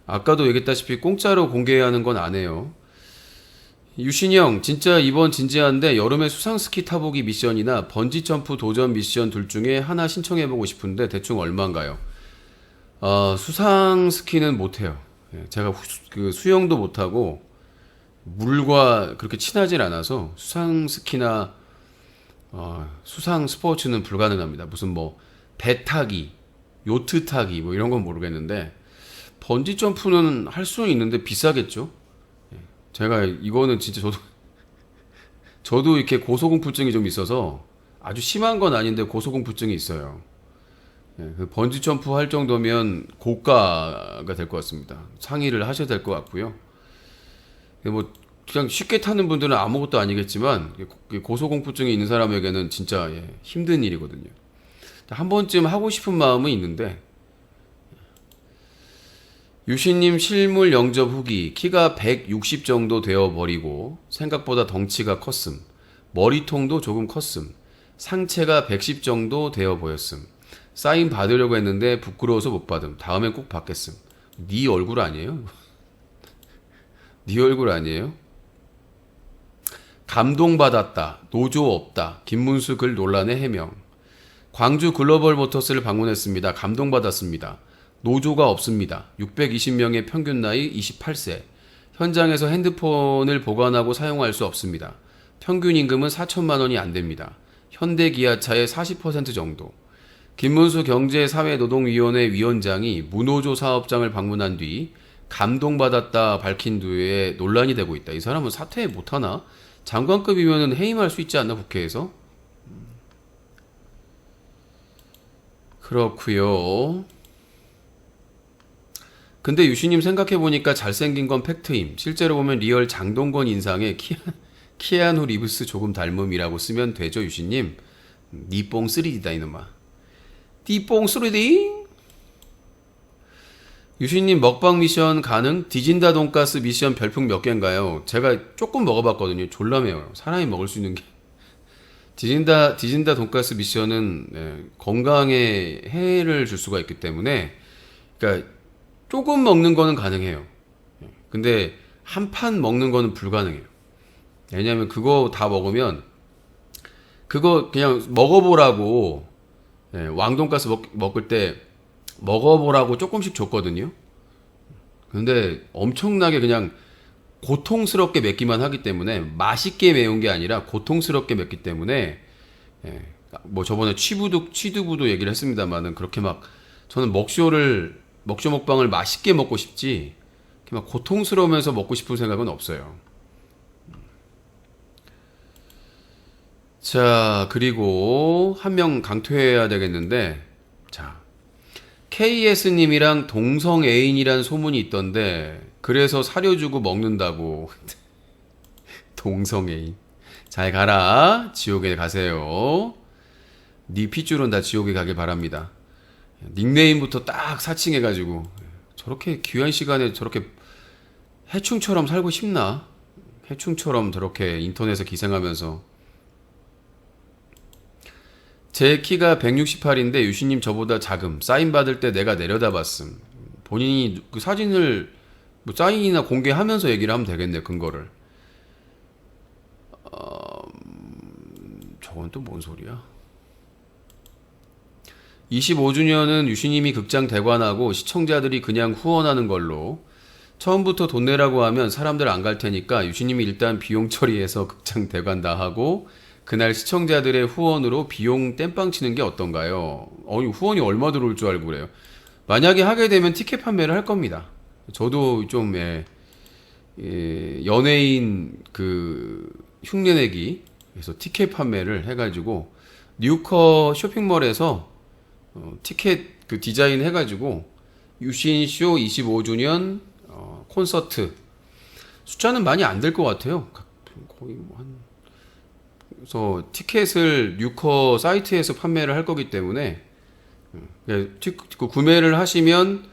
아까도 얘기했다시피 공짜로 공개하는 건 안 해요. 유신형 진짜 이번 진지한데 여름에 수상스키 타보기 미션이나 번지점프 도전 미션 둘 중에 하나 신청해보고 싶은데 대충 얼마인가요? 수상스키는 못해요. 제가 그 수영도 못하고 물과 그렇게 친하질 않아서 수상스키나 수상 스포츠는 불가능합니다. 무슨 뭐 배 타기, 요트 타기 뭐 이런 건 모르겠는데 번지 점프는 할 수는 있는데 비싸겠죠. 제가 이거는 진짜 저도 이렇게 고소공포증이 좀 있어서 아주 심한 건 아닌데 고소공포증이 있어요. 그 번지 점프 할 정도면 고가가 될 것 같습니다. 상의를 하셔야 될 것 같고요. 뭐 그냥 쉽게 타는 분들은 아무것도 아니겠지만 고소공포증이 있는 사람에게는 진짜 힘든 일이거든요. 한 번쯤 하고 싶은 마음은 있는데. 유신님 실물 영접 후기 키가 160 정도 되어버리고 생각보다 덩치가 컸음. 머리통도 조금 컸음. 상체가 110 정도 되어 보였음. 사인 받으려고 했는데 부끄러워서 못 받음. 다음엔 꼭 받겠음. 네 얼굴 아니에요? 네 얼굴 아니에요? 감동받았다. 노조 없다. 김문수 글 논란의 해명. 광주 글로벌 모터스를 방문했습니다. 감동받았습니다. 노조가 없습니다. 620명의 평균 나이 28세. 현장에서 핸드폰을 보관하고 사용할 수 없습니다. 평균 임금은 4천만 원이 안 됩니다. 현대 기아차의 40% 정도. 김문수 경제사회노동위원회 위원장이 무노조 사업장을 방문한 뒤 감동받았다 밝힌 뒤에 논란이 되고 있다. 이 사람은 사퇴 못하나? 장관급이면 해임할 수 있지 않나 국회에서? 그렇구요. 근데 유시님 생각해보니까 잘생긴 건 팩트임. 실제로 보면 리얼 장동건 인상에 키아누 리브스 조금 닮음이라고 쓰면 되죠, 유시님. 니뽕 3D다 이놈아. 니뽕 3D? 유시님 먹방 미션 가능? 디진다 돈가스 미션 별풍 몇 개인가요? 제가 조금 먹어봤거든요. 졸라 매워요. 사람이 먹을 수 있는 게. 디진다 돈가스 미션은 건강에 해를 줄 수가 있기 때문에, 그러니까 조금 먹는 거는 가능해요. 근데 한 판 먹는 거는 불가능해요. 왜냐면 그거 다 먹으면 그거 그냥 먹어보라고 왕돈가스 먹을 때 먹어보라고 조금씩 줬거든요. 근데 엄청나게 그냥 고통스럽게 맵기만 하기 때문에 맛있게 매운 게 아니라 고통스럽게 맵기 때문에 뭐 저번에 취두부도 얘기를 했습니다만은 그렇게 막 저는 먹쇼 먹방을 맛있게 먹고 싶지 막 고통스러우면서 먹고 싶은 생각은 없어요. 자, 그리고 한 명 강퇴해야 되겠는데, 자, KS님이랑 동성 애인이란 소문이 있던데 그래서 사려주고 먹는다고. 동성 애인. 잘 가라. 지옥에 가세요. 네 핏줄은 다 지옥에 가길 바랍니다. 닉네임부터 딱 사칭해가지고 저렇게 귀한 시간에 저렇게 해충처럼 살고 싶나? 해충처럼 저렇게 인터넷에 기생하면서. 제 키가 168인데 유시님 저보다 작음. 사인 받을 때 내가 내려다봤음. 본인이 그 사진을 뭐 사인이나 공개하면서 얘기를 하면 되겠네. 근거를. 저건 또 뭔 소리야? 25주년은 유시님이 극장 대관하고 시청자들이 그냥 후원하는 걸로. 처음부터 돈 내라고 하면 사람들 안 갈 테니까 유시님이 일단 비용 처리해서 극장 대관 다 하고 그날 시청자들의 후원으로 비용 땜빵 치는 게 어떤가요? 후원이 얼마 들어올 줄 알고 그래요. 만약에 하게 되면 티켓 판매를 할 겁니다. 저도 좀 연예인 그 흉내내기 그래서 티켓 판매를 해가지고 뉴커 쇼핑몰에서 티켓 그 디자인 해가지고 유신쇼 25주년 콘서트 숫자는 많이 안 될 것 같아요. 거의 뭐 그래서 티켓을 뉴커 사이트에서 판매를 할 거기 때문에 구매를 하시면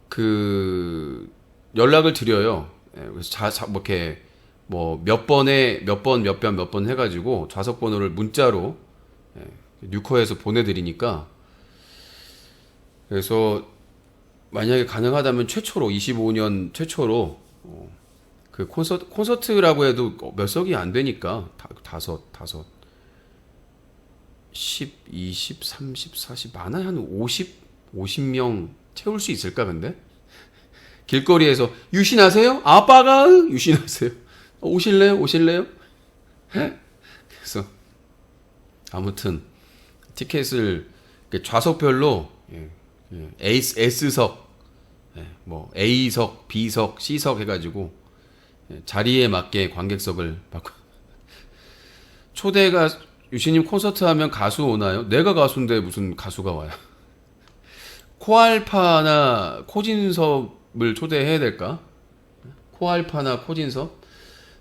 그 연락을 드려요. 그래서 뭐 이렇게 뭐 몇 번에 몇 번 해가지고 좌석 번호를 문자로 뉴커에서 보내드리니까 그래서 만약에 가능하다면 최초로 25년 최초로 그 콘서트라고 해도 몇 석이 안 되니까 다섯 10, 20, 30, 40 많아야 한 50명 채울 수 있을까 근데? 길거리에서 유신하세요? 아빠가 유신하세요? 오실래요? 그래서 아무튼 티켓을 좌석별로 S석, 뭐 A석, B석, C석 해가지고 자리에 맞게 관객석을 바꿔. 초대가 유신님 콘서트 하면 가수 오나요? 내가 가수인데 무슨 가수가 와요? 코알파나 코진섭을 초대해야 될까? 코알파나 코진섭?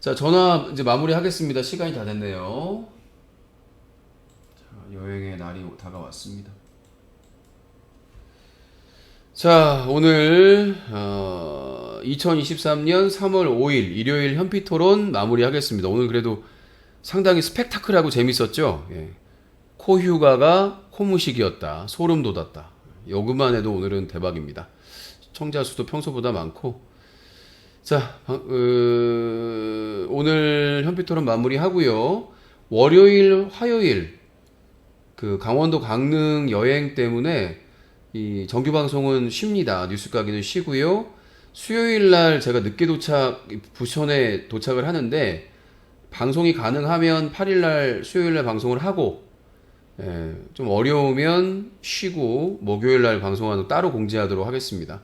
자, 전화 이제 마무리하겠습니다. 시간이 다 됐네요. 자, 여행의 날이 다가왔습니다. 자, 오늘 2023년 3월 5일 일요일 현피토론 마무리하겠습니다. 오늘 그래도 상당히 스펙타클하고 재밌었죠. 코휴가가 코무식이었다. 소름 돋았다. 요것만 해도 오늘은 대박입니다. 시청자 수도 평소보다 많고. 자, 오늘 현피토론 마무리하고요. 월요일, 화요일 그 강원도 강릉 여행 때문에 이 정규 방송은 쉽니다. 뉴스 가기는 쉬고요. 수요일 날 제가 늦게 부천에 도착을 하는데 방송이 가능하면 8일 날 수요일 날 방송을 하고 좀 어려우면 쉬고 목요일 날 방송하는 따로 공지하도록 하겠습니다.